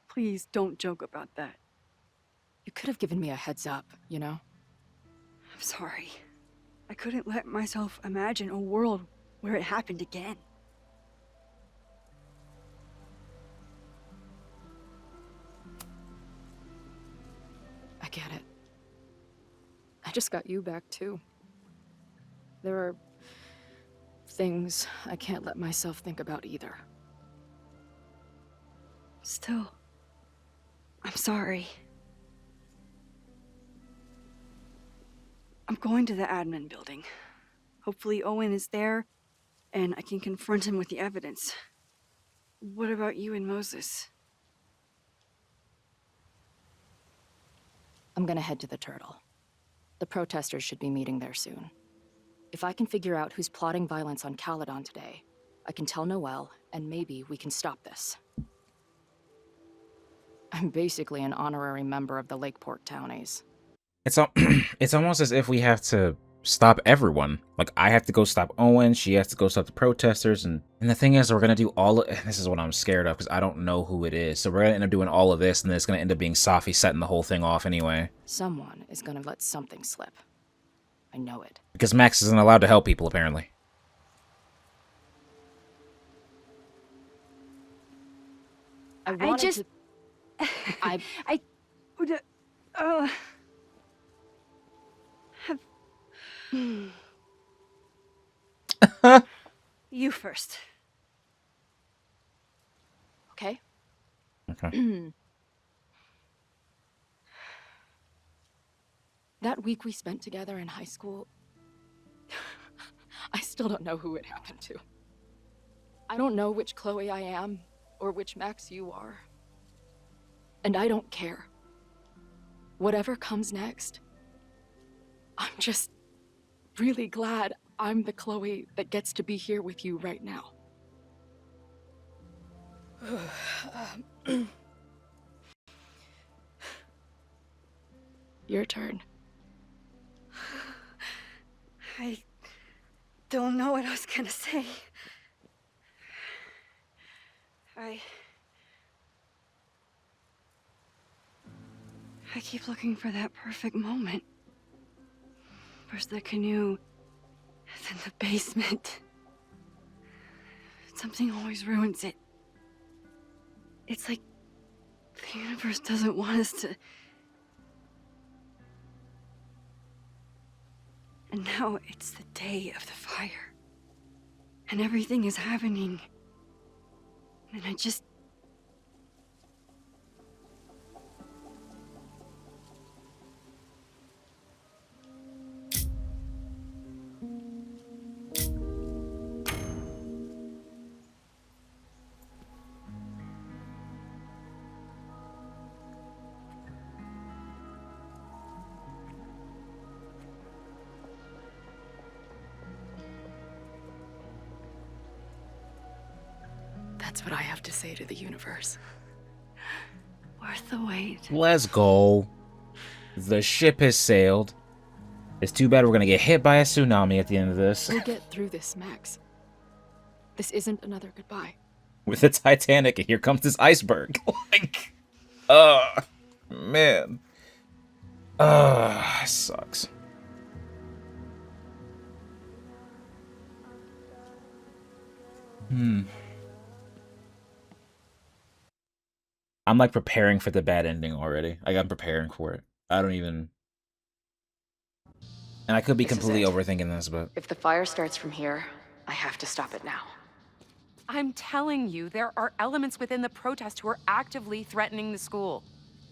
Please don't joke about that. You could have given me a heads up, you know? I'm sorry. I couldn't let myself imagine a world where it happened again. I get it. I just got you back, too. There are things I can't let myself think about either. Still, I'm sorry. I'm going to the admin building. Hopefully Owen is there, and I can confront him with the evidence. What about you and Moses? I'm gonna head to the Turtle. The protesters should be meeting there soon. If I can figure out who's plotting violence on Caledon today, I can tell Noelle, and maybe we can stop this. I'm basically an honorary member of the Lakeport Townies. It's almost as if we have to stop everyone. Like, I have to go stop Owen, she has to go stop the protesters, and the thing is, we're gonna do all of, this is what I'm scared of, because I don't know who it is. So we're gonna end up doing all of this, and then it's gonna end up being Safi setting the whole thing off anyway. Someone is gonna let something slip. I know it. Because Max isn't allowed to help people, apparently. I would, You first. Okay? Okay. That week we spent together in high school, I still don't know who it happened to. I don't know which Chloe I am, or which Max you are. And I don't care. Whatever comes next, I'm just really glad I'm the Chloe that gets to be here with you right now. Your turn. I don't know what I was gonna say. I keep looking for that perfect moment. First the canoe, then the basement. Something always ruins it. It's like the universe doesn't want us to... And now it's the day of the fire. And everything is happening. And I just... That's what I have to say to the universe. Worth the wait. Let's go. The ship has sailed. It's too bad we're gonna get hit by a tsunami at the end of this. We'll get through this, Max. This isn't another goodbye. With the Titanic, and here comes this iceberg. Like, man. Sucks. I'm like preparing for the bad ending already. Like, I'm preparing for it. I don't even... And I could be completely overthinking this, but... If the fire starts from here, I have to stop it now. I'm telling you, there are elements within the protest who are actively threatening the school.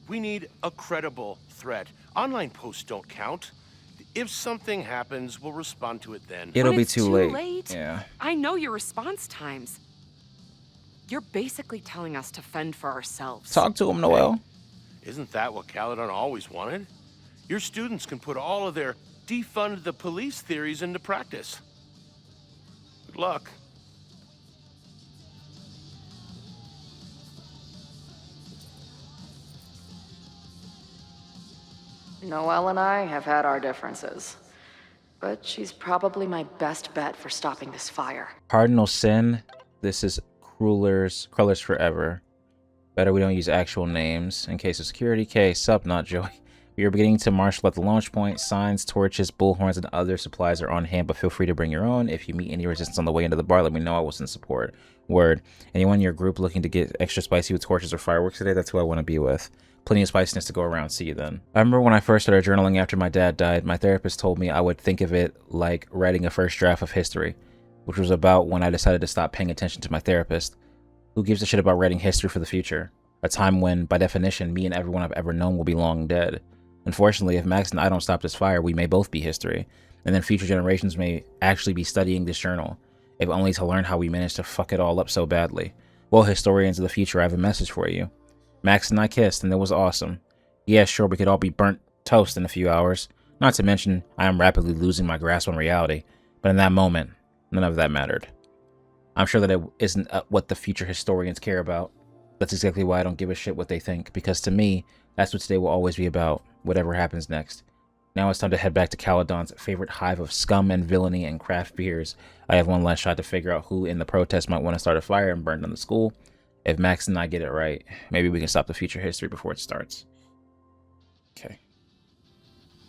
We need a credible threat. Online posts don't count. If something happens, we'll respond to it then. It'll But be it's too late. Yeah. I know your response times. You're basically telling us to fend for ourselves. Talk to him, Noelle. Isn't that what Caledon always wanted? Your students can put all of their defund the police theories into practice. Good luck. Noelle and I have had our differences. But she's probably my best bet for stopping this fire. Cardinal Sin. This is Crullers Forever. Better we don't use actual names in case of security. K, sup, not Joey. We are beginning to marshal at the launch point. Signs, torches, bullhorns, and other supplies are on hand, but feel free to bring your own. If you meet any resistance on the way into the bar, let me know. I will send support. Word. Anyone in your group looking to get extra spicy with torches or fireworks today? That's who I want to be with. Plenty of spiciness to go around. See you then. I remember when I first started journaling after my dad died, my therapist told me I would think of it like writing a first draft of history, which was about when I decided to stop paying attention to my therapist. Who gives a shit about writing history for the future? A time when, by definition, me and everyone I've ever known will be long dead. Unfortunately, if Max and I don't stop this fire, we may both be history, and then future generations may actually be studying this journal, if only to learn how we managed to fuck it all up so badly. Well, historians of the future, I have a message for you. Max and I kissed, and it was awesome. Yeah, sure, we could all be burnt toast in a few hours. Not to mention, I am rapidly losing my grasp on reality. But in that moment, none of that mattered. I'm sure that it isn't what the future historians care about. That's exactly why I don't give a shit what they think, because to me, that's what today will always be about, whatever happens next. Now it's time to head back to Caledon's favorite hive of scum and villainy and craft beers. I have one last shot to figure out who in the protest might want to start a fire and burn down the school. If Max and I get it right, maybe we can stop the future history before it starts. Okay.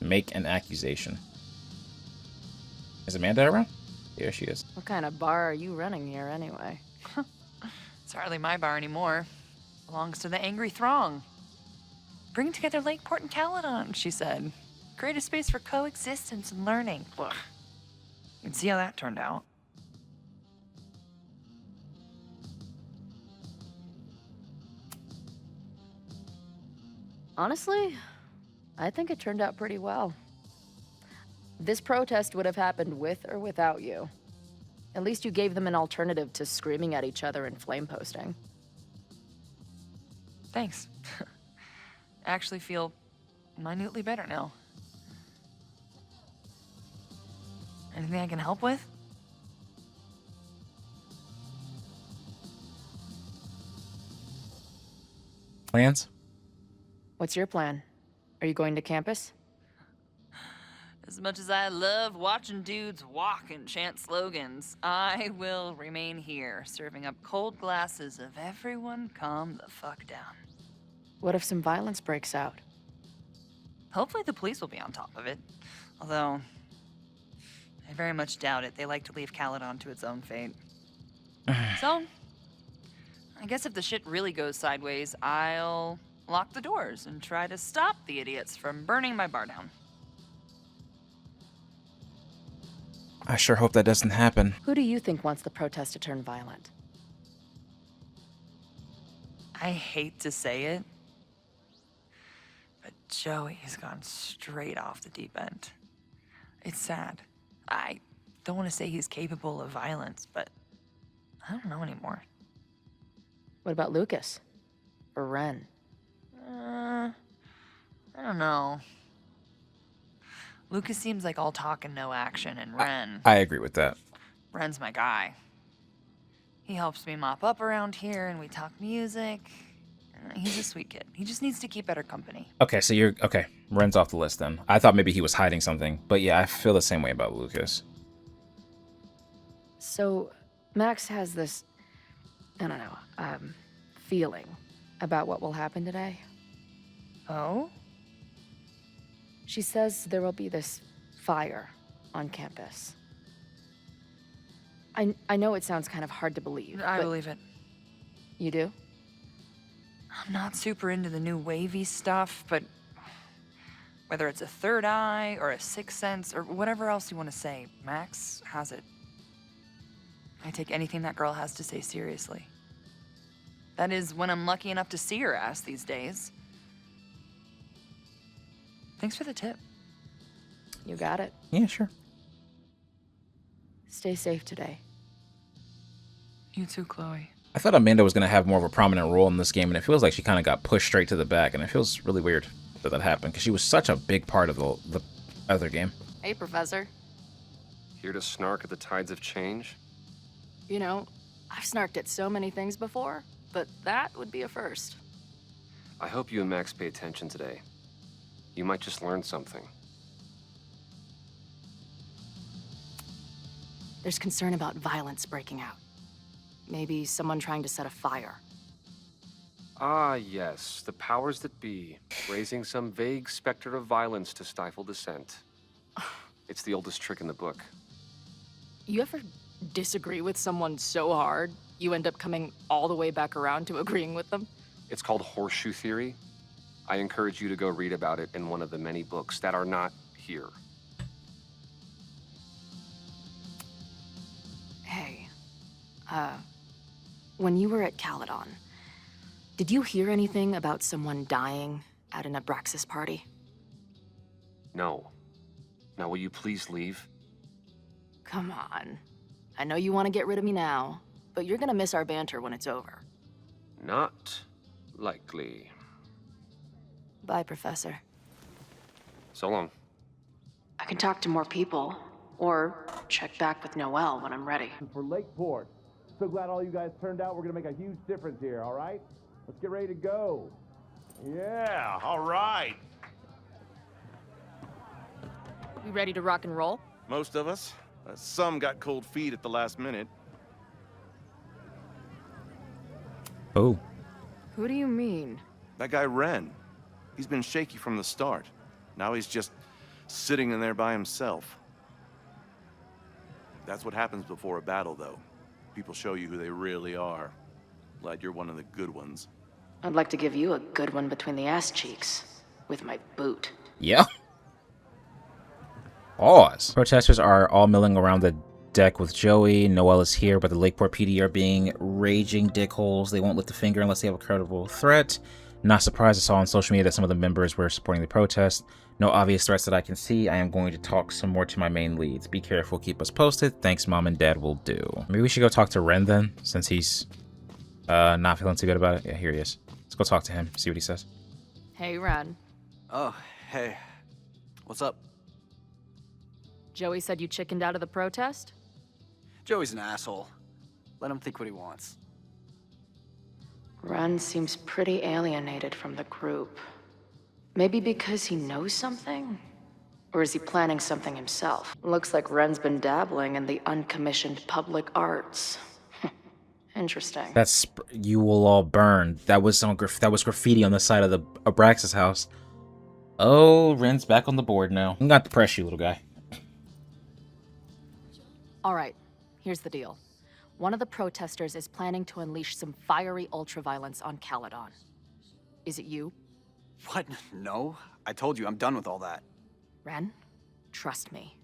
Make an accusation. Is Amanda around? Here she is. What kind of bar are you running here anyway? It's hardly my bar anymore. Belongs to the angry throng. Bring together Lakeport and Caledon, she said. Create a space for coexistence and learning. Ugh. You can see how that turned out. Honestly, I think it turned out pretty well. This protest would have happened with or without you. At least you gave them an alternative to screaming at each other and flame posting. Thanks. I actually feel minutely better now. Anything I can help with? Plans? What's your plan? Are you going to campus? As much as I love watching dudes walk and chant slogans, I will remain here, serving up cold glasses of everyone calm the fuck down. What if some violence breaks out? Hopefully the police will be on top of it. Although, I very much doubt it. They like to leave Caledon to its own fate. So, I guess if the shit really goes sideways, I'll lock the doors and try to stop the idiots from burning my bar down. I sure hope that doesn't happen. Who do you think wants the protest to turn violent? I hate to say it, but Joey has gone straight off the deep end. It's sad. I don't want to say he's capable of violence, but I don't know anymore. What about Lucas? Or Ren? I don't know. Lucas seems like all talk and no action, and Ren... I agree with that. Ren's my guy. He helps me mop up around here, and we talk music. He's a sweet kid. He just needs to keep better company. Okay, so you're... Okay, Ren's off the list then. I thought maybe he was hiding something. But yeah, I feel the same way about Lucas. So, Max has this... I don't know, feeling about what will happen today. Oh? She says there will be this fire on campus. I know it sounds kind of hard to believe. I believe it. You do? I'm not super into the new wavy stuff, but whether it's a third eye or a sixth sense or whatever else you want to say, Max has it. I take anything that girl has to say seriously. That is when I'm lucky enough to see her ass these days. Thanks for the tip. You got it. Yeah, sure. Stay safe today. You too, Chloe. I thought Amanda was going to have more of a prominent role in this game, and it feels like she kind of got pushed straight to the back, and it feels really weird that that happened, because she was such a big part of the other game. Hey, Professor. Here to snark at the tides of change? You know, I've snarked at so many things before, but that would be a first. I hope you and Max pay attention today. You might just learn something. There's concern about violence breaking out. Maybe someone trying to set a fire. Ah, yes, the powers that be, raising some vague specter of violence to stifle dissent. It's the oldest trick in the book. You ever disagree with someone so hard, you end up coming all the way back around to agreeing with them? It's called horseshoe theory. I encourage you to go read about it in one of the many books that are not here. Hey, when you were at Caledon, did you hear anything about someone dying at an Abraxas party? No. Now, will you please leave? Come on. I know you want to get rid of me now, but you're gonna miss our banter when it's over. Not likely. Bye, Professor. So long. I can talk to more people, or check back with Noelle when I'm ready. For Lakeport. So glad all you guys turned out. We're gonna make a huge difference here, all right? Let's get ready to go. Yeah, all right. We ready to rock and roll? Most of us. Some got cold feet at the last minute. Oh. Who do you mean? That guy Ren. He's been shaky from the start. Now he's just sitting in there by himself. That's what happens before a battle, though. People show you who they really are. Glad you're one of the good ones. I'd like to give you a good one between the ass cheeks. With my boot. Yeah. Pause. Protesters are all milling around the deck with Joey. Noelle is here, but the Lakeport PD are being raging dickholes. They won't lift a finger unless they have a credible threat. Not surprised, I saw on social media that some of the members were supporting the protest. No obvious threats that I can see. I am going to talk some more to my main leads. Be careful, keep us posted. Thanks, Mom and Dad will do. Maybe we should go talk to Ren then, since he's not feeling too good about it. Yeah, here he is. Let's go talk to him, see what he says. Hey, Ren. Oh, hey. What's up? Joey said you chickened out of the protest? Joey's an asshole. Let him think what he wants. Ren seems pretty alienated from the group. Maybe because he knows something? Or is he planning something himself? Looks like Ren's been dabbling in the uncommissioned public arts. Interesting. That's you will all burn. That was graffiti on the side of the Abraxas house. Oh, Ren's back on the board now. I'm not to press you, little guy. All right, here's the deal. One of the protesters is planning to unleash some fiery ultraviolence on Caledon. Is it you? What? No. I told you, I'm done with all that. Ren, trust me.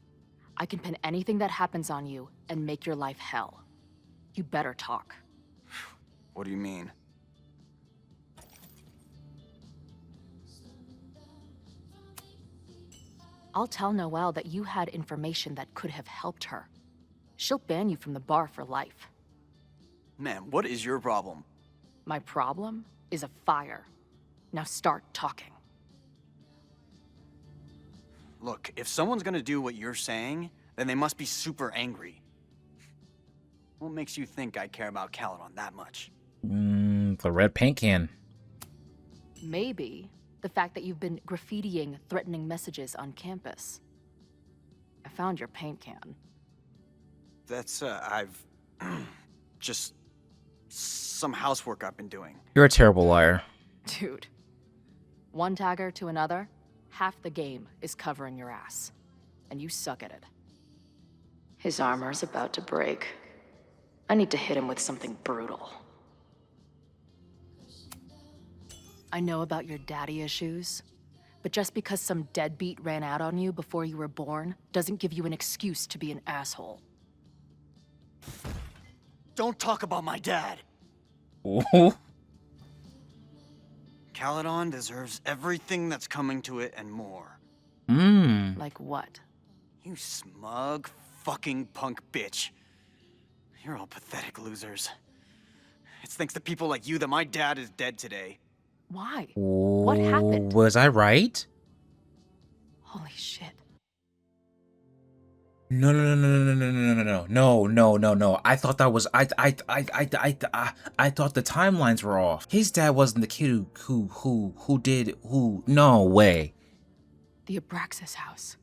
I can pin anything that happens on you and make your life hell. You better talk. What do you mean? I'll tell Noelle that you had information that could have helped her. She'll ban you from the bar for life. Man, what is your problem? My problem is a fire. Now start talking. Look, if someone's gonna do what you're saying, then they must be super angry. What makes you think I care about Caledon that much? The red paint can. Maybe the fact that you've been graffitiing threatening messages on campus. I found your paint can. That's, I've... just... some housework I've been doing. You're a terrible liar. Dude. One tagger to another, half the game is covering your ass. And you suck at it. His armor's about to break. I need to hit him with something brutal. I know about your daddy issues, but just because some deadbeat ran out on you before you were born doesn't give you an excuse to be an asshole. Don't talk about my dad! Ooh. Caledon deserves everything that's coming to it and more. Like what? You smug, fucking punk bitch. You're all pathetic losers. It's thanks to people like you that my dad is dead today. Why? What happened? Was I right? Holy shit. No. I thought that was I thought the timelines were off. His dad wasn't the kid who did. No way. The Abraxas house.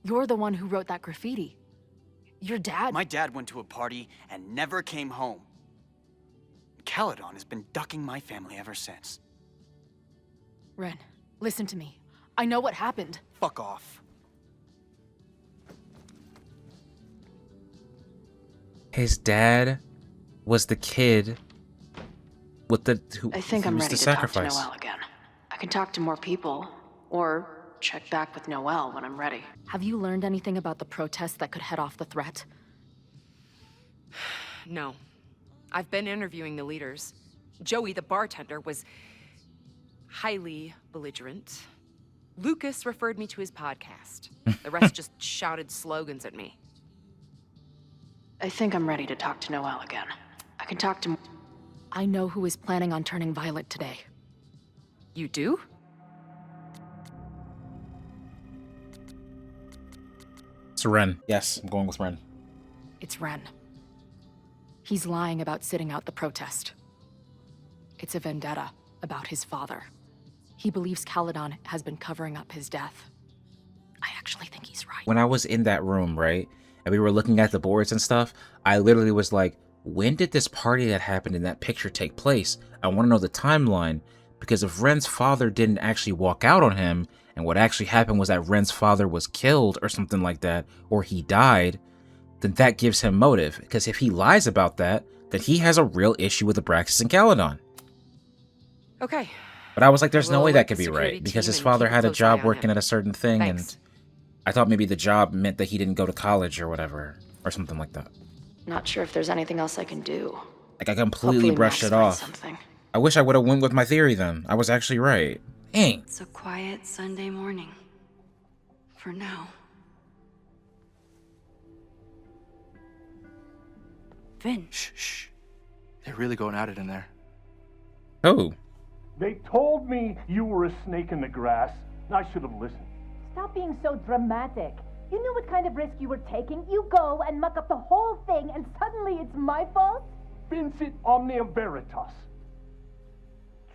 You're the one who wrote that graffiti. Your dad... My dad went to a party and never came home. Caledon has been ducking my family ever since. Ren, listen to me. I know what happened. Fuck off. His dad was the kid with the who I think who I'm was ready the to talk to sacrifice. Noelle again. I can talk to more people, or check back with Noelle when I'm ready. Have you learned anything about the protests that could head off the threat? No. I've been interviewing the leaders. Joey, the bartender, was highly belligerent. Lucas referred me to his podcast. The rest just shouted slogans at me. I think I'm ready to talk to Noelle again. I can talk to... I know who is planning on turning violent today. You do? It's Ren. Yes, I'm going with Ren. It's Ren. He's lying about sitting out the protest. It's a vendetta about his father. He believes Caledon has been covering up his death. I actually think he's right. When I was in that room, right, and we were looking at the boards and stuff, I literally was like, when did this party that happened in that picture take place? I want to know the timeline, because if Ren's father didn't actually walk out on him, and what actually happened was that Ren's father was killed or something like that, or he died, then that gives him motive. Because if he lies about that, then he has a real issue with Abraxas and Caledon. Okay. But I was like, there's no We'll way alert that could the be security right, because team his and father keep a had a close eye job on working him. at a certain thing, Thanks. and I thought maybe the job meant that he didn't go to college or whatever, or something like that. Not sure if there's anything else I can do. Like, I completely Hopefully brushed Max it finds off. something. I wish I would have went with my theory then. I was actually right. Dang. It's a quiet Sunday morning. For now. Vin. Shh. They're really going at it in there. Oh. They told me you were a snake in the grass. I should have listened. Stop being so dramatic. You knew what kind of risk you were taking. You go and muck up the whole thing, and suddenly it's my fault? Vincit omnium veritas.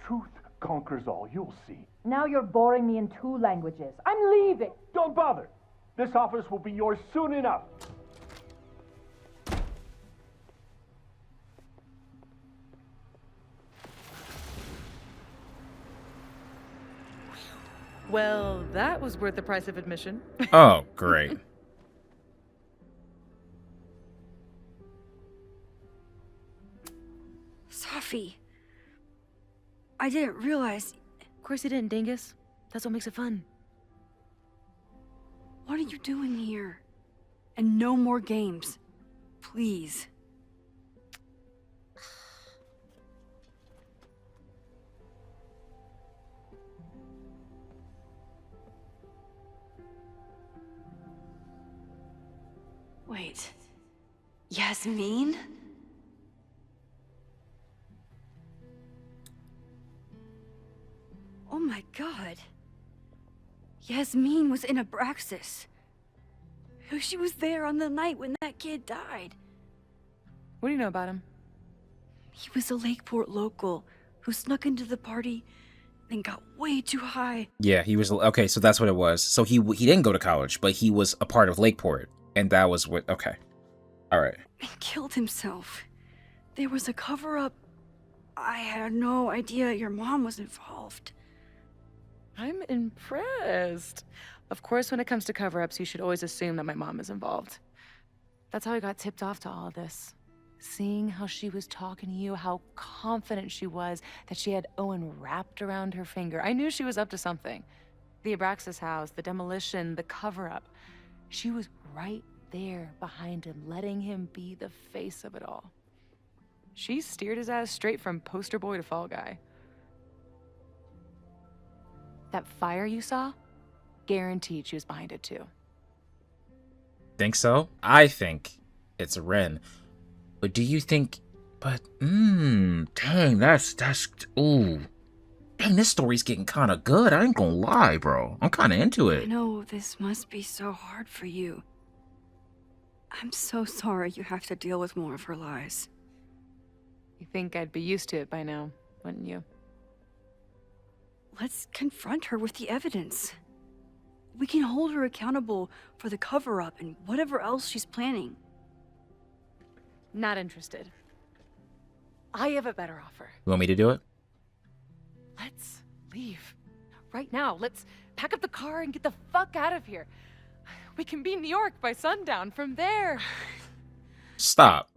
Truth conquers all, you'll see. Now you're boring me in 2 languages. I'm leaving. Don't bother. This office will be yours soon enough. Well, that was worth the price of admission. Oh, great. Safi. I didn't realize... Of course you didn't, Dingus. That's what makes it fun. What are you doing here? And no more games. Please. Wait. Yasmin? Oh my god. Yasmin was in Abraxas. She was there on the night when that kid died. What do you know about him? He was a Lakeport local who snuck into the party and got way too high. Yeah, he was... Okay, so that's what it was. So he didn't go to college, but he was a part of Lakeport. And that was what... Okay. All right. And killed himself. There was a cover-up. I had no idea your mom was involved. I'm impressed. Of course, when it comes to cover-ups, you should always assume that my mom is involved. That's how I got tipped off to all of this. Seeing how she was talking to you, how confident she was that she had Owen wrapped around her finger. I knew she was up to something. The Abraxas house, the demolition, the cover-up. She was right there behind him, letting him be the face of it all. She steered his ass straight from poster boy to fall guy. That fire you saw, guaranteed she was behind it too. Think so? I think it's Ren. But do you think... But, dang, that's, ooh. Dang, this story's getting kind of good. I ain't gonna lie, bro. I'm kind of into I it. know this must be so hard for you. I'm so sorry you have to deal with more of her lies. You think I'd be used to it by now, wouldn't you? Let's confront her with the evidence. We can hold her accountable for the cover-up and whatever else she's planning. Not interested. I have a better offer. You want me to do it? Let's leave. Right now. Let's pack up the car and get the fuck out of here. We can be in New York by sundown. From there. Stop.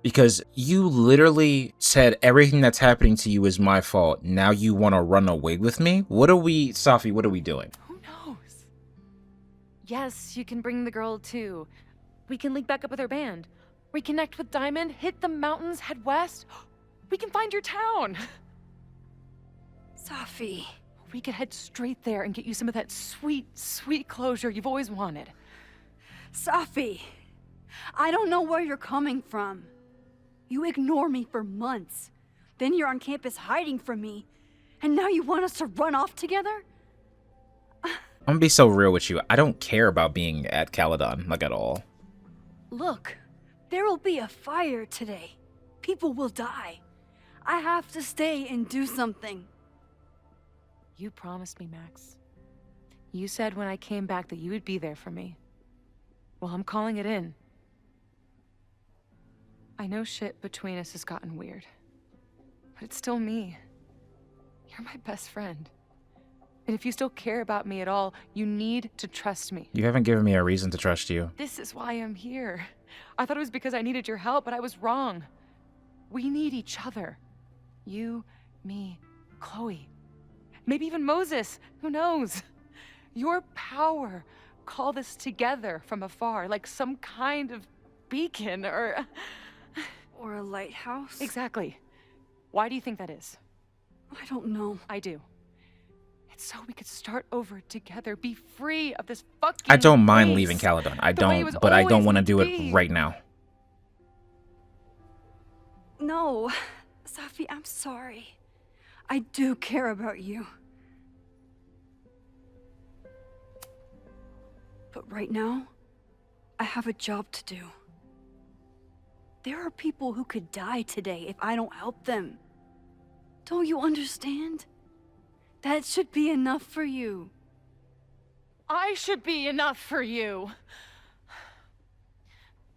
Because you literally said everything that's happening to you is my fault. Now you want to run away with me? Safi, what are we doing? Who knows? Yes, you can bring the girl too. We can link back up with our band. Reconnect with Diamond, hit the mountains, head west. We can find your town. Safi. We could head straight there and get you some of that sweet, sweet closure you've always wanted. Safi, I don't know where you're coming from. You ignore me for months. Then you're on campus hiding from me. And now you want us to run off together? I'm gonna be so real with you. I don't care about being at Caledon, like at all. Look, there will be a fire today. People will die. I have to stay and do something. You promised me, Max. You said when I came back that you would be there for me. Well, I'm calling it in. I know shit between us has gotten weird. But it's still me. You're my best friend. And if you still care about me at all, you need to trust me. You haven't given me a reason to trust you. This is why I'm here. I thought it was because I needed your help, but I was wrong. We need each other. You, me, Chloe. Maybe even Moses. Who knows? Your power called us together from afar, like some kind of beacon or a lighthouse? Exactly. Why do you think that is? I don't know. I do. It's so we could start over together, be free of this fucking I don't mind place. leaving Caledon. I The way it don't, was but I don't always want to meant do to it be. right now. No, Safi, I'm sorry. I do care about you. But right now, I have a job to do. There are people who could die today if I don't help them. Don't you understand? That should be enough for you. I should be enough for you.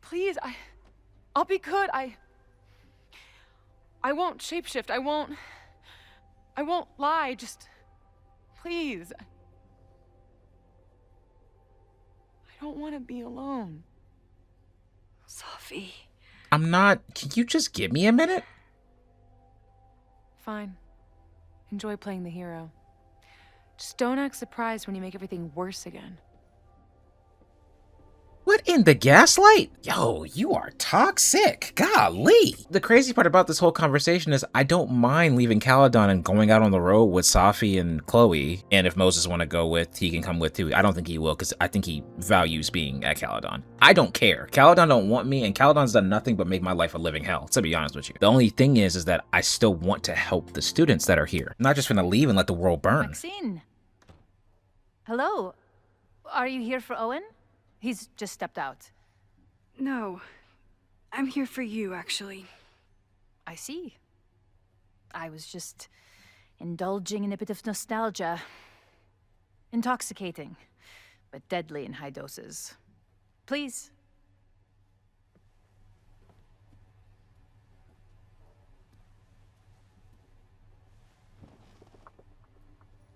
Please, I'll be good. I won't shapeshift. I won't lie. Just please. I don't want to be alone. Safi. I'm not. Can you just give me a minute? Fine. Enjoy playing the hero. Just don't act surprised when you make everything worse again. What in the gaslight? Yo, you are toxic. Golly. The crazy part about this whole conversation is I don't mind leaving Caledon and going out on the road with Safi and Chloe. And if Moses want to go with, he can come with too. I don't think he will because I think he values being at Caledon. I don't care. Caledon don't want me and Caledon's done nothing but make my life a living hell, to be honest with you. The only thing is that I still want to help the students that are here. I'm not just gonna leave and let the world burn. Maxine. Hello. Are you here for Owen? He's just stepped out. No. I'm here for you, actually. I see. I was just indulging in a bit of nostalgia. Intoxicating, but deadly in high doses. Please.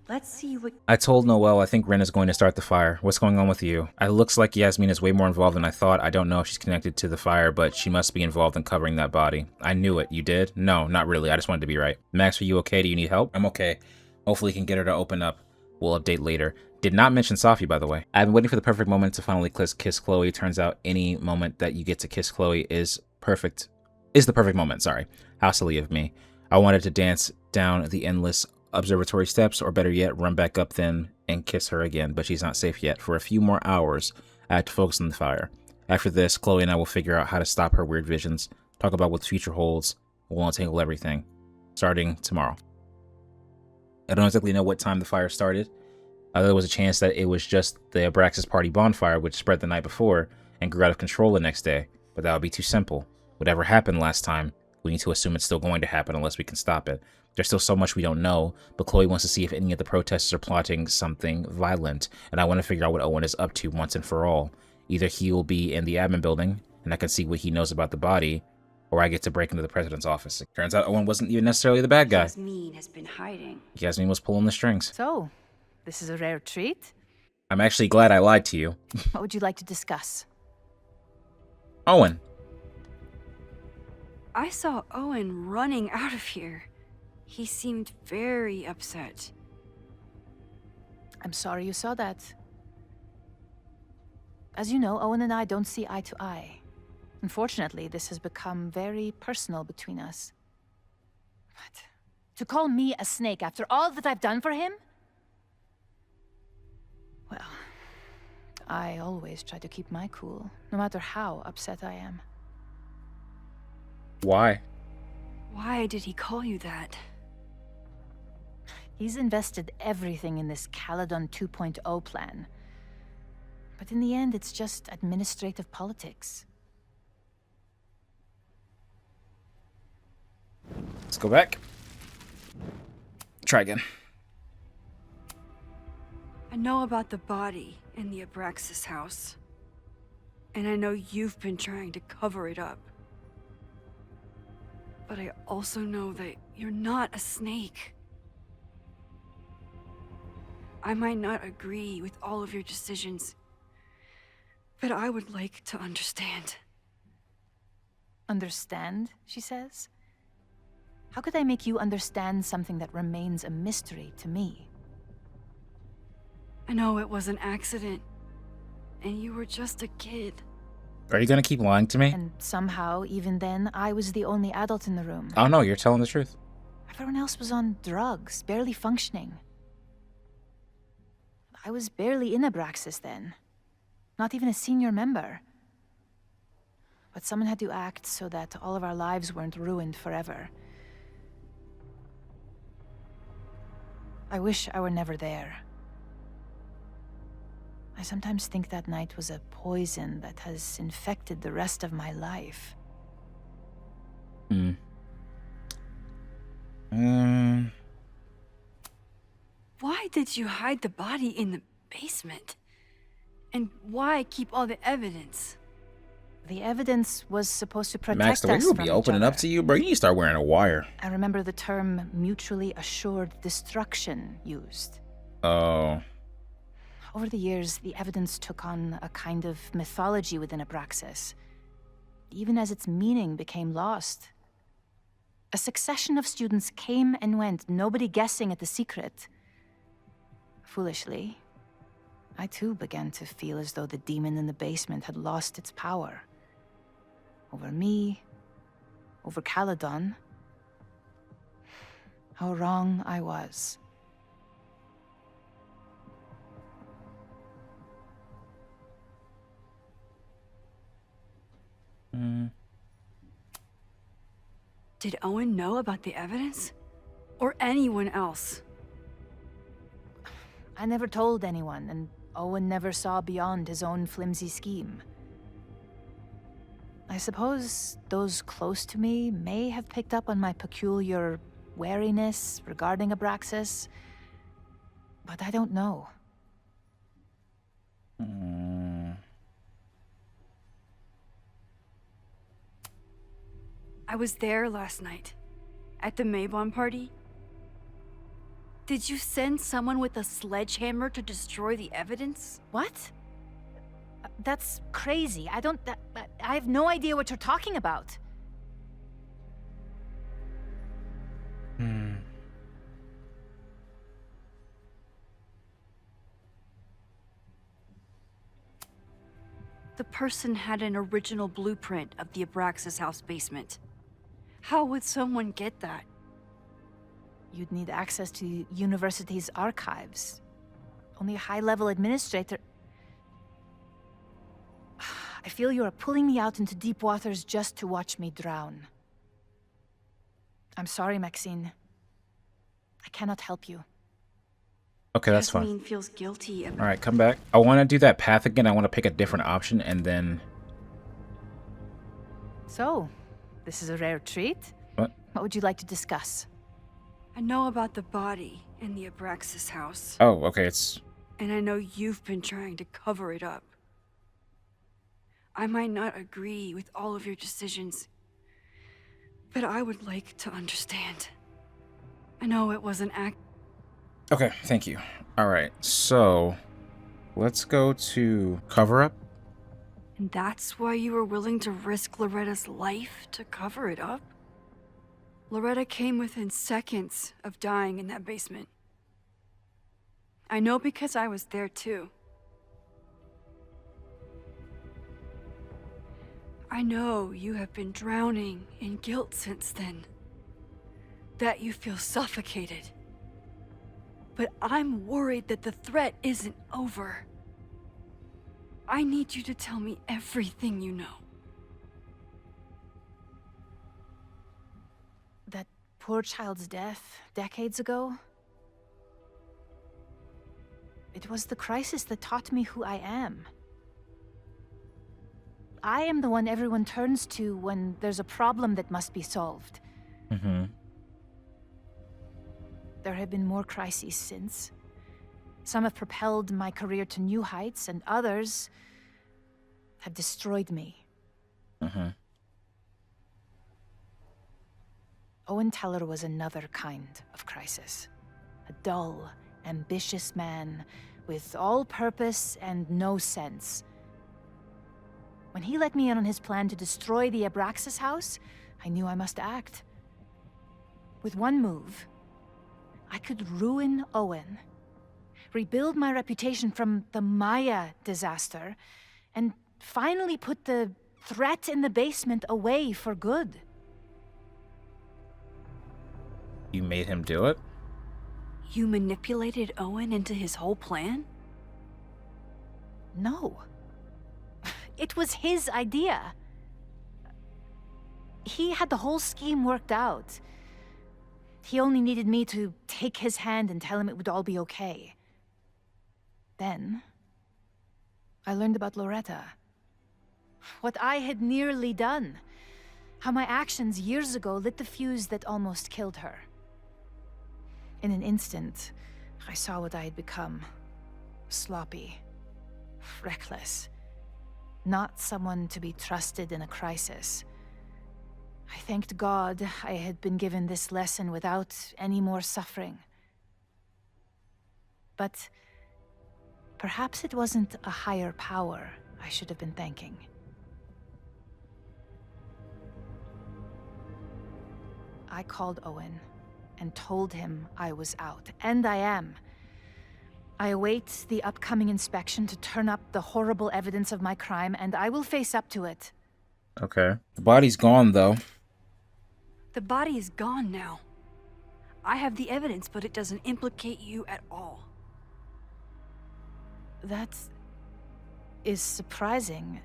Let's see what... I told Noelle I think Ren is going to start the fire. What's going on with you? It looks like Yasmin is way more involved than I thought. I don't know if she's connected to the fire, but she must be involved in covering that body. I knew it. You did? No, not really. I just wanted to be right. Max, are you okay? Do you need help? I'm okay. Hopefully we can get her to open up. We'll update later. Did not mention Safi, by the way. I've been waiting for the perfect moment to finally kiss Chloe. Turns out any moment that you get to kiss Chloe is perfect. Is the perfect moment, sorry. How silly of me. I wanted to dance down the endless observatory steps, or better yet, run back up then and kiss her again, but she's not safe yet. For a few more hours, I had to focus on the fire. After this, Chloe and I will figure out how to stop her weird visions, talk about what the future holds, we'll untangle everything, starting tomorrow. I don't exactly know what time the fire started. There was a chance that it was just the Abraxas party bonfire, which spread the night before and grew out of control the next day, but that would be too simple. Whatever happened last time We need to assume it's still going to happen unless we can stop it. There's still so much we don't know, but Chloe wants to see if any of the protesters are plotting something violent, and I want to figure out what Owen is up to once and for all. Either he will be in the admin building, and I can see what he knows about the body, or I get to break into the president's office. It turns out Owen wasn't even necessarily the bad guy. Yasmin has been hiding. Yasmin was pulling the strings. So, this is a rare treat. I'm actually glad I lied to you. What would you like to discuss? Owen. I saw Owen running out of here. He seemed very upset. I'm sorry you saw that. As you know, Owen and I don't see eye to eye. Unfortunately, this has become very personal between us. But to call me a snake after all that I've done for him? Well, I always try to keep my cool, no matter how upset I am. Why? Why did he call you that? He's invested everything in this Caledon 2.0 plan. But in the end, it's just administrative politics. Let's go back. Try again. I know about the body in the Abraxas house. And I know you've been trying to cover it up. But I also know that you're not a snake. I might not agree with all of your decisions, but I would like to understand. Understand, she says? How could I make you understand something that remains a mystery to me? I know it was an accident, and you were just a kid. Are you gonna keep lying to me? And somehow, even then, I was the only adult in the room. Oh no, you're telling the truth. Everyone else was on drugs, barely functioning. I was barely in Abraxas then. Not even a senior member. But someone had to act so that all of our lives weren't ruined forever. I wish I were never there. I sometimes think that night was a poison that has infected the rest of my life. Why did you hide the body in the basement? And why keep all the evidence? The evidence was supposed to protect Max, the way us you'll from be each opening other. up to you, bro, you need to start wearing a wire. I remember the term mutually assured destruction used. Oh. Over the years, the evidence took on a kind of mythology within Abraxas, even as its meaning became lost. A succession of students came and went, nobody guessing at the secret. Foolishly, I too began to feel as though the demon in the basement had lost its power. Over me, over Caledon. How wrong I was. Did Owen know about the evidence? Or anyone else? I never told anyone, and Owen never saw beyond his own flimsy scheme. I suppose those close to me may have picked up on my peculiar wariness regarding Abraxas, but I don't know. I was there last night, at the Maybon party. Did you send someone with a sledgehammer to destroy the evidence? What? That's crazy. I have no idea what you're talking about. The person had an original blueprint of the Abraxas house basement. How would someone get that? You'd need access to the university's archives. Only a high-level administrator... I feel you are pulling me out into deep waters just to watch me drown. I'm sorry, Maxine. I cannot help you. Okay, that's fine. Yasmin feels guilty about... Alright, come back. I want to do that path again. I want to pick a different option and then... So, This is a rare treat. What? What would you like to discuss? I know about the body in the Abraxas house. Oh, okay, it's... And I know you've been trying to cover it up. I might not agree with all of your decisions, but I would like to understand. I know it was an act. Okay, thank you. Alright, so... let's go to cover-up. And that's why you were willing to risk Loretta's life to cover it up? Loretta came within seconds of dying in that basement. I know because I was there too. I know you have been drowning in guilt since then. That you feel suffocated. But I'm worried that the threat isn't over. I need you to tell me everything you know. That poor child's death decades ago? It was the crisis that taught me who I am. I am the one everyone turns to when there's a problem that must be solved. Mm-hmm. There have been more crises since. Some have propelled my career to new heights, and others have destroyed me. Mm-hmm. Owen Teller was another kind of crisis. A dull, ambitious man with all purpose and no sense. When he let me in on his plan to destroy the Abraxas house, I knew I must act. With one move, I could ruin Owen, rebuild my reputation from the Maya disaster, and finally put the threat in the basement away for good. You made him do it? You manipulated Owen into his whole plan? No. It was his idea. He had the whole scheme worked out. He only needed me to take his hand and tell him it would all be okay. Then, I learned about Loretta. What I had nearly done. How my actions years ago lit the fuse that almost killed her. In an instant, I saw what I had become. Sloppy. Reckless. Not someone to be trusted in a crisis. I thanked God I had been given this lesson without any more suffering. But perhaps it wasn't a higher power I should have been thanking. I called Owen and told him I was out, and I am. I await the upcoming inspection to turn up the horrible evidence of my crime, and I will face up to it. Okay. The body's gone, though. The body is gone now. I have the evidence, but it doesn't implicate you at all. That is surprising.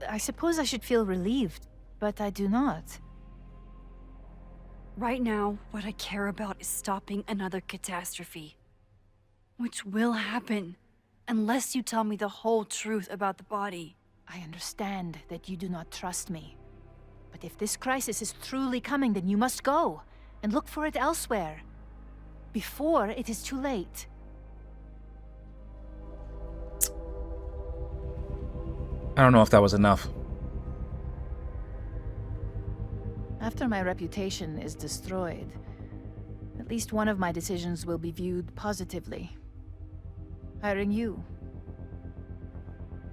I suppose I should feel relieved, but I do not. Right now, what I care about is stopping another catastrophe. Which will happen, unless you tell me the whole truth about the body. I understand that you do not trust me. But if this crisis is truly coming, then you must go and look for it elsewhere. Before it is too late. I don't know if that was enough. After my reputation is destroyed, at least one of my decisions will be viewed positively. Hiring you.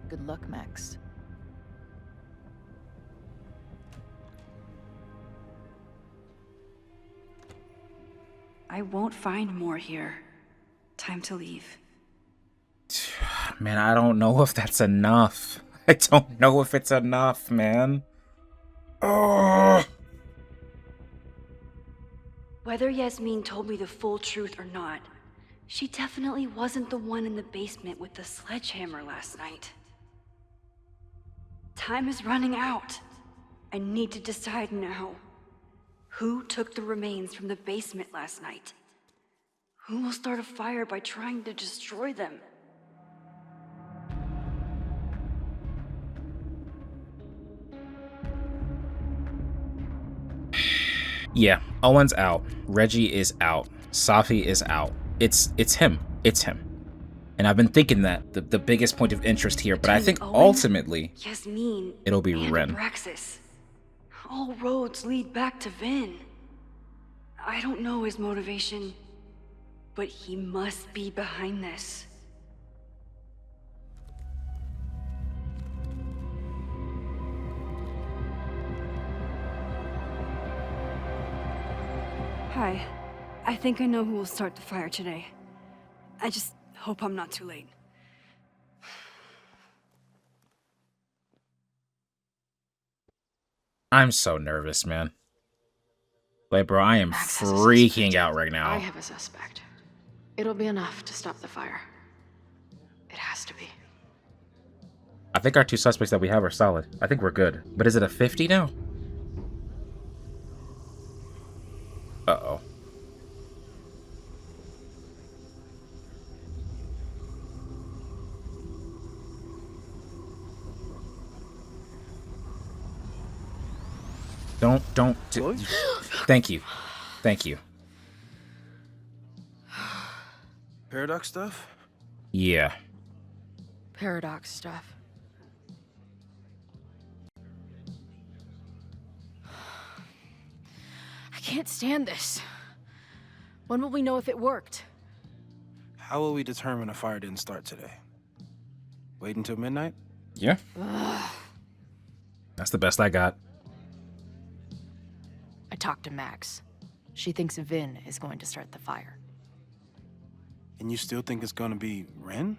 Good luck, Max. I won't find more here. Time to leave. Man, I don't know if that's enough. I don't know if it's enough, man. Oh. Whether Yasmin told me the full truth or not, she definitely wasn't the one in the basement with the sledgehammer last night. Time is running out. I need to decide now. Who took the remains from the basement last night? Who will start a fire by trying to destroy them? Yeah, Owen's out. Reggie is out. Safi is out. It's him. It's him. And I've been thinking that the biggest point of interest here, but I think Owen, ultimately Yasmin, it'll be and Ren. Abraxas. All roads lead back to Vin. I don't know his motivation, but he must be behind this. Hi. I think I know who will start the fire today. I just hope I'm not too late. I'm so nervous, man. Like, bro, I am Max has a freaking suspect. out right I now. have a suspect. It'll be enough to stop the fire. It has to be. I think our 2 suspects that we have are solid. I think we're good. But is it a 50 now? Uh-oh. Don't do. Thank you. Thank you. Paradox stuff? Yeah. Paradox stuff. I can't stand this. When will we know if it worked? How will we determine a fire didn't start today? Wait until midnight? Yeah. Ugh. That's the best I got. I talked to Max. She thinks Vin is going to start the fire. And you still think it's gonna be Ren?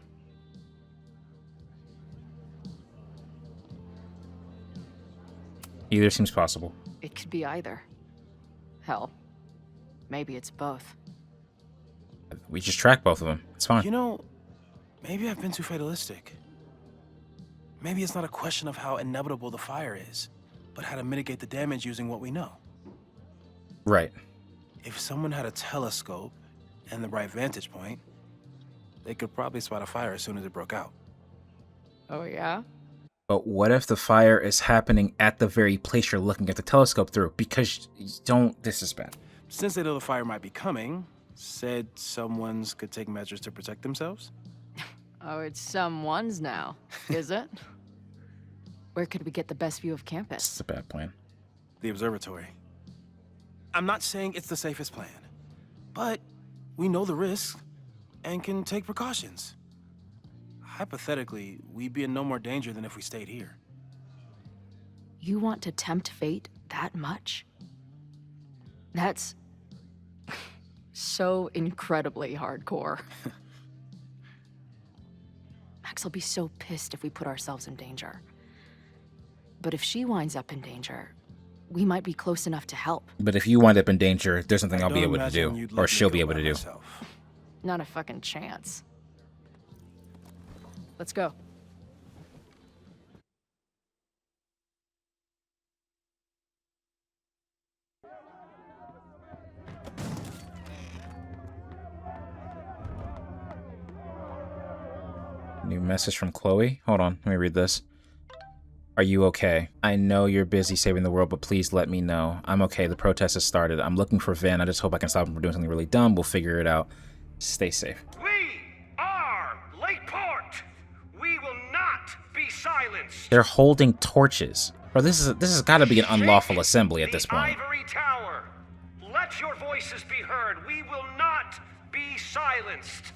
Either seems possible. It could be either. Hell, maybe it's both. We just track both of them. It's fine. You know, maybe I've been too fatalistic. Maybe it's not a question of how inevitable the fire is, but how to mitigate the damage using what we know. Right. If someone had a telescope and the right vantage point, they could probably spot a fire as soon as it broke out. Oh, yeah? But what if the fire is happening at the very place you're looking at the telescope through? Because this is bad. Since they know the fire might be coming, said someone's could take measures to protect themselves? Oh, it's someone's now, is it? Where could we get the best view of campus? It's a bad plan. The observatory. I'm not saying it's the safest plan, but we know the risks and can take precautions. Hypothetically, we'd be in no more danger than if we stayed here. You want to tempt fate that much? That's so incredibly hardcore. Max will be so pissed if we put ourselves in danger. But if she winds up in danger, we might be close enough to help. But if you wind up in danger, there's something I'll be don't able to imagine do. you'd Or let me she'll go be able by to do. myself. Not a fucking chance. Let's go. New message from Chloe. Hold on, let me read this. Are you okay? I know you're busy saving the world, but please let me know. I'm okay. The protest has started. I'm looking for Vin. I just hope I can stop him from doing something really dumb. We'll figure it out. Stay safe. We are Lakeport. We will not be silenced. They're holding torches. Bro, this has got to be an unlawful assembly at this point. Ivory Tower. Let your voices be heard. We will not be silenced.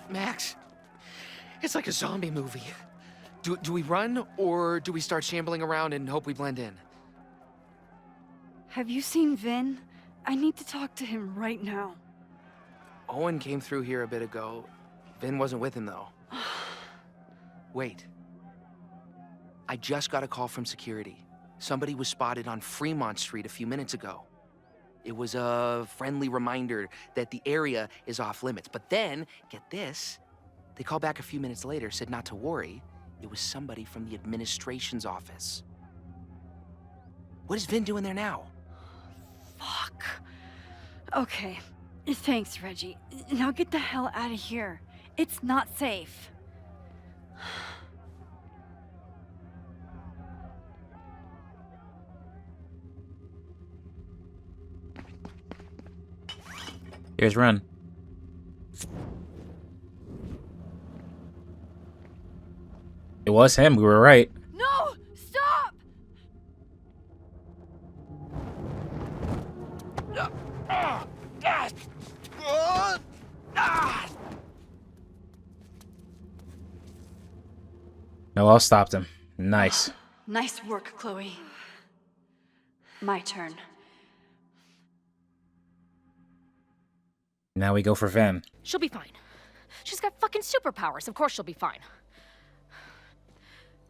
Max, it's like a zombie movie. Do we run, or do we start shambling around and hope we blend in? Have you seen Vin? I need to talk to him right now. Owen came through here a bit ago. Vin wasn't with him, though. Wait. I just got a call from security. Somebody was spotted on Fremont Street a few minutes ago. It was a friendly reminder that the area is off limits. But then, get this, they called back a few minutes later, said not to worry. It was somebody from the administration's office. What is Vin doing there now? Fuck. Okay. Thanks, Reggie. Now get the hell out of here. It's not safe. Here's Ren. It was him. We were right. No! Stop! Noelle stopped him. Nice. Nice work, Chloe. My turn. Now we go for Ven. She'll be fine. She's got fucking superpowers. Of course she'll be fine.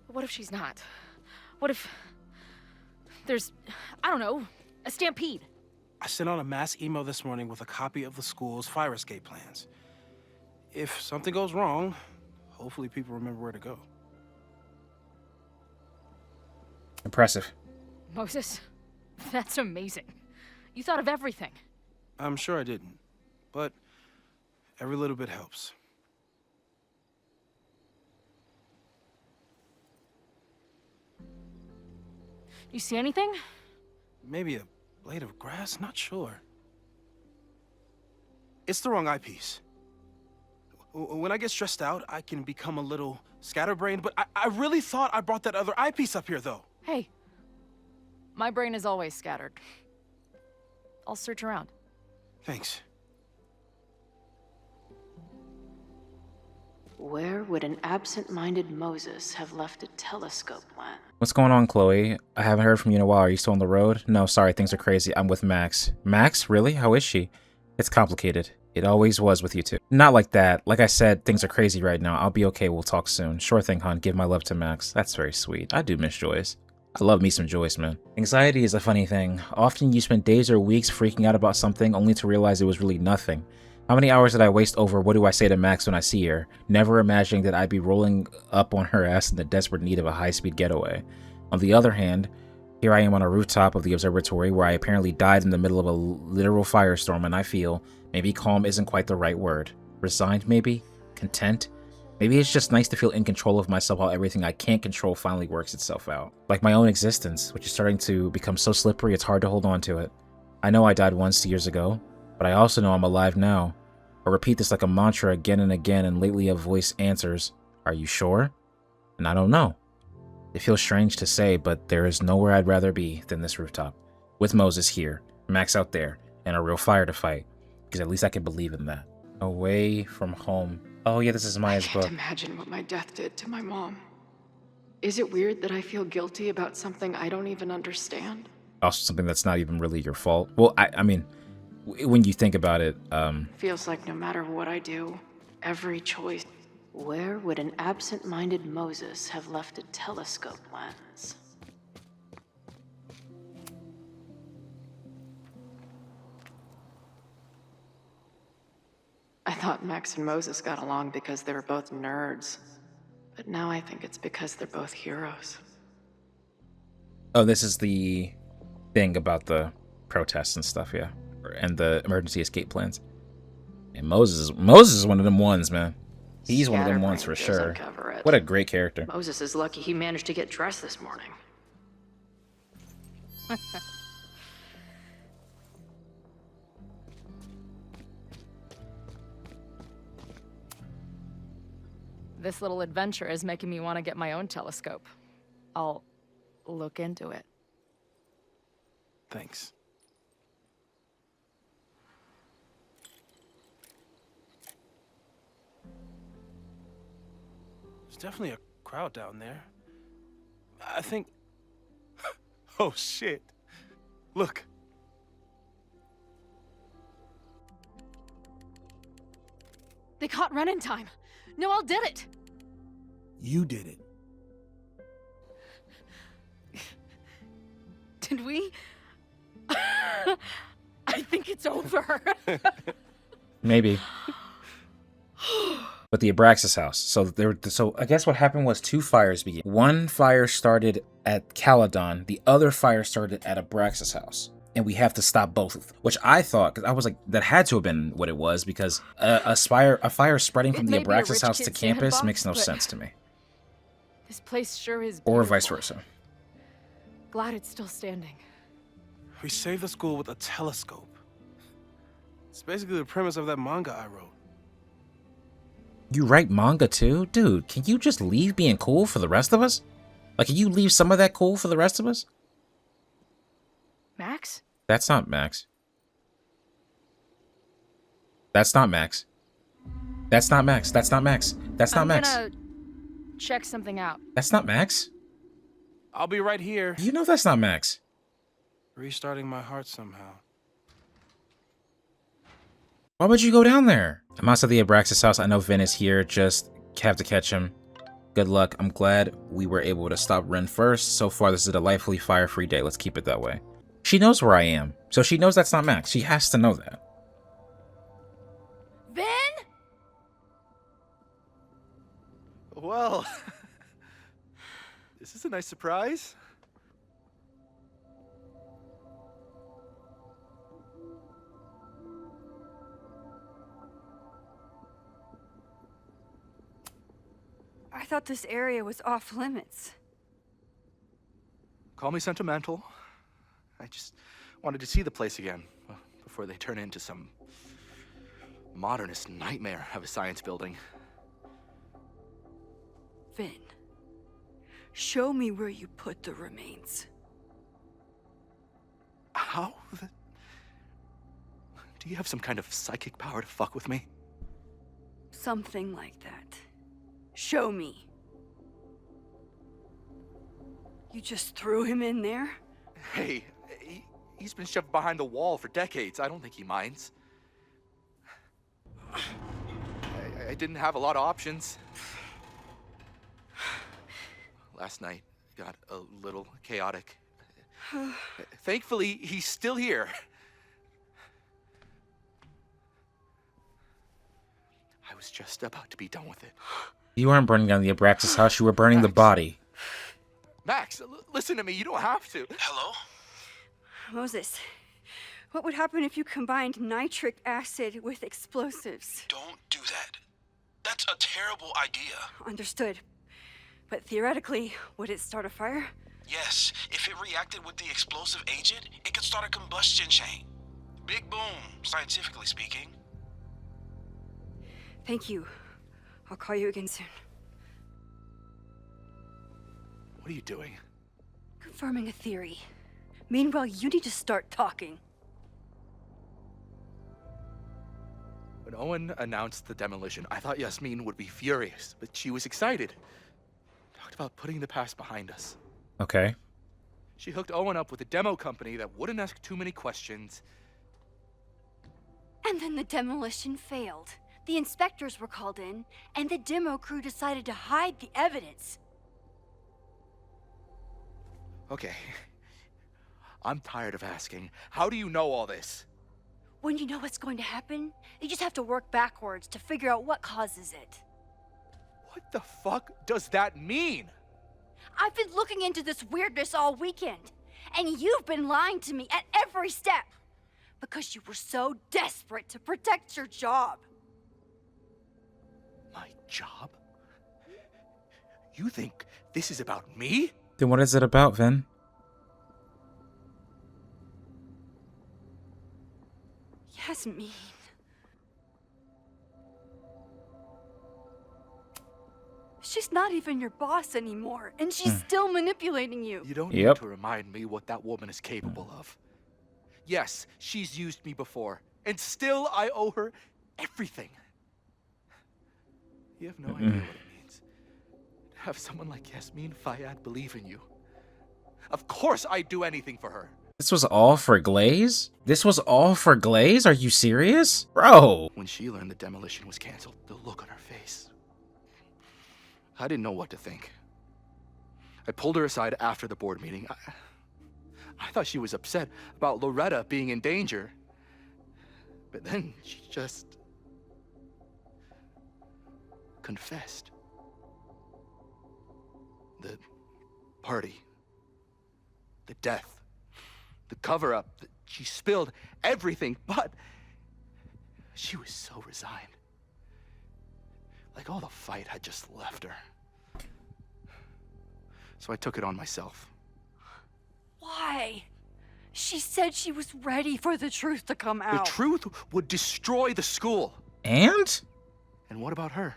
But what if she's not? What if there's, I don't know, a stampede? I sent out a mass email this morning with a copy of the school's fire escape plans. If something goes wrong, hopefully people remember where to go. Impressive. Moses, that's amazing. You thought of everything. I'm sure I didn't, but every little bit helps. You see anything? Maybe a blade of grass? Not sure. It's the wrong eyepiece. When I get stressed out, I can become a little scatterbrained, but I really thought I brought that other eyepiece up here, though. Hey, my brain is always scattered. I'll search around. Thanks. Where would an absent-minded Moses have left a telescope lens? What's going on, Chloe? I haven't heard from you in a while. Are you still on the road? No, sorry, things are crazy. I'm with Max. Max? Really? How is she? It's complicated. It always was with you two. Not like that. Like I said, things are crazy right now. I'll be okay. We'll talk soon. Sure thing, hon. Give my love to Max. That's very sweet. I do miss Joyce. I love me some Joyce, man. Anxiety is a funny thing. Often you spend days or weeks freaking out about something only to realize it was really nothing. How many hours did I waste over what do I say to Max when I see her, never imagining that I'd be rolling up on her ass in the desperate need of a high-speed getaway. On the other hand, here I am on a rooftop of the observatory where I apparently died in the middle of a literal firestorm, and I feel, maybe calm isn't quite the right word. Resigned, maybe? Content? Maybe it's just nice to feel in control of myself while everything I can't control finally works itself out. Like my own existence, which is starting to become so slippery it's hard to hold on to it. I know I died once years ago, but I also know I'm alive now. I repeat this like a mantra again and again, and lately a voice answers, "Are you sure?" And I don't know. It feels strange to say, but there is nowhere I'd rather be than this rooftop. With Moses here, Max out there, and a real fire to fight. Because at least I can believe in that. Away from home. Oh yeah, this is Maya's book. I can't imagine what my death did to my mom. Is it weird that I feel guilty about something I don't even understand? Also something that's not even really your fault. Well, I mean, when you think about it, Feels like no matter what I do, every choice. Where would an absent-minded Moses have left a telescope lens? I thought Max and Moses got along because they were both nerds. But now I think it's because they're both heroes. oh, this is the thing about the protests and stuff, yeah. And the emergency escape plans. And Moses is one of them ones, man. He's one of them ones for sure. What a great character. Moses is lucky he managed to get dressed this morning. This little adventure is making me want to get my own telescope. I'll look into it. Thanks. There's definitely a crowd down there. I think... Oh, shit. Look. They caught Ren in time. Noelle did it. You did it. Did we? I think it's over. Maybe. But the Abraxas house. So I guess what happened was two fires began. One fire started at Caladon. The other fire started at Abraxas house. and we have to stop both. Which I thought, because I was like, that had to have been what it was, because a fire spreading from the may be a Abraxas rich house to kid's campus sandbox, makes no but sense to me. This place sure is Or beautiful. vice versa. Glad it's still standing. We saved the school with a telescope. It's basically the premise of that manga I wrote. You write manga too? Dude, can you just leave being cool for the rest of us? Like, can you leave some of that cool for the rest of us? Max? That's not Max. That's not Max. That's not Max. That's not Max. That's not Max. I'm gonna check something out. That's not Max. I'll be right here. You know that's not Max. Restarting my heart somehow. Why would you go down there? I'm outside the Abraxas house. I know Vin is here. Just have to catch him. Good luck. I'm glad we were able to stop Ren first. So far, this is a delightfully fire-free day. Let's keep it that way. She knows where I am, so she knows that's not Max. She has to know that. Vin? Well, this is a nice surprise. I thought this area was off limits. Call me sentimental. I just wanted to see the place again before they turn into some modernist nightmare of a science building. Vin, show me where you put the remains. How? Do you have some kind of psychic power to fuck with me? Something like that. Show me. You just threw him in there? Hey, he's been shoved behind the wall for decades. I don't think he minds. I didn't have a lot of options. Last night got a little chaotic. Thankfully, he's still here. I was just about to be done with it. You weren't burning down the Abraxas house. You were burning the body. Max, listen to me. You don't have to. Hello? Moses, what would happen if you combined nitric acid with explosives? Don't do that. That's a terrible idea. Understood. But theoretically, would it start a fire? Yes, if it reacted with the explosive agent, it could start a combustion chain. Big boom, scientifically speaking. Thank you. I'll call you again soon. What are you doing? Confirming a theory. Meanwhile, you need to start talking. When Owen announced the demolition, I thought Yasmin would be furious, but she was excited. Talked about putting the past behind us. Okay. She hooked Owen up with a demo company that wouldn't ask too many questions. And then the demolition failed. The inspectors were called in, and the demo crew decided to hide the evidence. Okay. I'm tired of asking. How do you know all this? When you know what's going to happen, you just have to work backwards to figure out what causes it. What the fuck does that mean? I've been looking into this weirdness all weekend, and you've been lying to me at every step because you were so desperate to protect your job. My job? You think this is about me? Then what is it about, Vin? Yasmin. She's not even your boss anymore, and she's still manipulating you. You don't need to remind me what that woman is capable of. Yes, she's used me before, and still I owe her everything. You have no idea what it means to have someone like Yasmin Fayyad believe in you. Of course I'd do anything for her. This was all for Glaze? This was all for Glaze? Are you serious? Bro! When she learned the demolition was canceled, the look on her face. I didn't know what to think. I pulled her aside after the board meeting. I thought she was upset about Loretta being in danger. But then she just confessed. The party, the death, the cover-up, She spilled everything, but she was so resigned. Like all the fight had just left her. So I took it on myself. Why? She said she was ready for the truth to come out. The truth would destroy the school. And? And what about her?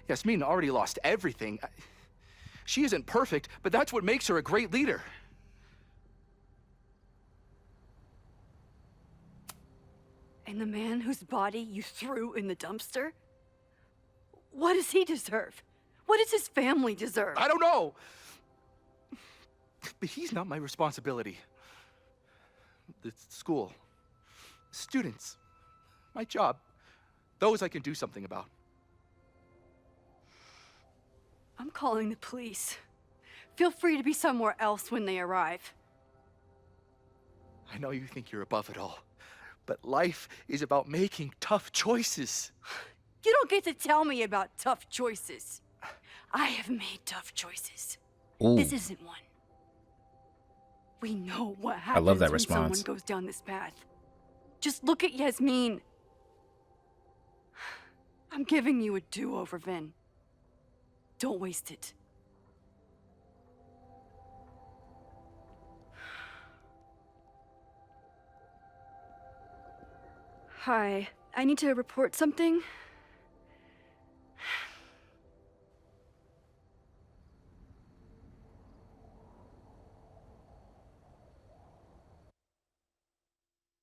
Yasmin already lost everything. She isn't perfect, but that's what makes her a great leader. And the man whose body you threw in the dumpster? What does he deserve? What does his family deserve? I don't know. But he's not my responsibility. The school, students, my job, those I can do something about. I'm calling the police. Feel free to be somewhere else when they arrive. I know you think you're above it all, but life is about making tough choices. You don't get to tell me about tough choices. I have made tough choices. Ooh. This isn't one. We know what happens I love that when response. someone goes down this path. Just look at Yasmin. I'm giving you a do-over, Vin. Don't waste it. Hi, I need to report something.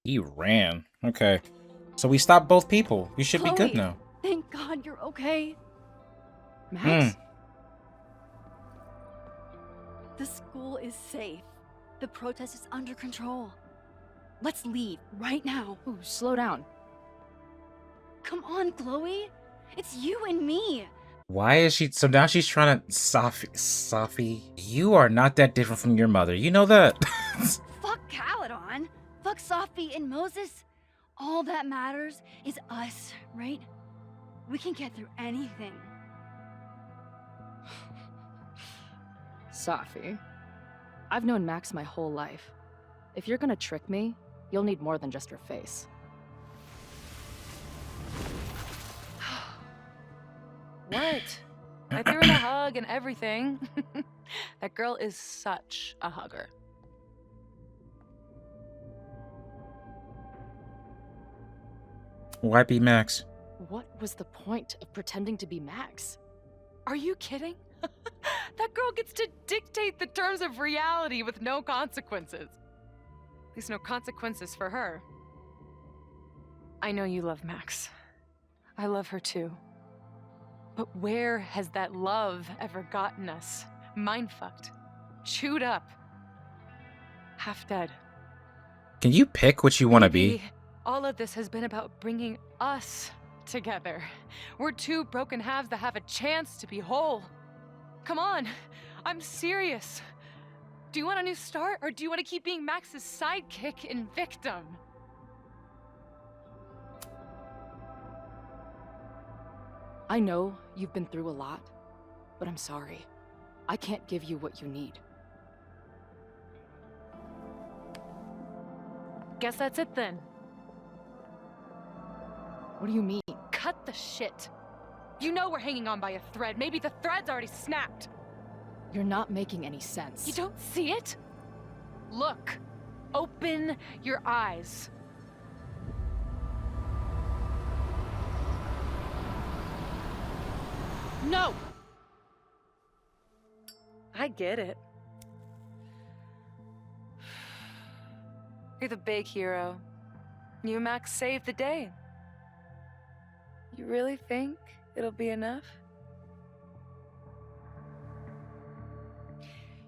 He ran. Okay. So we stopped both people. We should be good Chloe, now. Thank God you're okay. Max? The school is safe. The protest is under control. Let's leave right now. Ooh, slow down. Come on, Chloe. It's you and me. Why is she... So now she's trying to... Safi, you are not that different from your mother. You know that? Fuck Caledon. Fuck Sophie and Moses. All that matters is us, right? We can get through anything. Safi, I've known Max my whole life. If you're gonna trick me, you'll need more than just her face. What? I threw in a hug and everything. That girl is such a hugger. Why be Max? What was the point of pretending to be Max? Are you kidding? That girl gets to dictate the terms of reality with no consequences. At least no consequences for her. I know you love Max. I love her too. But where has that love ever gotten us? Mind-fucked. Chewed up. Half dead. Can you pick what you want to be? Maybe all of this has been about bringing us together. We're two broken halves that have a chance to be whole. Come on, I'm serious. Do you want a new start, or do you want to keep being Max's sidekick and victim? I know you've been through a lot, but I'm sorry. I can't give you what you need. Guess that's it then. What do you mean? Cut the shit. You know we're hanging on by a thread. Maybe the thread's already snapped. You're not making any sense. You don't see it? Look. Open your eyes. No! I get it. You're the big hero. You and Max saved the day. You really think it'll be enough?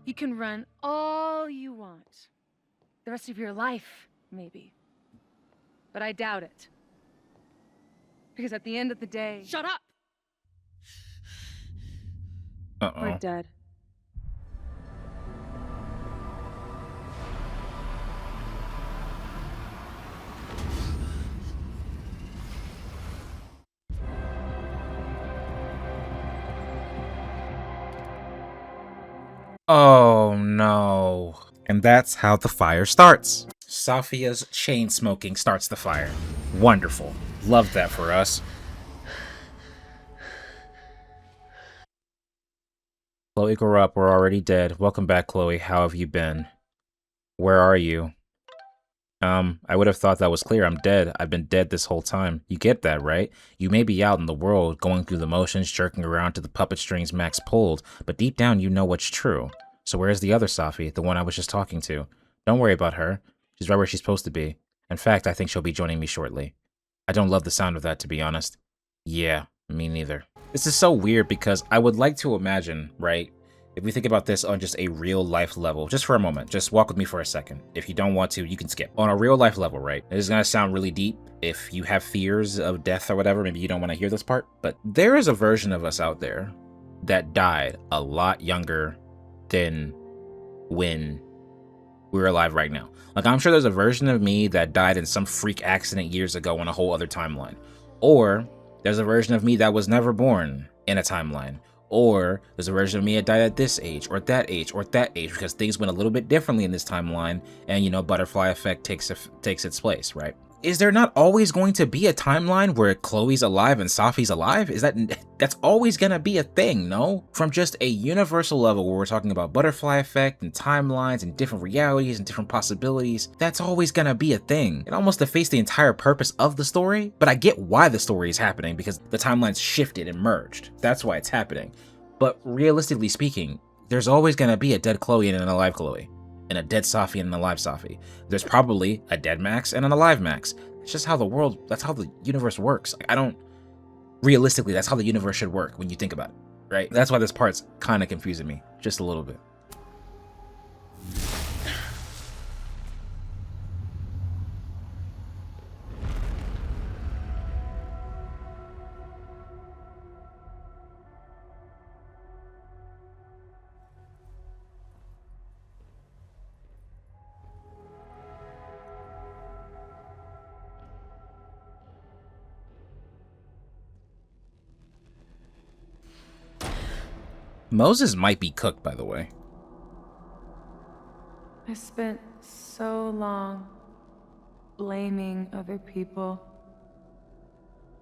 You can run all you want. The rest of your life, maybe. But I doubt it. Because at the end of the day... Shut up! We're dead. Oh no. And that's how the fire starts. Safia's chain smoking starts the fire. Wonderful. Love that for us. Chloe grew up. We're already dead. Welcome back, Chloe. How have you been? Where are you? I would have thought that was clear. I'm dead. I've been dead this whole time. You get that, right? You may be out in the world, going through the motions, jerking around to the puppet strings Max pulled, but deep down you know what's true. So where's the other Safi, the one I was just talking to? Don't worry about her. She's right where she's supposed to be. In fact, I think she'll be joining me shortly. I don't love the sound of that, to be honest. Yeah, me neither. This is so weird because I would like to imagine, right? If we think about this on just a real life level, just for a moment, just walk with me for a second. If you don't want to, you can skip. On a real life level, right? This is gonna sound really deep. If you have fears of death or whatever, maybe you don't want to hear this part, but there is a version of us out there that died a lot younger than when we're alive right now. Like, I'm sure there's a version of me that died in some freak accident years ago on a whole other timeline. Or there's a version of me that was never born in a timeline. Or there's a version of me that died at this age, or at that age, or at that age, because things went a little bit differently in this timeline, and, you know, butterfly effect takes its place, right? Is there not always going to be a timeline where Chloe's alive and Safi's alive? That's always gonna be a thing, no? From just a universal level where we're talking about butterfly effect and timelines and different realities and different possibilities, that's always gonna be a thing. It almost defeats the entire purpose of the story, but I get why the story is happening because the timelines shifted and merged. That's why it's happening. But realistically speaking, there's always gonna be a dead Chloe and an alive Chloe. And a dead Safi and an alive Safi. There's probably a dead Max and an alive Max. It's just how that's how the universe works. Like, realistically, that's how the universe should work when you think about it, right? That's why this part's kind of confusing me, just a little bit. Moses might be cooked, by the way. I spent so long blaming other people.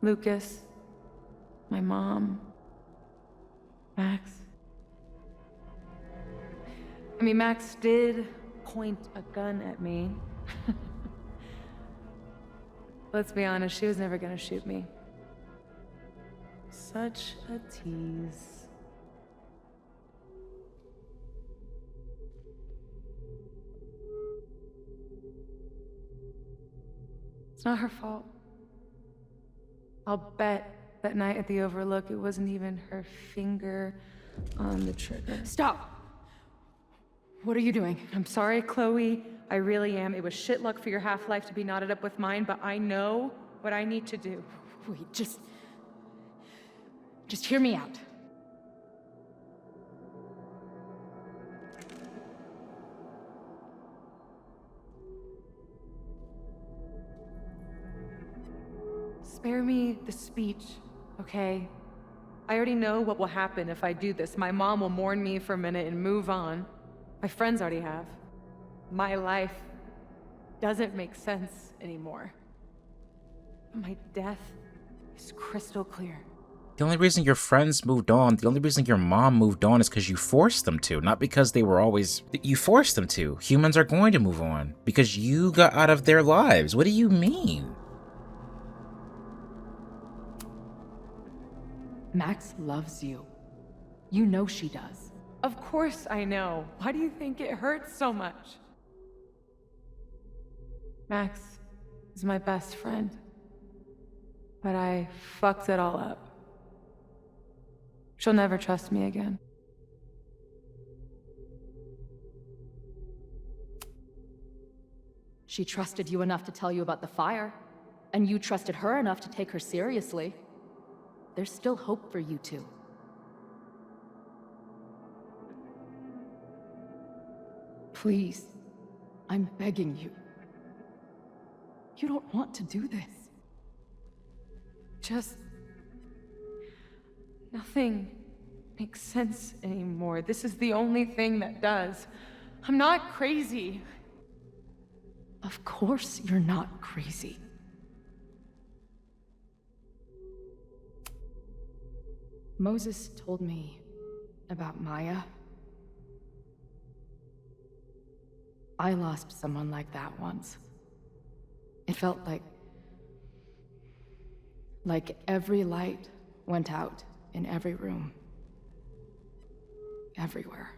Lucas, my mom, Max. I mean, Max did point a gun at me. Let's be honest, she was never gonna shoot me. Such a tease. It's not her fault. I'll bet that night at the Overlook it wasn't even her finger on the trigger. Stop! What are you doing? I'm sorry, Chloe. I really am. It was shit luck for your half-life to be knotted up with mine, but I know what I need to do. Wait, just hear me out. Spare me the speech, okay? I already know what will happen if I do this. My mom will mourn me for a minute and move on. My friends already have. My life doesn't make sense anymore. My death is crystal clear. The only reason your friends moved on, the only reason your mom moved on is because you forced them to, not because they were always... You forced them to. Humans are going to move on because you got out of their lives. What do you mean? Max loves you. You know she does. Of course I know. Why do you think it hurts so much? Max is my best friend. But I fucked it all up. She'll never trust me again. She trusted you enough to tell you about the fire, and you trusted her enough to take her seriously. There's still hope for you two. Please, I'm begging you. You don't want to do this. Just... nothing makes sense anymore. This is the only thing that does. I'm not crazy. Of course you're not crazy. Moses told me about Maya. I lost someone like that once. It felt like every light went out in every room. Everywhere.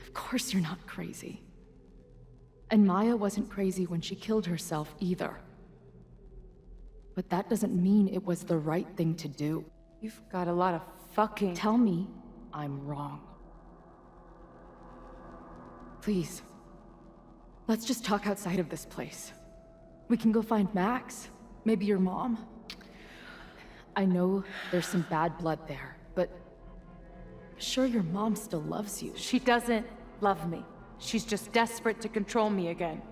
Of course you're not crazy. And Maya wasn't crazy when she killed herself either. But that doesn't mean it was the right thing to do. You've got a lot of fucking... Tell me I'm wrong. Please. Let's just talk outside of this place. We can go find Max. Maybe your mom. I know there's some bad blood there, but... sure your mom still loves you. She doesn't love me. She's just desperate to control me again.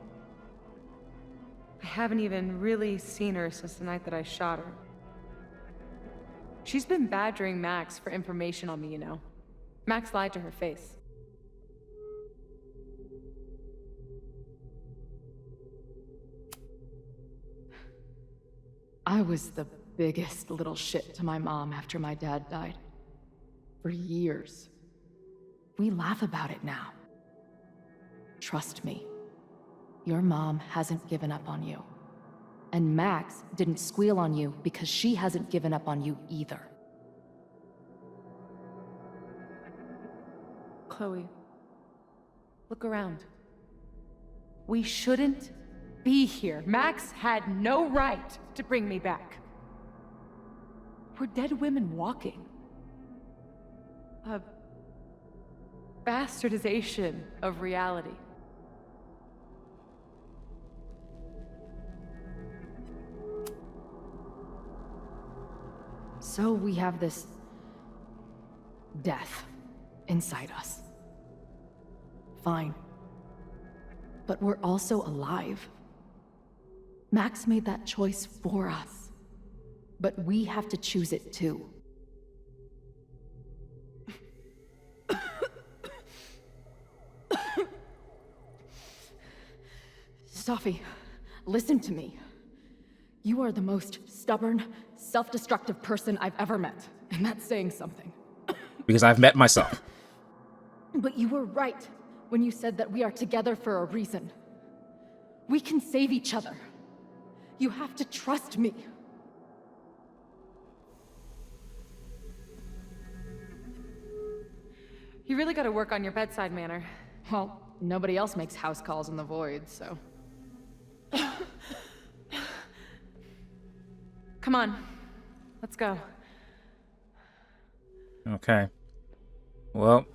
I haven't even really seen her since the night that I shot her. She's been badgering Max for information on me, you know. Max lied to her face. I was the biggest little shit to my mom after my dad died. For years. We laugh about it now. Trust me. Your mom hasn't given up on you. And Max didn't squeal on you because she hasn't given up on you either. Chloe, look around. We shouldn't be here. Max had no right to bring me back. We're dead women walking. A bastardization of reality. So we have this death inside us. Fine. But we're also alive. Max made that choice for us. But we have to choose it too. Safi, listen to me. You are the most stubborn, self-destructive person I've ever met, and that's saying something. Because I've met myself. But you were right when you said that we are together for a reason. We can save each other. You have to trust me. You really gotta work on your bedside manner. Well, nobody else makes house calls in the void, so... Come on, let's go. Okay. Well,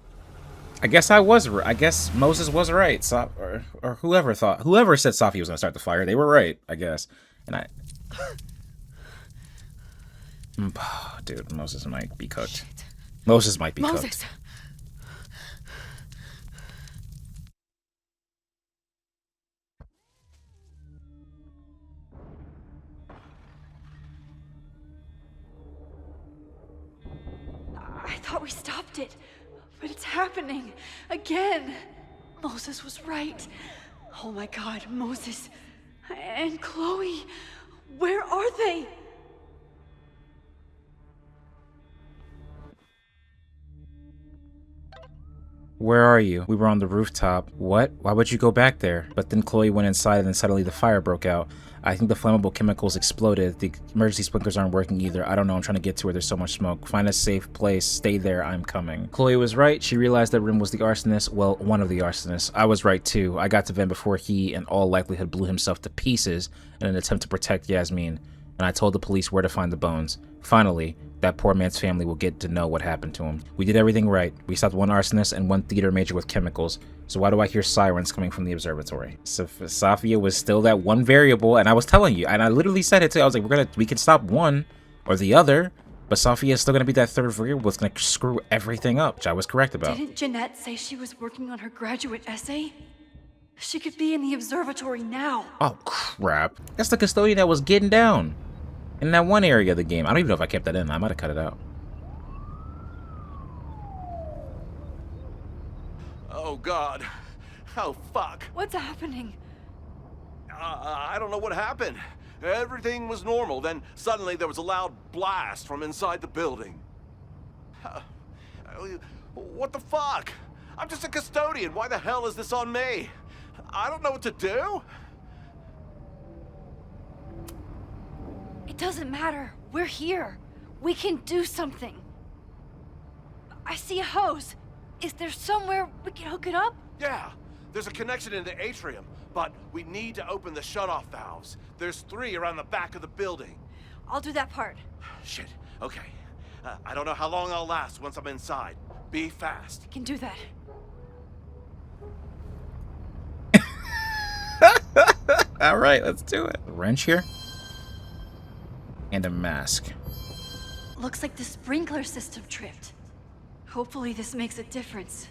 I guess I guess Moses was right. Or whoever said Safi was gonna start the fire, they were right, I guess. And dude, Moses might be cooked. Shit. Moses might be cooked. Moses! I thought we stopped it, but it's happening again. Moses was right. Oh my God, Moses and Chloe, where are they? Where are you? We were on the rooftop. What? Why would you go back there? But then Chloe went inside and then suddenly the fire broke out. I think the flammable chemicals exploded. The emergency sprinklers aren't working either. I don't know. I'm trying to get to where there's so much smoke. Find a safe place. Stay there. I'm coming. Chloe was right. She realized that Rim was the arsonist. Well, one of the arsonists. I was right too. I got to Ven before he, in all likelihood, blew himself to pieces in an attempt to protect Yasmin. And I told the police where to find the bones. Finally, that poor man's family will get to know what happened to him. We did everything right. We stopped one arsonist and one theater major with chemicals. So why do I hear sirens coming from the observatory? So Safia was still that one variable, and I was telling you, and I literally said it too. I was like, we can stop one or the other, but Safia is still gonna be that third variable that's gonna screw everything up, which I was correct about. Didn't Jeanette say she was working on her graduate essay? She could be in the observatory now. Oh crap. That's the custodian that was getting down in that one area of the game. I don't even know if I kept that in. I might have cut it out. Oh God. Oh, fuck. What's happening? I don't know what happened. Everything was normal, then suddenly there was a loud blast from inside the building. What the fuck? I'm just a custodian. Why the hell is this on me? I don't know what to do. It doesn't matter. We're here. We can do something. I see a hose. Is there somewhere we can hook it up? Yeah, there's a connection in the atrium, but we need to open the shutoff valves. There's 3 around the back of the building. I'll do that part. Shit, okay. I don't know how long I'll last once I'm inside. Be fast. Can do that. All right, let's do it. A wrench here. And a mask. Looks like the sprinkler system tripped. Hopefully this makes a difference.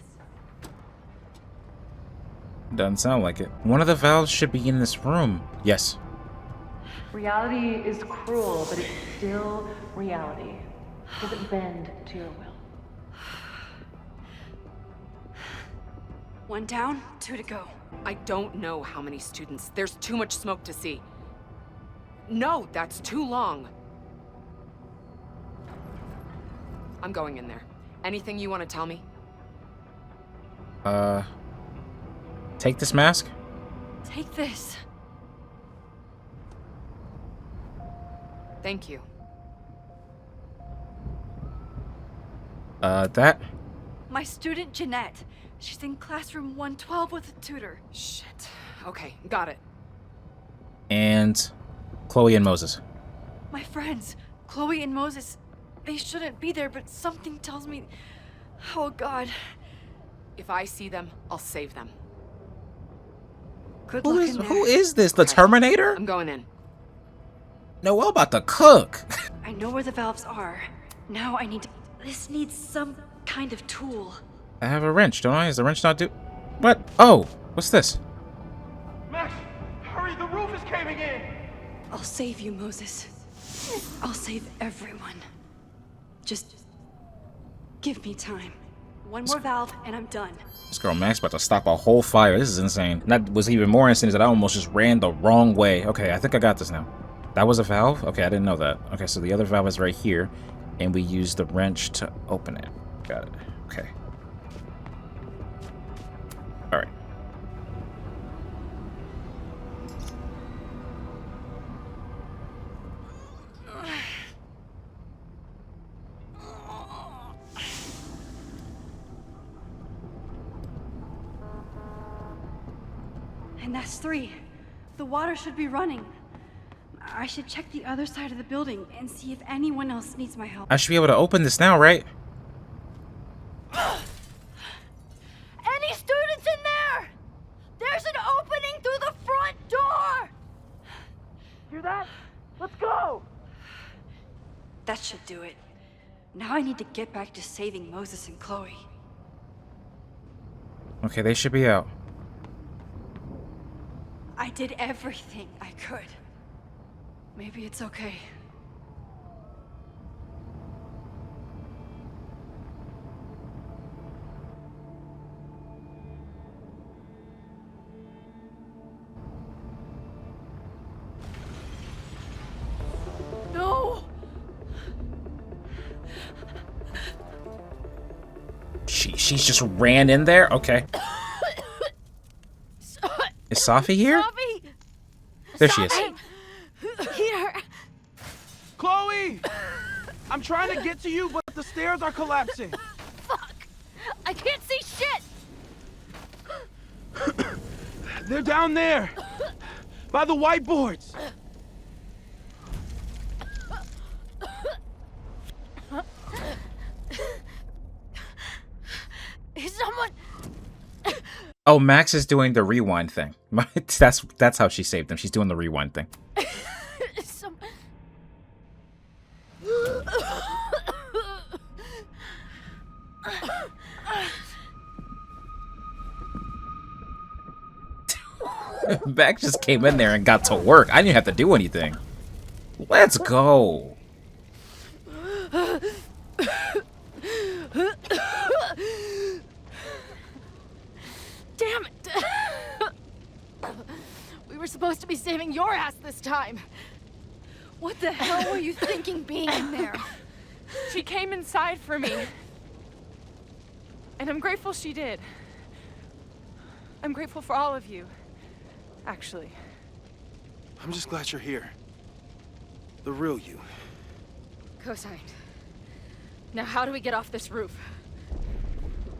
Doesn't sound like it. One of the valves should be in this room. Yes. Reality is cruel, but it's still reality. Does it bend to your will? 1 down, 2 to go. I don't know how many students. There's too much smoke to see. No, that's too long. I'm going in there. Anything you want to tell me? Take this mask. Take this. Thank you. That. My student Jeanette. She's in classroom 112 with a tutor. Shit. Okay, got it. And Chloe and Moses. My friends, Chloe and Moses, they shouldn't be there, but something tells me... Oh, God. If I see them, I'll save them. Good luck in there. Who is this? The Terminator? I'm going in. No, what about the cook? I know where the valves are. Now I need to... This needs some kind of tool. I have a wrench, don't I? Is the wrench not do... What? Oh, what's this? Max, hurry, the roof is caving in! I'll save you, Moses. I'll save everyone. Just... give me time. 1 more valve, and I'm done. This girl Max about to stop a whole fire. This is insane. And that was even more insane is that I almost just ran the wrong way. Okay, I think I got this now. That was a valve? Okay, I didn't know that. Okay, so the other valve is right here, and we use the wrench to open it. Got it. Okay. All right. And that's 3. The water should be running. I should check the other side of the building and see if anyone else needs my help. I should be able to open this now, right? Any students in there? There's an opening through the front door! Hear that? Let's go! That should do it. Now I need to get back to saving Moses and Chloe. Okay, they should be out. I did everything I could. Maybe it's okay. No! She's just ran in there? Okay. Is Safi here? Safi! There she is. Here! Chloe! I'm trying to get to you, but the stairs are collapsing. Fuck! I can't see shit! They're down there! By the whiteboards! Is someone... Oh, Max is doing the rewind thing. That's how she saved them. She's doing the rewind thing. Max just came in there and got to work. I didn't have to do anything. Let's go. Damn it! your ass this time. What the hell were you thinking being in there? She came inside for me. And I'm grateful she did. I'm grateful for all of you, actually. I'm just glad you're here. The real you. Co-signed. Now how do we get off this roof?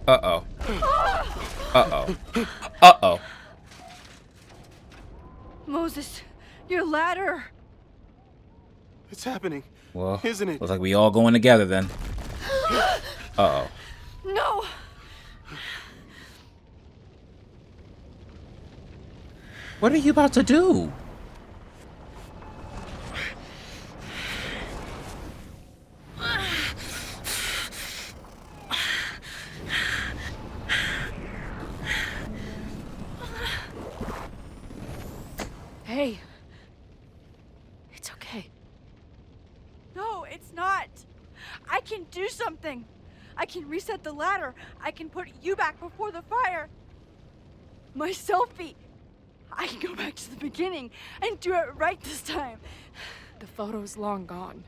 Uh-oh. Uh-oh. Uh-oh. Moses, your ladder. It's happening. Well, isn't it? Looks like we all going together then. Uh-oh. No. What are you about to do? Hey. It's okay. No, it's not. I can do something. I can reset the ladder. I can put you back before the fire. My selfie. I can go back to the beginning and do it right this time. The photo's long gone.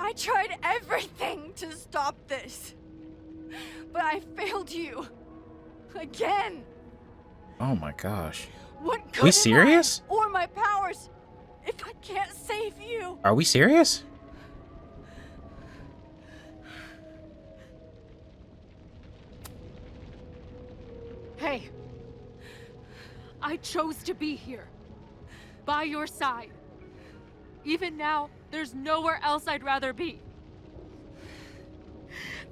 I tried everything to stop this. But I failed you. Again. Oh my gosh. What good We am serious? I or my powers if I can't save you? Are we serious? Hey. I chose to be here. By your side. Even now, there's nowhere else I'd rather be.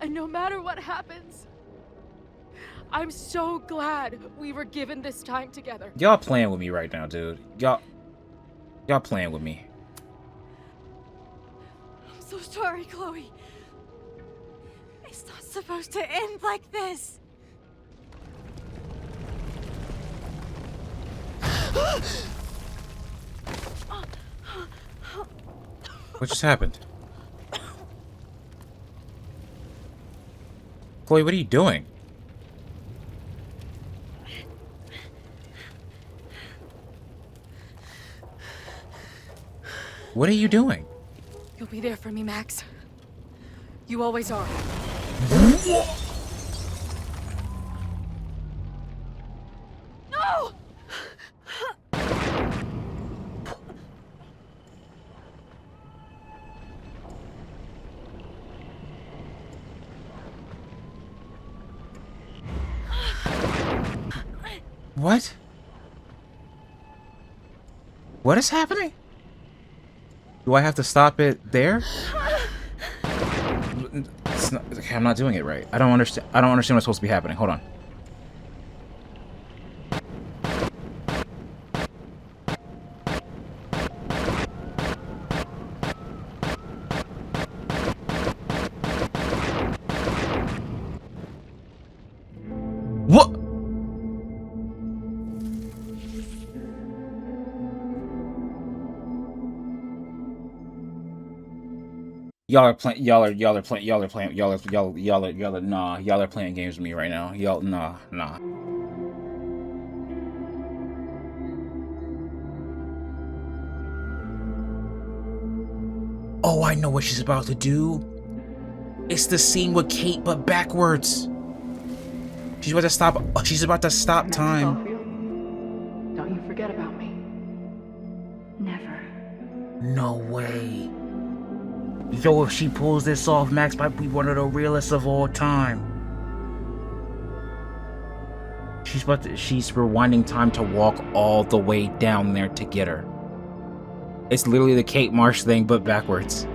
And no matter what happens, I'm so glad we were given this time together. Y'all playing with me right now, dude. Y'all playing with me. I'm so sorry, Chloe. It's not supposed to end like this. What just happened? Chloe, what are you doing? What are you doing? You'll be there for me, Max. You always are. No! What? What is happening? Do I have to stop it there? It's not, okay, I'm not doing it right. I don't understand what's supposed to be happening. Hold on. What? Y'all are playing games with me right now. Nah. Oh, I know what she's about to do. It's the scene with Kate, but backwards. She's about to stop time. Don't you forget about me. Never. No way. Yo, if she pulls this off, Max might be one of the realest of all time. She's rewinding time to walk all the way down there to get her. It's literally the Kate Marsh thing, but backwards.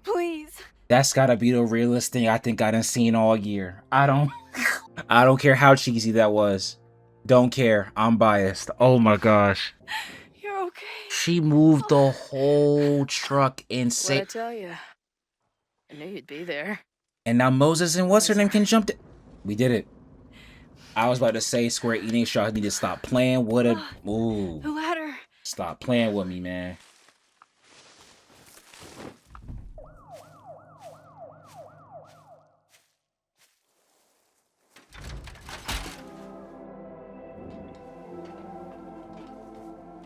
please. That's gotta be the realest thing I think I done seen all year. I don't care how cheesy that was. Don't care. I'm biased. Oh my gosh. You're okay. She moved the whole truck What'd I insane. tell you? I knew you'd be there. And now Moses and what's her name can jump. We did it. I was about to say Square Enix y'all need to stop playing with it. Ooh. The ladder. Stop playing with me, man.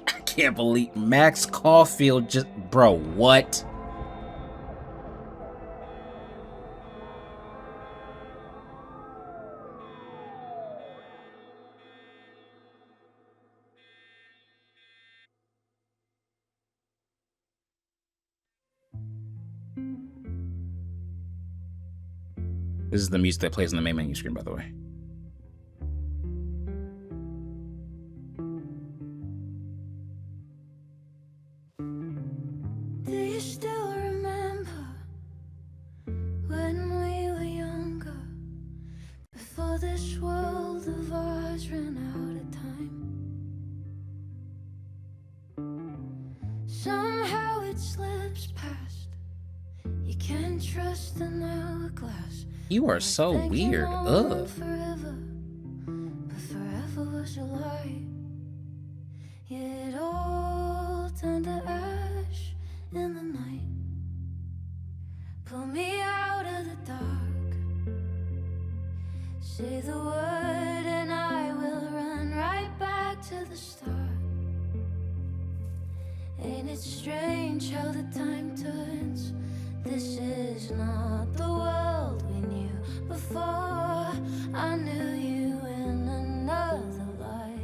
I can't believe Max Caulfield just... Bro, what? This is the music that plays on the main menu screen, by the way. Do you still remember when we were younger? Before this world of ours ran out of time. Somehow it slips past. You can't trust an hourglass. You are so weird. Ugh. Forever, but forever was a lie. Yeah, it all turned to ash in the night. Pull me out of the dark. Say the word and I will run right back to the start. Ain't it strange how the time turns? This is not the world we knew before. I knew you in another life.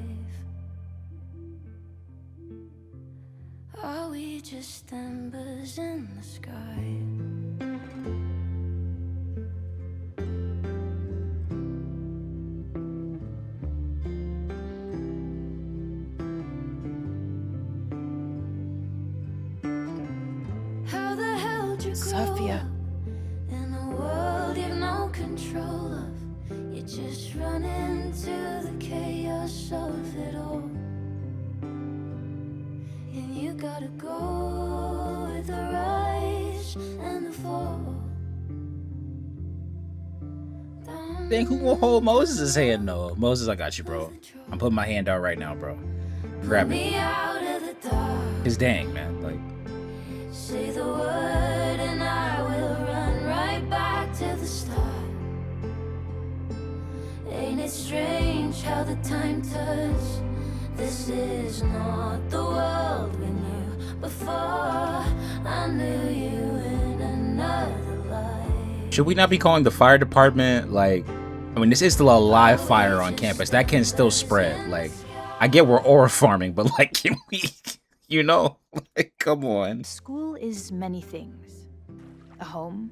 Are we just embers in the sky? How the hell did you Sophia. in a world you've no control of? You just run into the chaos of it all. And you gotta go with the rise and the fall. Dang, who will hold Moses' hand? No, Moses, I got you, bro. I'm putting my hand out right now, bro. Grab Me me. out of the dark. Cause dang, man, like Say the word and I will run right back to the start. Ain't it strange how the time turns? This is not the world we knew before. I knew you in another life. should we not be calling the fire department? Like, I mean, this is still a live fire on campus. That can still spread. Like, I get we're aura farming, but like, can we, you know, like, come on. School is many things. A home,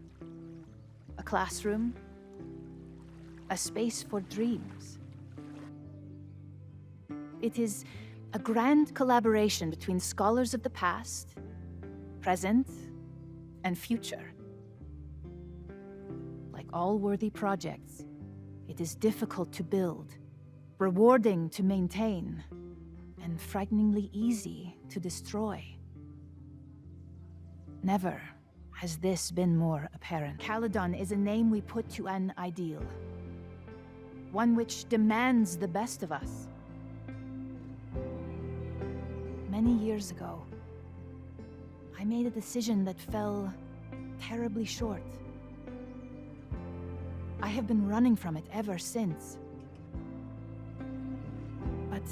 a classroom, a space for dreams. It is a grand collaboration between scholars of the past, present, and future. Like all worthy projects, it is difficult to build, rewarding to maintain, and frighteningly easy to destroy. Never has this been more apparent. Caledon is a name we put to an ideal, one which demands the best of us. Many years ago, I made a decision that fell terribly short. I have been running from it ever since. But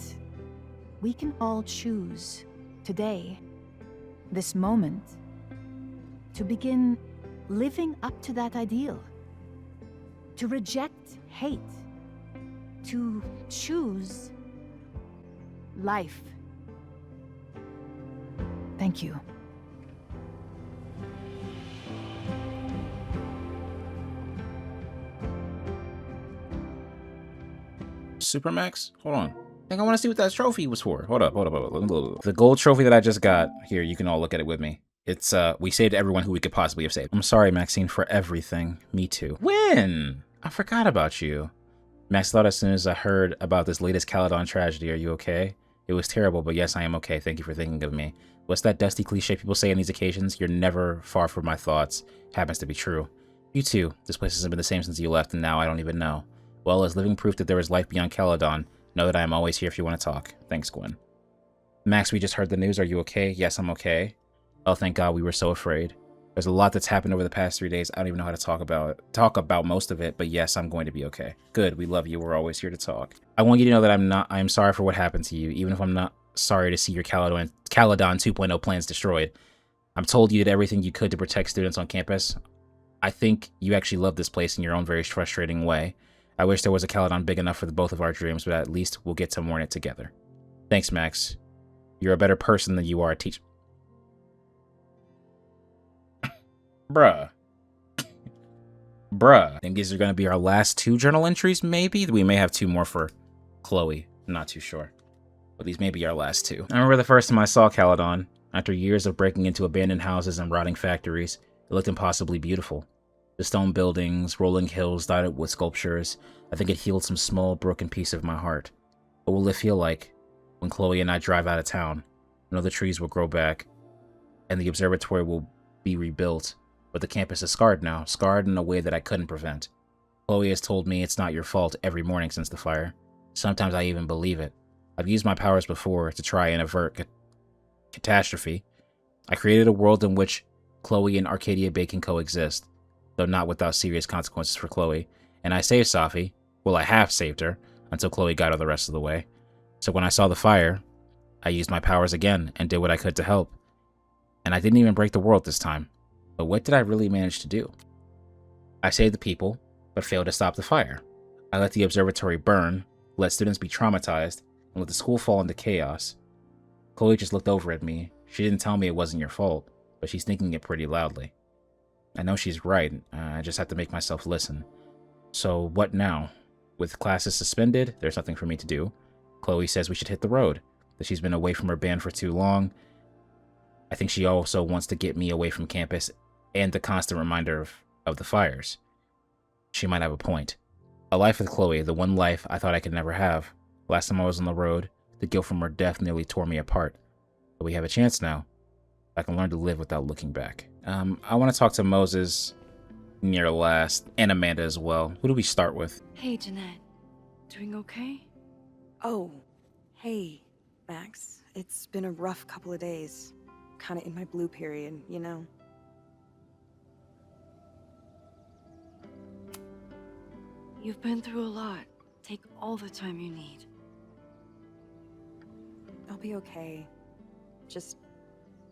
we can all choose today, this moment, to begin living up to that ideal, to reject hate, to choose life. Thank you. Supermax? Hold on. I think I want to see what that trophy was for. Hold up. The gold trophy that I just got. Here, you can all look at it with me. It's, we saved everyone who we could possibly have saved. I'm sorry, Maxine, for everything. Me too. Win! I forgot about you. Max thought as soon as I heard about this latest Caledon tragedy. Are you okay? It was terrible, but yes, I am okay. Thank you for thinking of me. What's that dusty cliche people say on these occasions? You're never far from my thoughts. Happens to be true. You too. This place hasn't been the same since you left, and now I don't even know. Well, as living proof that there is life beyond Caledon, know that I am always here if you want to talk. Thanks, Gwen. Max, we just heard the news. Are you okay? Yes, I'm okay. Oh, thank God, we were so afraid. There's a lot that's happened over the past 3 days. I don't even know how to talk about most of it, but yes, I'm going to be okay. Good, we love you. We're always here to talk. I want you to know that I'm sorry for what happened to you, even if I'm not sorry to see your Caledon 2.0 plans destroyed. I'm told you did everything you could to protect students on campus. I think you actually love this place in your own very frustrating way. I wish there was a Caledon big enough for the both of our dreams, but at least we'll get to mourn it together. Thanks, Max. You're a better person than you are a teacher. Bruh. I think these are going to be our last 2 journal entries, maybe? We may have 2 more for Chloe. I'm not too sure. But these may be our last 2. I remember the first time I saw Caledon. After years of breaking into abandoned houses and rotting factories, it looked impossibly beautiful. The stone buildings, rolling hills dotted with sculptures. I think it healed some small, broken piece of my heart. What will it feel like when Chloe and I drive out of town? I know the trees will grow back, and the observatory will be rebuilt. But the campus is scarred now, scarred in a way that I couldn't prevent. Chloe has told me it's not your fault every morning since the fire. Sometimes I even believe it. I've used my powers before to try and avert catastrophe. I created a world in which Chloe and Arcadia Bay can coexist, though not without serious consequences for Chloe. And I saved Safi. Well, I have saved her, until Chloe got her the rest of the way. So when I saw the fire, I used my powers again and did what I could to help. And I didn't even break the world this time. But what did I really manage to do? I saved the people, but failed to stop the fire. I let the observatory burn, let students be traumatized, and let the school fall into chaos. Chloe just looked over at me. She didn't tell me it wasn't your fault, but she's thinking it pretty loudly. I know she's right. I just have to make myself listen. So what now? With classes suspended, there's nothing for me to do. Chloe says we should hit the road, that she's been away from her band for too long. I think she also wants to get me away from campus and the constant reminder of the fires. She might have a point. A life with Chloe, the one life I thought I could never have. Last time I was on the road, the guilt from her death nearly tore me apart. But we have a chance now. I can learn to live without looking back. I want to talk to Moses near last, and Amanda as well. Who do we start with? Hey, Jeanette. Doing okay? Oh, hey, Max. It's been a rough couple of days. Kinda in my blue period, you know? You've been through a lot. Take all the time you need. I'll be okay. Just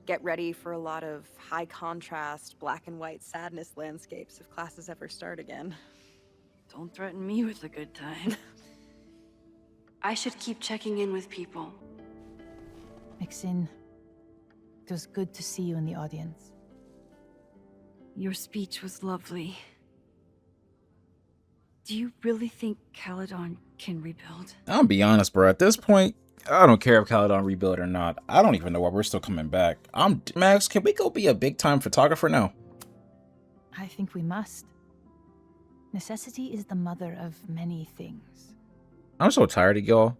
get ready for a lot of high contrast, black and white sadness landscapes if classes ever start again. Don't threaten me with a good time. I should keep checking in with people. Maxine, it was good to see you in the audience. Your speech was lovely. Do you really think Caledon can rebuild? I'll be honest, bro. At this point, I don't care if Caledon rebuild or not. I don't even know why we're still coming back. Max, can we go be a big-time photographer now? I think we must. Necessity is the mother of many things. I'm so tired of y'all.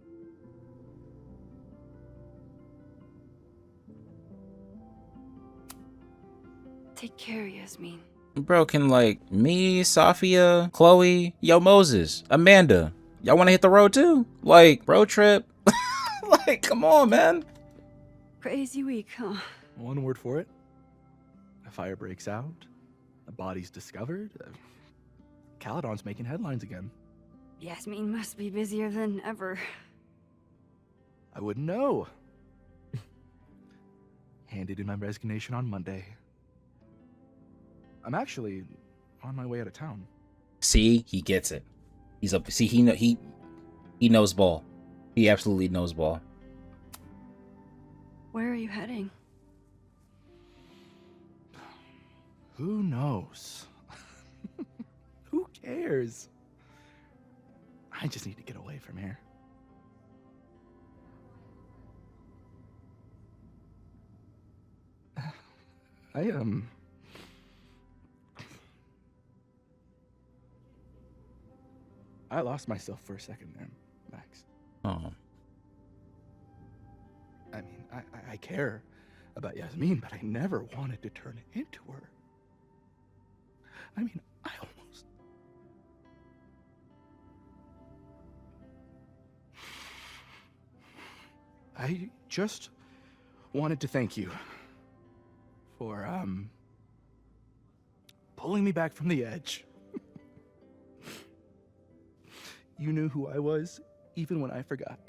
Take care, Yasmin. Bro, can like me, Safia, Chloe, yo Moses, Amanda, y'all want to hit the road too? Like road trip? Like, come on, man. Crazy week, huh? One word for it. A fire breaks out. A body's discovered. Caledon's making headlines again. Yasmin must be busier than ever. I wouldn't know. Handed in my resignation on Monday. I'm actually on my way out of town. See, he gets it. He's up. See, he knows ball. He absolutely knows ball. Where are you heading? Who knows? Who cares? I just need to get away from here. I lost myself for a second there, Max. Oh. I mean, I care about Yasmin, but I never wanted to turn it into her. I mean, I just wanted to thank you for, pulling me back from the edge. You knew who I was, even when I forgot.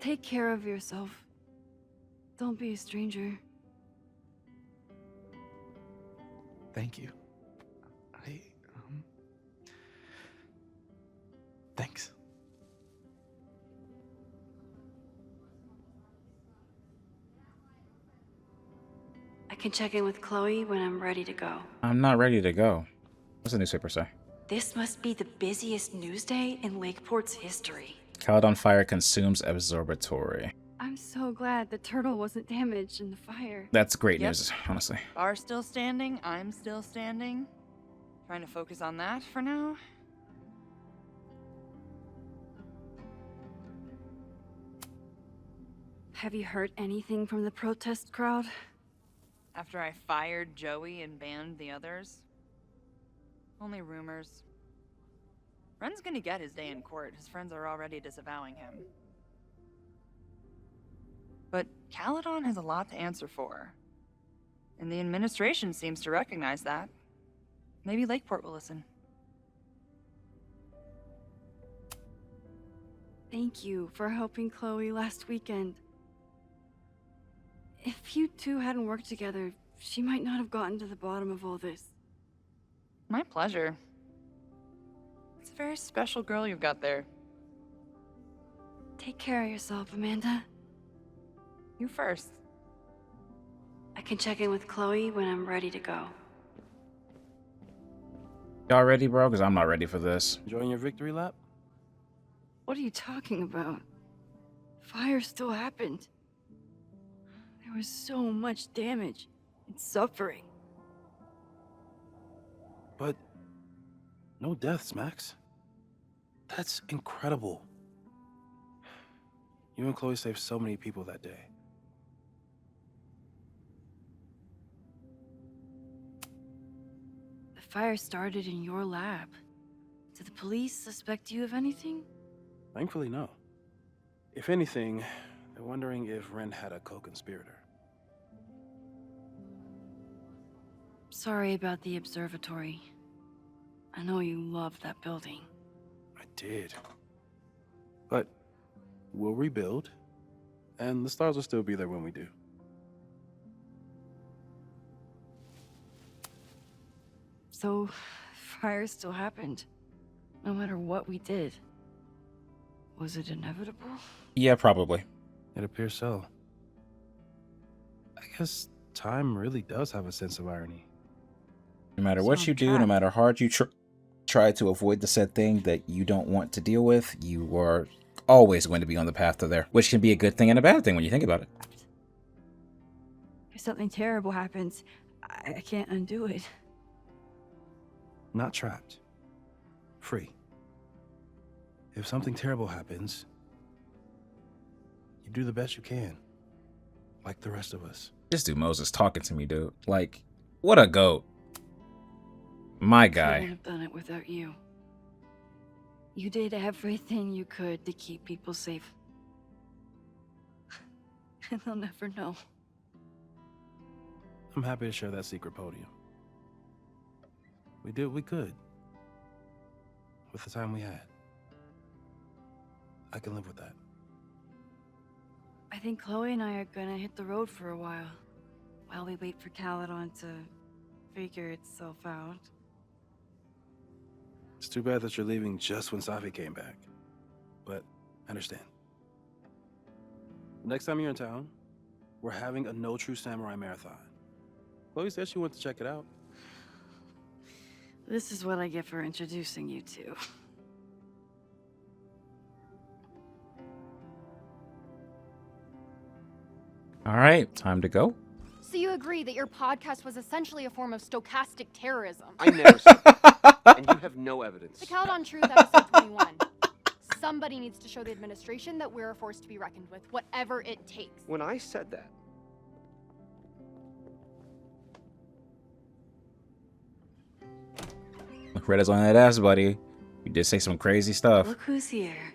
Take care of yourself. Don't be a stranger. Thank you. Thanks. I can check in with Chloe when I'm ready to go. I'm not ready to go. What's the newspaper say? This must be the busiest news day in Lakeport's history. Caledon fire consumes observatory. I'm so glad the turtle wasn't damaged in the fire. That's great Yep. news, honestly. Bar's still standing. I'm still standing. Trying to focus on that for now. Have you heard anything from the protest crowd? After I fired Joey and banned the others? Only rumors. Ren's gonna get his day in court. His friends are already disavowing him. But Caledon has a lot to answer for. And the administration seems to recognize that. Maybe Lakeport will listen. Thank you for helping Chloe last weekend. If you two hadn't worked together, she might not have gotten to the bottom of all this. My pleasure. It's a very special girl you've got there. Take care of yourself, Amanda. You first. I can check in with Chloe when I'm ready to go. Y'all ready, bro? Because I'm not ready for this. Enjoying your victory lap? What are you talking about? Fire still happened. There was so much damage and suffering. But no deaths, Max. That's incredible. You and Chloe saved so many people that day. The fire started in your lab. Did the police suspect you of anything? Thankfully, no. If anything, they're wondering if Ren had a co-conspirator. Sorry about the observatory. I know you loved that building. I did. But we'll rebuild, and the stars will still be there when we do. So, fire still happened. No matter what we did. Was it inevitable? Yeah, probably. It appears so. I guess time really does have a sense of irony. No matter what you do, no matter how hard you try to avoid the said thing that you don't want to deal with, you are always going to be on the path to there, which can be a good thing and a bad thing when you think about it. If something terrible happens, I can't undo it. Not trapped. Free. If something terrible happens, you do the best you can. Like the rest of us. This dude Moses talking to me, dude. Like, what a goat. My guy. Couldn't have done it without you. You did everything you could to keep people safe. And they'll never know. I'm happy to share that secret podium. We did what we could. With the time we had. I can live with that. I think Chloe and I are gonna hit the road for a while we wait for Caledon to figure itself out. It's too bad that you're leaving just when Safi came back. But I understand. Next time you're in town, we're having a No True Samurai marathon. Chloe said she wanted to check it out. This is what I get for introducing you to. All right, time to go. So you agree that your podcast was essentially a form of stochastic terrorism? I never said that, and you have no evidence. The Caledon Truth, episode 21. Somebody needs to show the administration that we're a force to be reckoned with, whatever it takes. When I said that, Look right on that ass, buddy. You did say some crazy stuff. Look who's here.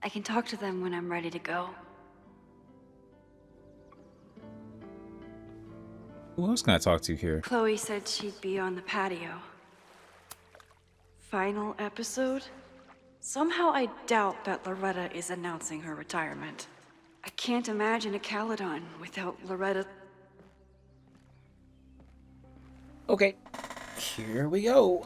I can talk to them when I'm ready to go. Who else can I talk to here? Chloe said she'd be on the patio. Final episode? Somehow I doubt that Loretta is announcing her retirement. I can't imagine a Caledon without Loretta. Okay, here we go.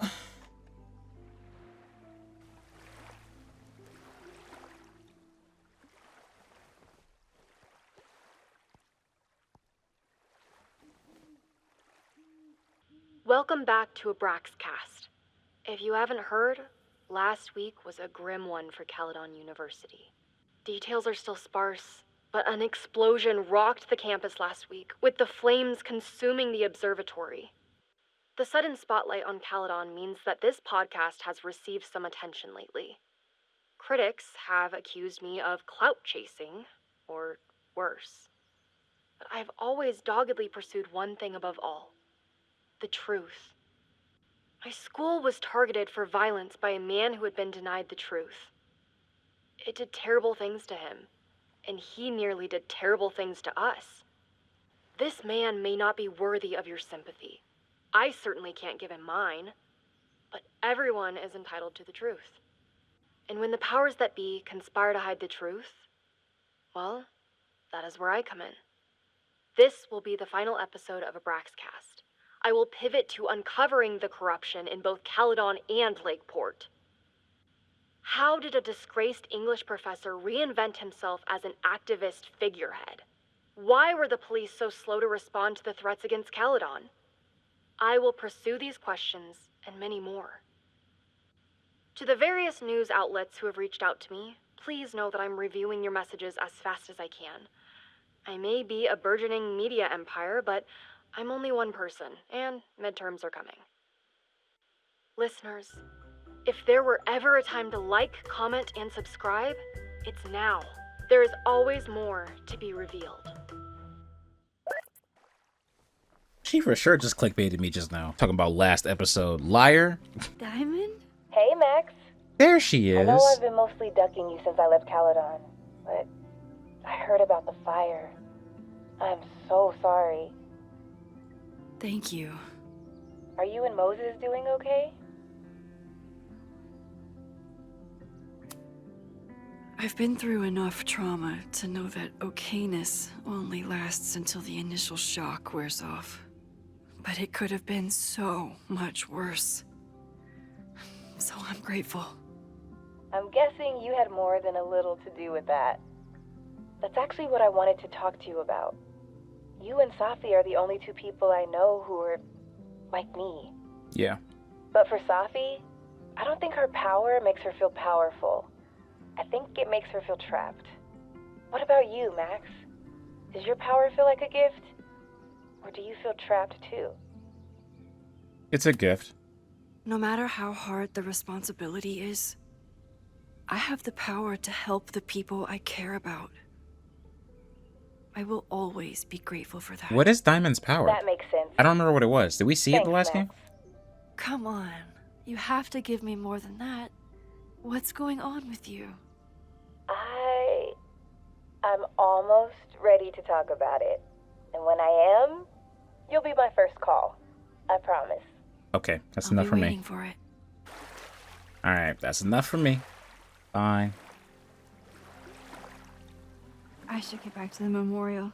Welcome back to Abraxcast. If you haven't heard, last week was a grim one for Caledon University. Details are still sparse, but an explosion rocked the campus last week, with the flames consuming the observatory. The sudden spotlight on Caledon means that this podcast has received some attention lately. Critics have accused me of clout chasing, or worse. But I've always doggedly pursued one thing above all: the truth. My school was targeted for violence by a man who had been denied the truth. It did terrible things to him, and he nearly did terrible things to us. This man may not be worthy of your sympathy. I certainly can't give him mine, but everyone is entitled to the truth. And when the powers that be conspire to hide the truth, well, that is where I come in. This will be the final episode of Abraxcast. I will pivot to uncovering the corruption in both Caledon and Lakeport. How did a disgraced English professor reinvent himself as an activist figurehead? Why were the police so slow to respond to the threats against Caledon? I will pursue these questions and many more. To the various news outlets who have reached out to me, please know that I'm reviewing your messages as fast as I can. I may be a burgeoning media empire, but I'm only one person, and midterms are coming. Listeners, if there were ever a time to like, comment, and subscribe, it's now. There is always more to be revealed. She for sure just clickbaited me just now. Talking about last episode. Liar. Diamond? Hey, Max. There she is. I know I've been mostly ducking you since I left Caledon, but I heard about the fire. I'm so sorry. Thank you. Are you and Moses doing okay? I've been through enough trauma to know that okayness only lasts until the initial shock wears off. But it could have been so much worse. So I'm grateful. I'm guessing you had more than a little to do with that. That's actually what I wanted to talk to you about. You and Safi are the only two people I know who are like me. Yeah. But for Safi, I don't think her power makes her feel powerful. I think it makes her feel trapped. What about you, Max? Does your power feel like a gift? Or do you feel trapped too? It's a gift. No matter how hard the responsibility is, I have the power to help the people I care about. I will always be grateful for that. What is Diamond's power? That makes sense. I don't remember what it was. Did we see it the last game? Come on. You have to give me more than that. What's going on with you? I'm almost ready to talk about it. And when I am, you'll be my first call. I promise. Okay, that's I'll enough be for me. waiting for it. Alright, that's enough for me. Fine. I should get back to the memorial.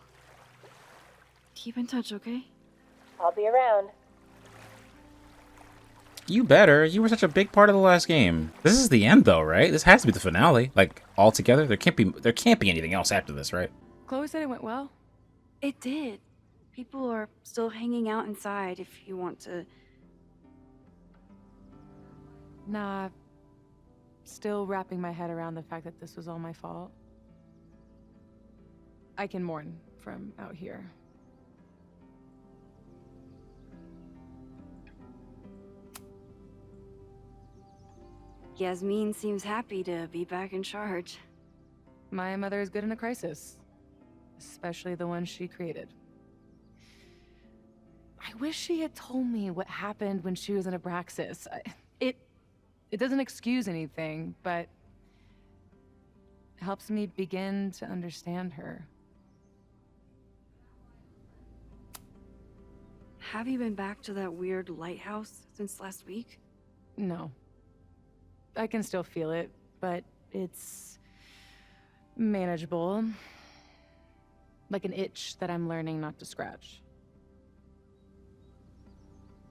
Keep in touch, okay? I'll be around. You better. You were such a big part of the last game. This is the end though, right? This has to be the finale. Like, all together? There can't be anything else after this, right? Chloe said it went well. It did. People are still hanging out inside if you want to. Nah, still wrapping my head around the fact that this was all my fault. I can mourn from out here. Yasmin seems happy to be back in charge. My mother is good in a crisis, especially the one she created. I wish she had told me what happened when she was in Abraxas. It doesn't excuse anything, but helps me begin to understand her. Have you been back to that weird lighthouse since last week? No. I can still feel it, but it's manageable. Like an itch that I'm learning not to scratch.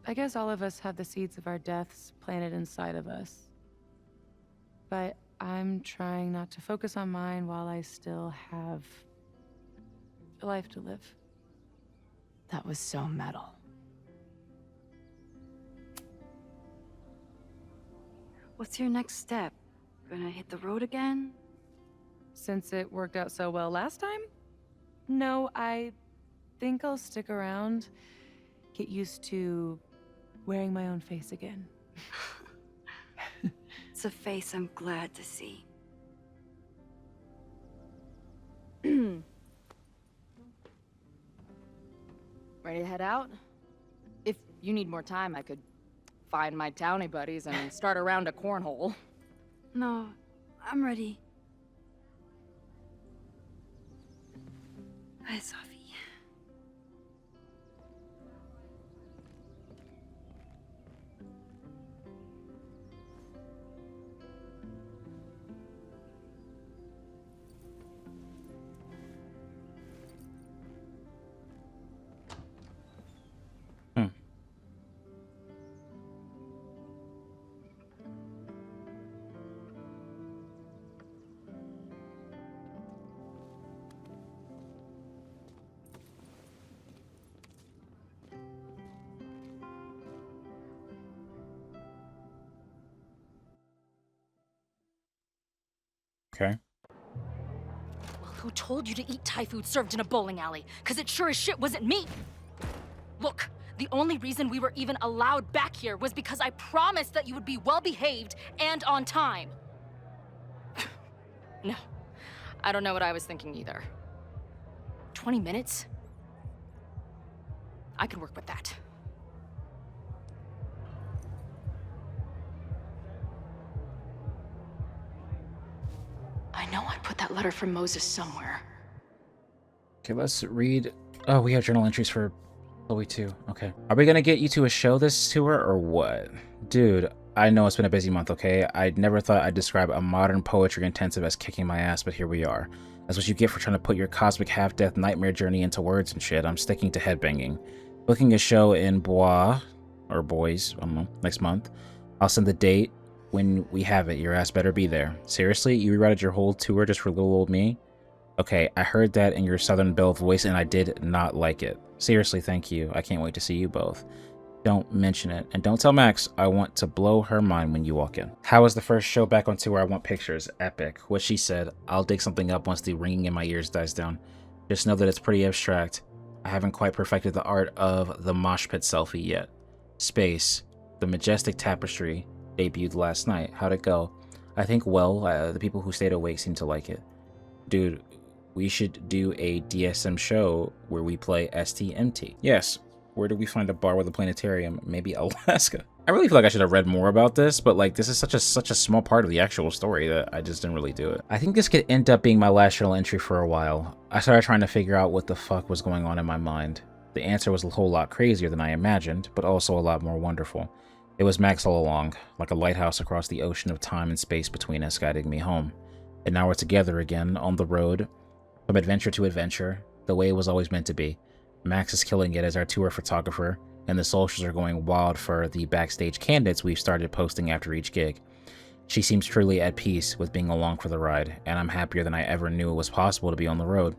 I guess all of us have the seeds of our deaths planted inside of us. But I'm trying not to focus on mine while I still have a life to live. That was so metal. What's your next step? Gonna hit the road again? Since it worked out so well last time? No, I think I'll stick around, get used to wearing my own face again. It's a face I'm glad to see. Ready to head out? If you need more time, I could find my townie buddies and start around a cornhole. No, I'm ready. Bye, Sophie. Okay. Well, who told you to eat Thai food served in a bowling alley? Because it sure as shit wasn't me. Look, the only reason we were even allowed back here was because I promised that you would be well-behaved and on time. No, I don't know what I was thinking either. 20 minutes? I can work with that. I know I put that letter from Moses somewhere. Okay, let's read. Oh, we have journal entries for Chloe too. Okay. Are we gonna get you to a show this tour or what? Dude, I know it's been a busy month, okay? I never thought I'd describe a modern poetry intensive as kicking my ass, but here we are. That's what you get for trying to put your cosmic half-death nightmare journey into words and shit. I'm sticking to headbanging. Booking a show in Bois, or Boys, I don't know, next month. I'll send the date. When we have it, your ass better be there. Seriously? You rerouted your whole tour just for little old me? Okay, I heard that in your Southern Belle voice and I did not like it. Seriously, thank you. I can't wait to see you both. Don't mention it. And don't tell Max. I want to blow her mind when you walk in. How was the first show back on tour? I want pictures. Epic. What she said. I'll dig something up once the ringing in my ears dies down. Just know that it's pretty abstract. I haven't quite perfected the art of the mosh pit selfie yet. Space. The majestic tapestry. Debuted last night. How'd it go? I think well. The people who stayed awake seem to like it. Dude, we should do a DSM show where we play STMT. Yes. Where do we find a bar with a planetarium? Maybe Alaska. I really feel like I should have read more about this, but like this is such a small part of the actual story that I just didn't really do it. I think this could end up being my last journal entry for a while. I started trying to figure out what the fuck was going on in my mind. The answer was a whole lot crazier than I imagined, but also a lot more wonderful. It was Max all along, like a lighthouse across the ocean of time and space between us, guiding me home. And now we're together again, on the road, from adventure to adventure, the way it was always meant to be. Max is killing it as our tour photographer, and the socials are going wild for the backstage candidates we've started posting after each gig. She seems truly at peace with being along for the ride, and I'm happier than I ever knew it was possible to be on the road.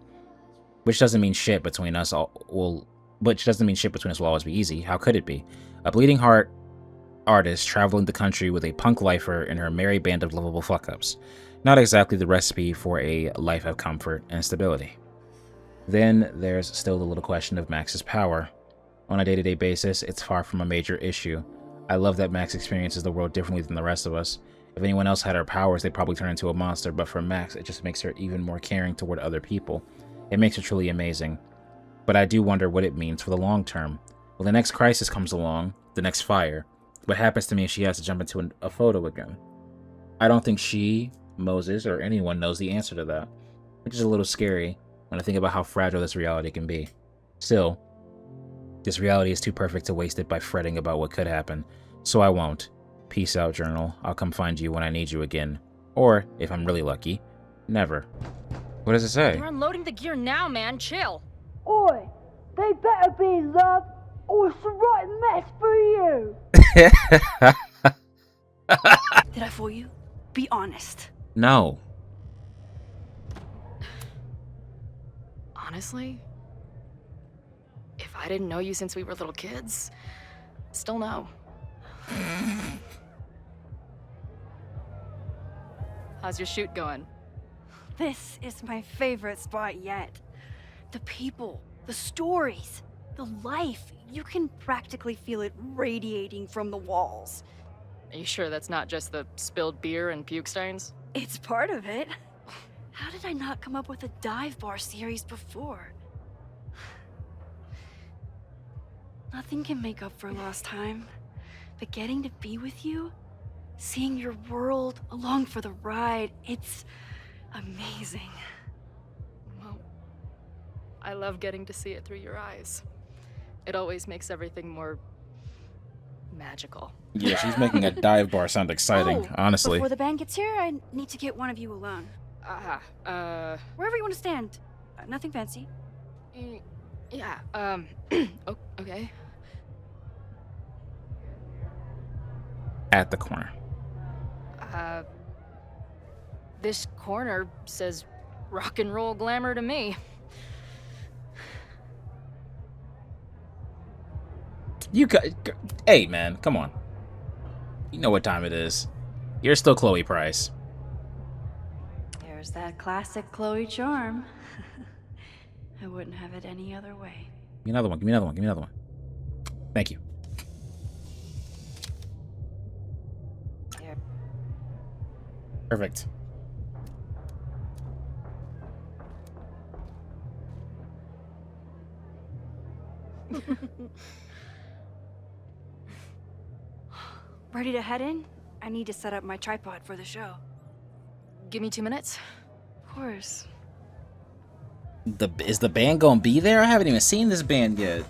Which doesn't mean shit between us will always be easy. How could it be? A bleeding heart artist traveling the country with a punk lifer and her merry band of lovable fuck-ups. Not exactly the recipe for a life of comfort and stability. Then there's still the little question of Max's power. On a day-to-day basis, it's far from a major issue. I love that Max experiences the world differently than the rest of us. If anyone else had her powers, they'd probably turn into a monster, but for Max, it just makes her even more caring toward other people. It makes her truly amazing. But I do wonder what it means for the long term. When the next crisis comes along, the next fire, what happens to me if she has to jump into a photo again? I don't think she, Moses, or anyone knows the answer to that, which is a little scary when I think about how fragile this reality can be. Still, this reality is too perfect to waste it by fretting about what could happen, so I won't. Peace out, journal. I'll come find you when I need you again. Or, if I'm really lucky, never. What does it say? You're unloading the gear now, man. Chill. Oi, they better be in love, or it's the right mess for you. Did I fool you? Be honest. No. Honestly, if I didn't know you since we were little kids, still no. How's your shoot going? This is my favorite spot yet. The people, the stories, the life. You can practically feel it radiating from the walls. Are you sure that's not just the spilled beer and puke stains? It's part of it. How did I not come up with a dive bar series before? Nothing can make up for lost time, but getting to be with you, seeing your world along for the ride, it's amazing. Well, I love getting to see it through your eyes. It always makes everything more magical. Yeah, she's making a dive bar sound exciting, honestly. Before the band gets here, I need to get one of you alone. Wherever you want to stand. Nothing fancy. Yeah, okay. At the corner. This corner says rock and roll glamour to me. You got... Hey, man, come on. You know what time it is. You're still Chloe Price. There's that classic Chloe charm. I wouldn't have it any other way. Give me another one, give me another one, give me another one. Thank you. Here. Perfect. Ready to head in? I need to set up my tripod for the show. Give me 2 minutes. Of course. Is the band gonna be there? I haven't even seen this band yet.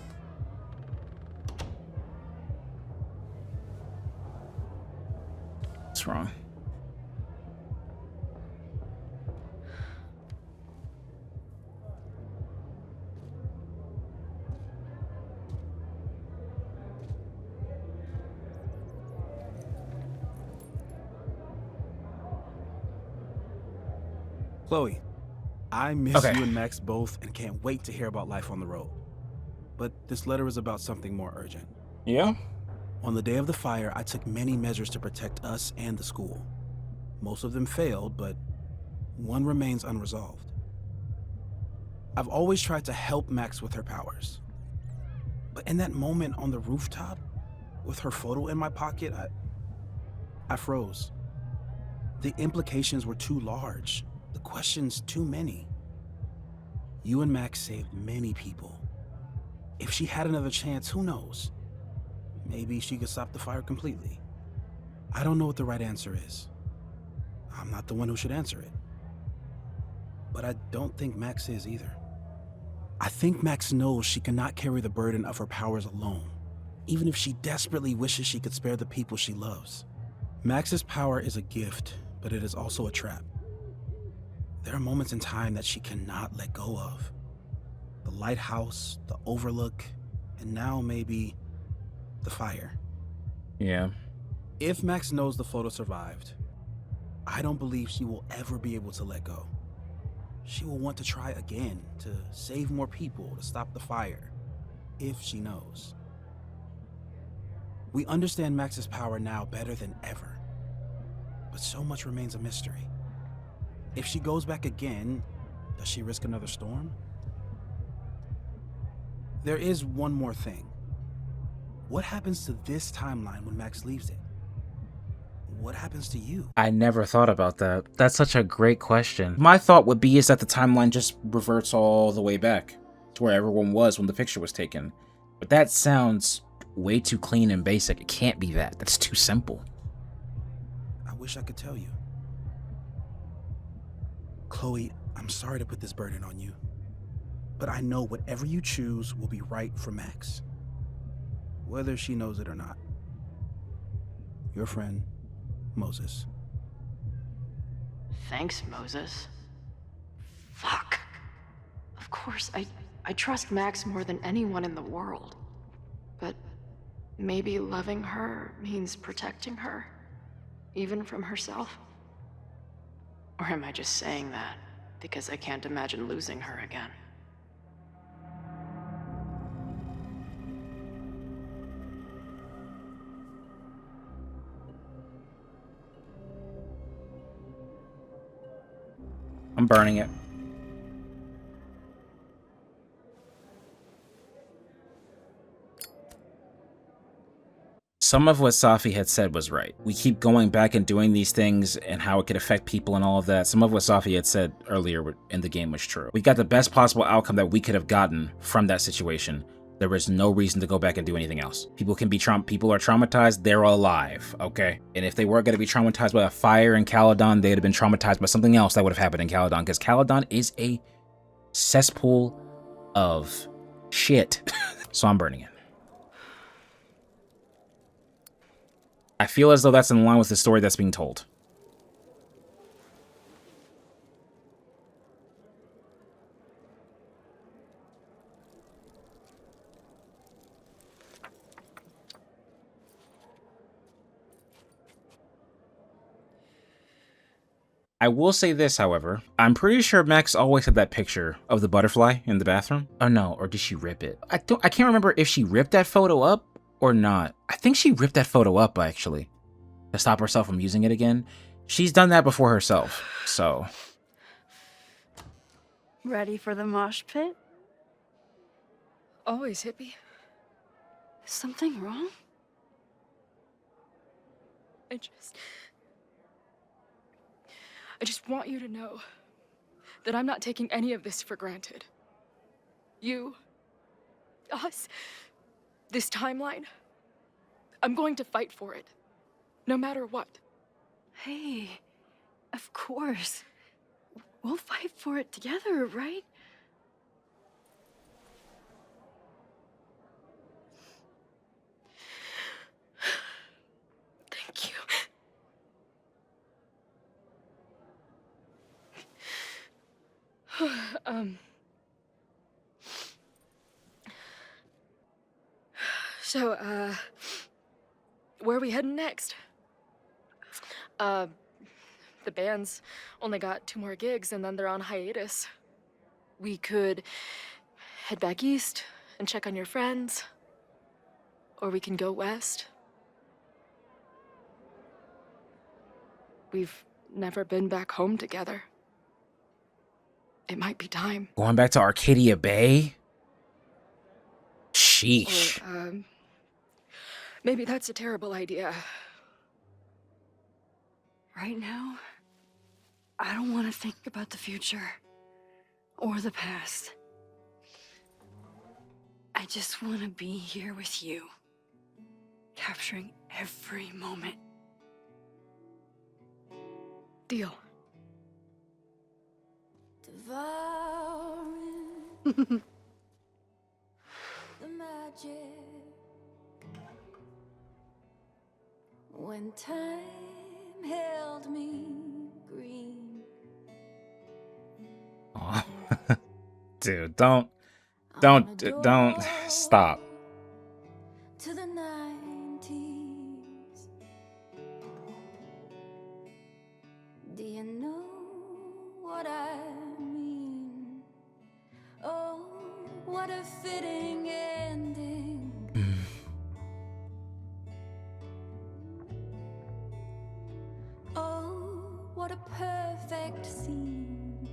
What's wrong? Chloe, I miss Okay. you and Max both and can't wait to hear about life on the road. But this letter is about something more urgent. Yeah? On the day of the fire, I took many measures to protect us and the school. Most of them failed, but one remains unresolved. I've always tried to help Max with her powers. But in that moment on the rooftop, with her photo in my pocket, I froze. The implications were too large. The questions too many. You and Max saved many people. If she had another chance, who knows? Maybe she could stop the fire completely. I don't know what the right answer is. I'm not the one who should answer it. But I don't think Max is either. I think Max knows she cannot carry the burden of her powers alone, even if she desperately wishes she could spare the people she loves. Max's power is a gift, but it is also a trap. There are moments in time that she cannot let go of. The lighthouse, the overlook, and now maybe the fire. Yeah. If Max knows the photo survived, I don't believe she will ever be able to let go. She will want to try again, to save more people, to stop the fire, if she knows. We understand Max's power now better than ever, but so much remains a mystery. If she goes back again, does she risk another storm? There is one more thing. What happens to this timeline when Max leaves it? What happens to you? I never thought about that. That's such a great question. My thought would be is that the timeline just reverts all the way back to where everyone was when the picture was taken. But that sounds way too clean and basic. It can't be that. That's too simple. I wish I could tell you. Chloe, I'm sorry to put this burden on you, but I know whatever you choose will be right for Max, whether she knows it or not. Your friend, Moses. Thanks, Moses. Fuck. Of course, I trust Max more than anyone in the world. But maybe loving her means protecting her, even from herself? Or am I just saying that because I can't imagine losing her again? I'm burning it. Some of what Safi had said was right. We keep going back and doing these things and how it could affect people and all of that. Some of what Safi had said earlier in the game was true. We got the best possible outcome that we could have gotten from that situation. There was no reason to go back and do anything else. People can be people are traumatized, they're alive, okay? And if they were going to be traumatized by a fire in Caledon, they'd have been traumatized by something else that would have happened in Caledon, because Caledon is a cesspool of shit. So I'm burning it. I feel as though that's in line with the story that's being told. I will say this, however. I'm pretty sure Max always had that picture of the butterfly in the bathroom. Oh no, or did she rip it? I can't remember if she ripped that photo up or not. I think she ripped that photo up, actually, to stop herself from using it again. She's done that before herself, so. Ready for the mosh pit? Always, hippie. Is something wrong? I just want you to know that I'm not taking any of this for granted. You, us, this timeline, I'm going to fight for it, no matter what. Hey, of course. We'll fight for it together, right? Thank you. So, where are we heading next? The band's only got 2 more gigs and then they're on hiatus. We could head back east and check on your friends, or we can go west. We've never been back home together. It might be time. Going back to Arcadia Bay? Sheesh. Or, maybe that's a terrible idea. Right now, I don't want to think about the future or the past. I just want to be here with you, capturing every moment. Deal. Devouring the magic when time held me green. Aw. Dude, don't stop. To the 90s. Do you know what I mean? Oh, what a fitting ending. Oh, what a perfect scene.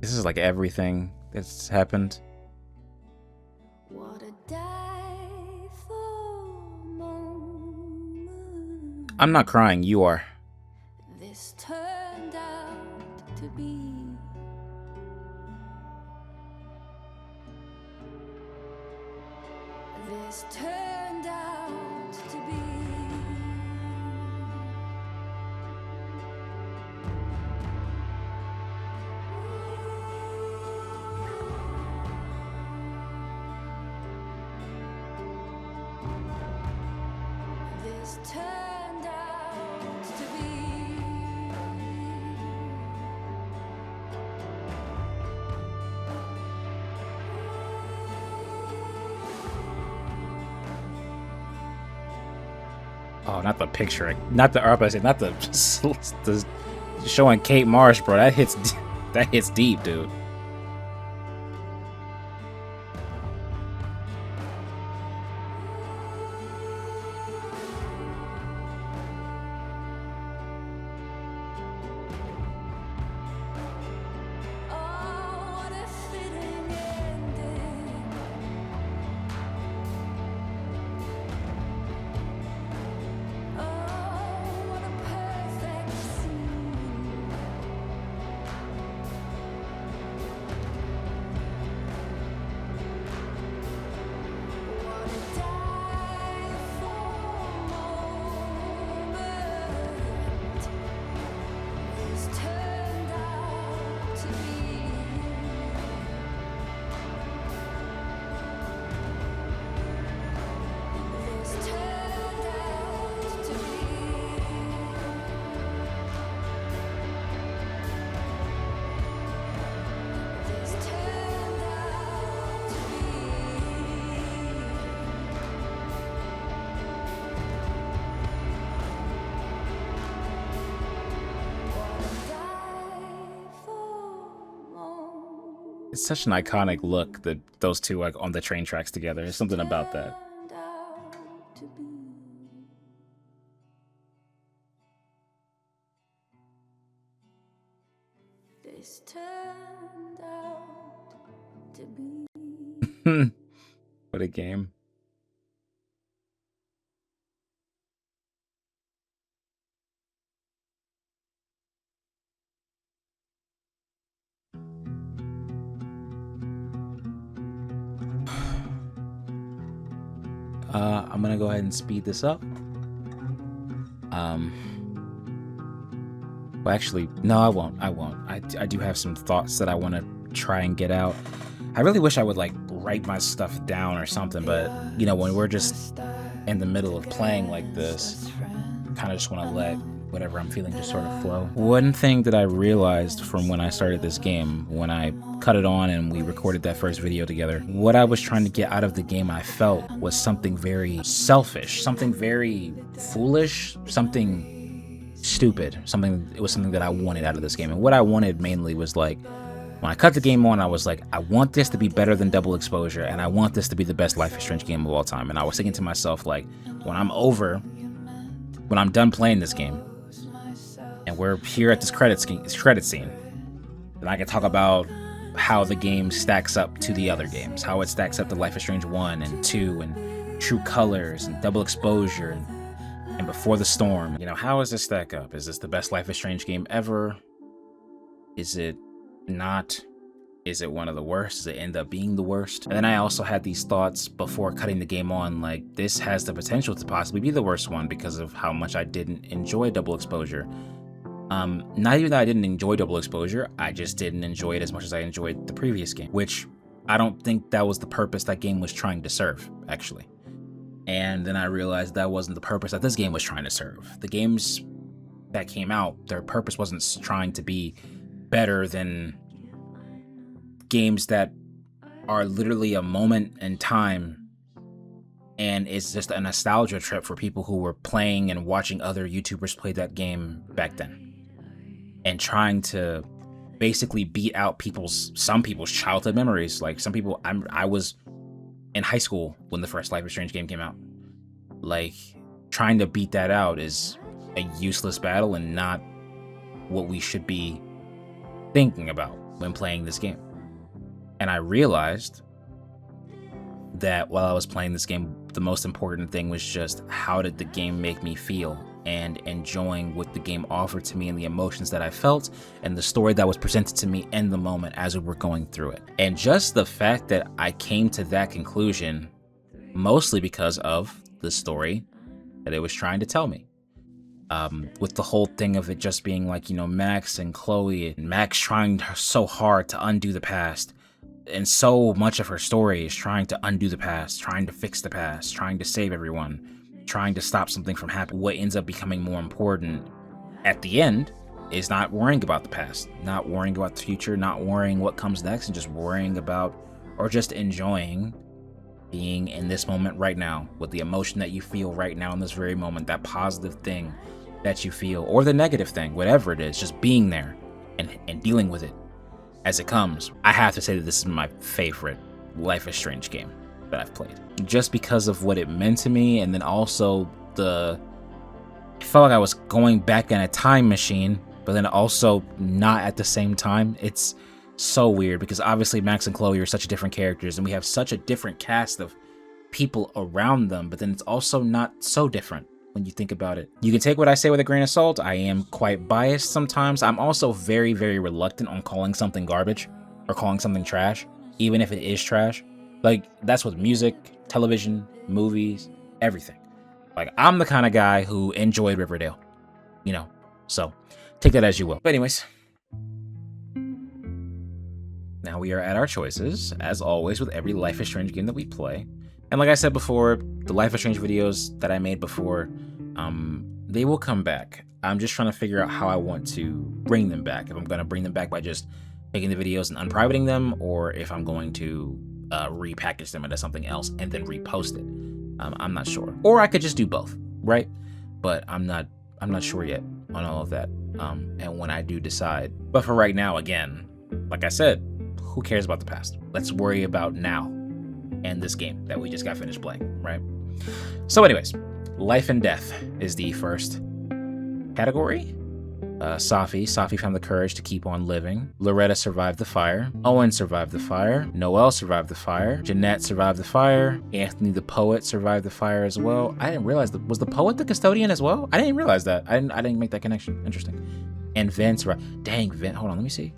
This is like everything that's happened. I'm not crying, you are. This turned out to be. This turned out to be. This turned out to be. Oh, not the picture, not the opposite, not the the showing Kate Marsh, bro. That hits deep, dude. It's such an iconic look that those two like on the train tracks together. There's something about that. This turned out to be. What a game. I'm gonna go ahead and speed this up. Well, actually, no, I won't. I do have some thoughts that I want to try and get out. I really wish I would like write my stuff down or something, but you know, when we're just in the middle of playing like this, kind of just want to let whatever I'm feeling just sort of flow. One thing that I realized from when I started this game, when I cut it on and we recorded that first video together, what I was trying to get out of the game, I felt, was something very selfish, something very foolish, something stupid, it was something that I wanted out of this game. And what I wanted mainly was like, when I cut the game on, I was like, I want this to be better than Double Exposure, and I want this to be the best Life is Strange game of all time. And I was thinking to myself, like, when I'm done playing this game, and we're here at this credit scene, then I can talk about how the game stacks up to the other games, how it stacks up to Life is Strange 1 and 2 and True Colors and Double Exposure and Before the Storm. You know, how does this stack up? Is this the best Life is Strange game ever? Is it not? Is it one of the worst? Does it end up being the worst? And then I also had these thoughts before cutting the game on, like, this has the potential to possibly be the worst one because of how much I didn't enjoy Double Exposure. Not even that I didn't enjoy Double Exposure, I just didn't enjoy it as much as I enjoyed the previous game, which I don't think that was the purpose that game was trying to serve, actually. And then I realized that wasn't the purpose that this game was trying to serve. The games that came out, their purpose wasn't trying to be better than games that are literally a moment in time, and it's just a nostalgia trip for people who were playing and watching other YouTubers play that game back then, and trying to basically beat out some people's childhood memories. Like some people, I was in high school when the first Life is Strange game came out. Like, trying to beat that out is a useless battle and not what we should be thinking about. when playing this game. And I realized that while I was playing this game, the most important thing was just how did the game make me feel, and enjoying what the game offered to me and the emotions that I felt and the story that was presented to me in the moment as we were going through it. And just the fact that I came to that conclusion mostly because of the story that it was trying to tell me. With the whole thing of it just being like, you know, Max and Chloe, and Max trying so hard to undo the past. And so much of her story is trying to undo the past, trying to fix the past, trying to save everyone, trying to stop something from happening. What ends up becoming more important at the end is not worrying about the past, not worrying about the future, not worrying what comes next, and just worrying about, or just enjoying being in this moment right now with the emotion that you feel right now in this very moment, that positive thing that you feel, or the negative thing, whatever it is, just being there and dealing with it as it comes. I have to say that this is my favorite Life is Strange game that I've played, just because of what it meant to me, and then also I felt like I was going back in a time machine, but then also not at the same time. It's so weird because obviously Max and Chloe are such different characters, and we have such a different cast of people around them, but then it's also not so different when you think about it. You can take what I say with a grain of salt. I am quite biased sometimes. I'm also very, very reluctant on calling something garbage or calling something trash, even if it is trash. Like, that's with music, television, movies, everything. Like, I'm the kind of guy who enjoyed Riverdale, you know, so take that as you will. But anyways, now we are at our choices, as always with every Life is Strange game that we play. And like I said before, the Life is Strange videos that I made before, they will come back. I'm just trying to figure out how I want to bring them back. If I'm going to bring them back by just taking the videos and unprivating them, or if I'm going to repackage them into something else and then repost it. I'm not sure. Or I could just do both, right? But I'm not sure yet on all of that. And when I do decide. But for right now, again, like I said, who cares about the past? Let's worry about now and this game that we just got finished playing, right? So anyways, life and death is the first category. Safi found the courage to keep on living. Loretta survived the fire. Owen survived the fire. Noelle survived the fire. Jeanette survived the fire. Anthony the poet survived the fire as well. I didn't realize was the poet the custodian as well? I didn't realize that. I didn't make that connection. Interesting. And Vin survived. Dang, Vin. Hold on, let me see.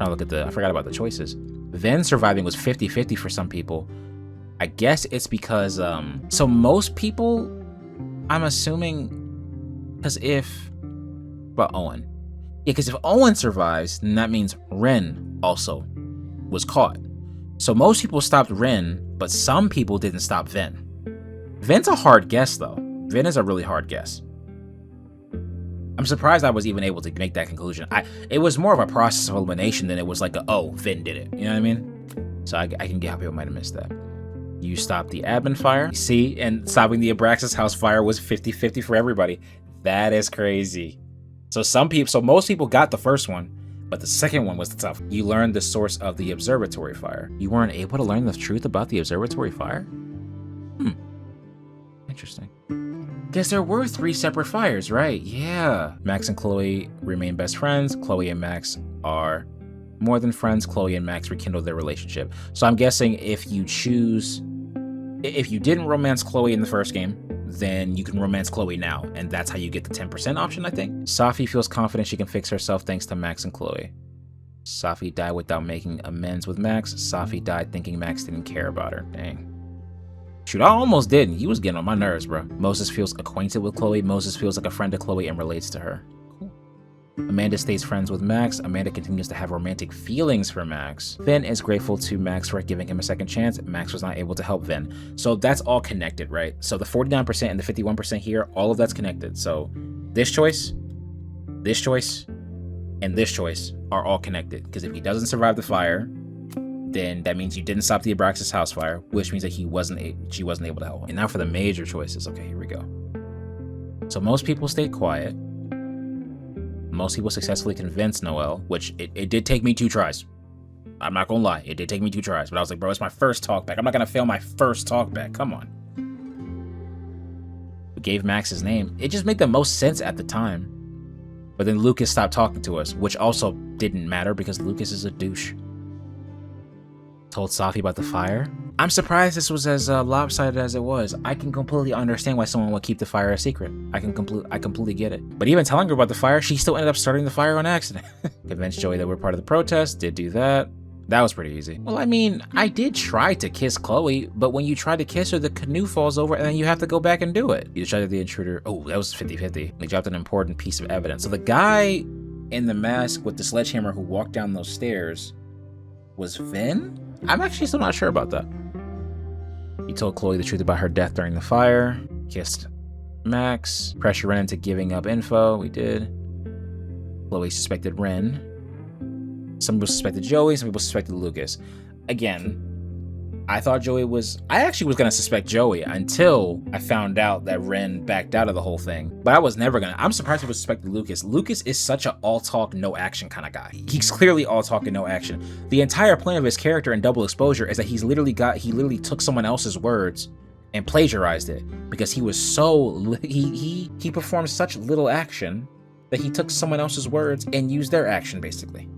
Oh, look at I forgot about the choices. Vin surviving was 50-50 for some people. I guess it's because, so most people, I'm assuming, because Owen. Yeah, because if Owen survives, then that means Ren also was caught. So most people stopped Ren, but some people didn't stop Vin. Vin's a hard guess, though. Vin is a really hard guess. I'm surprised I was even able to make that conclusion. It was more of a process of elimination than it was like Vin did it. You know what I mean? So I can get how people might have missed that. You stopped the admin fire. See, and stopping the Abraxas house fire was 50-50 for everybody. That is crazy. So most people got the first one, but the second one was the tough. You learned the source of the observatory fire. You weren't able to learn the truth about the observatory fire? Interesting. Guess there were 3 separate fires, right? Yeah. Max and Chloe remain best friends. Chloe and Max are more than friends. Chloe and Max rekindled their relationship. So I'm guessing if you didn't romance Chloe in the first game, then you can romance Chloe now, and that's how you get the 10% option, I think. Safi feels confident she can fix herself thanks to Max and Chloe. Safi died without making amends with Max. Safi died thinking Max didn't care about her. Dang. Shoot, I almost didn't. He was getting on my nerves, bro. Moses feels acquainted with Chloe. Moses feels like a friend to Chloe and relates to her. Cool. Amanda stays friends with Max. Amanda continues to have romantic feelings for Max. Vin is grateful to Max for giving him a second chance. Max was not able to help Vin. So that's all connected, right? So the 49% and the 51% here, all of that's connected. So this choice, and this choice are all connected. Because if he doesn't survive the fire, then that means you didn't stop the Abraxas house fire, which means that she wasn't able to help. And now for the major choices. Okay, here we go. So most people stayed quiet. Most people successfully convinced Noelle, which it did take me 2 tries. I'm not gonna lie, it did take me 2 tries, but I was like, bro, it's my first talkback. I'm not gonna fail my first talkback. Come on. We gave Max his name. It just made the most sense at the time. But then Lucas stopped talking to us, which also didn't matter because Lucas is a douche. Told Safi about the fire. I'm surprised this was as lopsided as it was. I can completely understand why someone would keep the fire a secret. I completely get it. But even telling her about the fire, she still ended up starting the fire on accident. Convinced Joey that we're part of the protest, did do that. That was pretty easy. Well, I mean, I did try to kiss Chloe, but when you try to kiss her, the canoe falls over and then you have to go back and do it. You distracted the intruder. Oh, that was 50-50. They dropped an important piece of evidence. So the guy in the mask with the sledgehammer who walked down those stairs was Vin? I'm actually still not sure about that. He told Chloe the truth about her death during the fire. Kissed Max. Pressure Ren into giving up info. We did. Chloe suspected Ren. Some people suspected Joey, some people suspected Lucas. Again, I actually was gonna suspect Joey until I found out that Ren backed out of the whole thing. But I was never gonna. I'm surprised people suspected Lucas. Lucas is such an all talk, no action kind of guy. He's clearly all talk and no action. The entire point of his character in Double Exposure is that he literally took someone else's words and plagiarized it because he was he performed such little action that he took someone else's words and used their action basically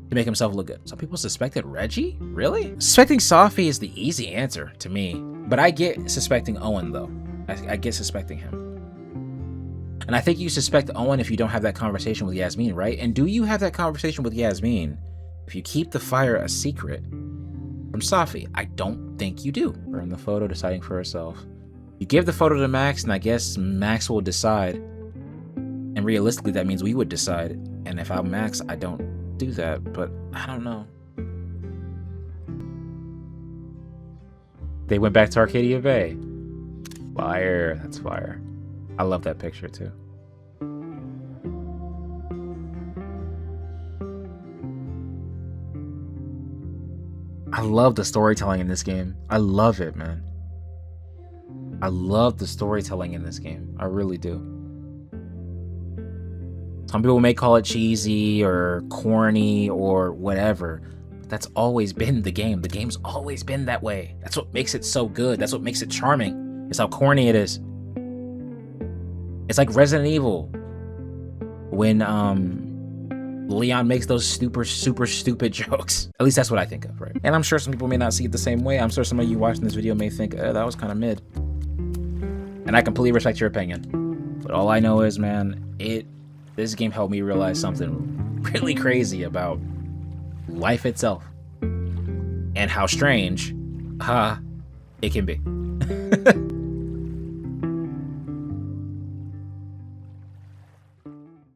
to make himself look good. Some people suspected Reggie? Really? Suspecting Safi is the easy answer to me, but I get suspecting Owen though. I get suspecting him. And I think you suspect Owen if you don't have that conversation with Yasmin, right? And do you have that conversation with Yasmin if you keep the fire a secret from Safi? I don't think you do. We're in the photo deciding for herself. You give the photo to Max and I guess Max will decide. And realistically, that means we would decide. And if I'm Max, I don't do that, but I don't know. They went back to Arcadia Bay. Fire, that's fire. I love that picture too. I love the storytelling in this game. I love it, man. I love the storytelling in this game. I really do. Some people may call it cheesy or corny or whatever. But that's always been the game. The game's always been that way. That's what makes it so good. That's what makes it charming. It's how corny it is. It's like Resident Evil. When Leon makes those super stupid jokes. At least that's what I think of, right? And I'm sure some people may not see it the same way. I'm sure some of you watching this video may think, that was kind of mid. And I completely respect your opinion. But all I know is, man, this game helped me realize something really crazy about life itself and how strange it can be.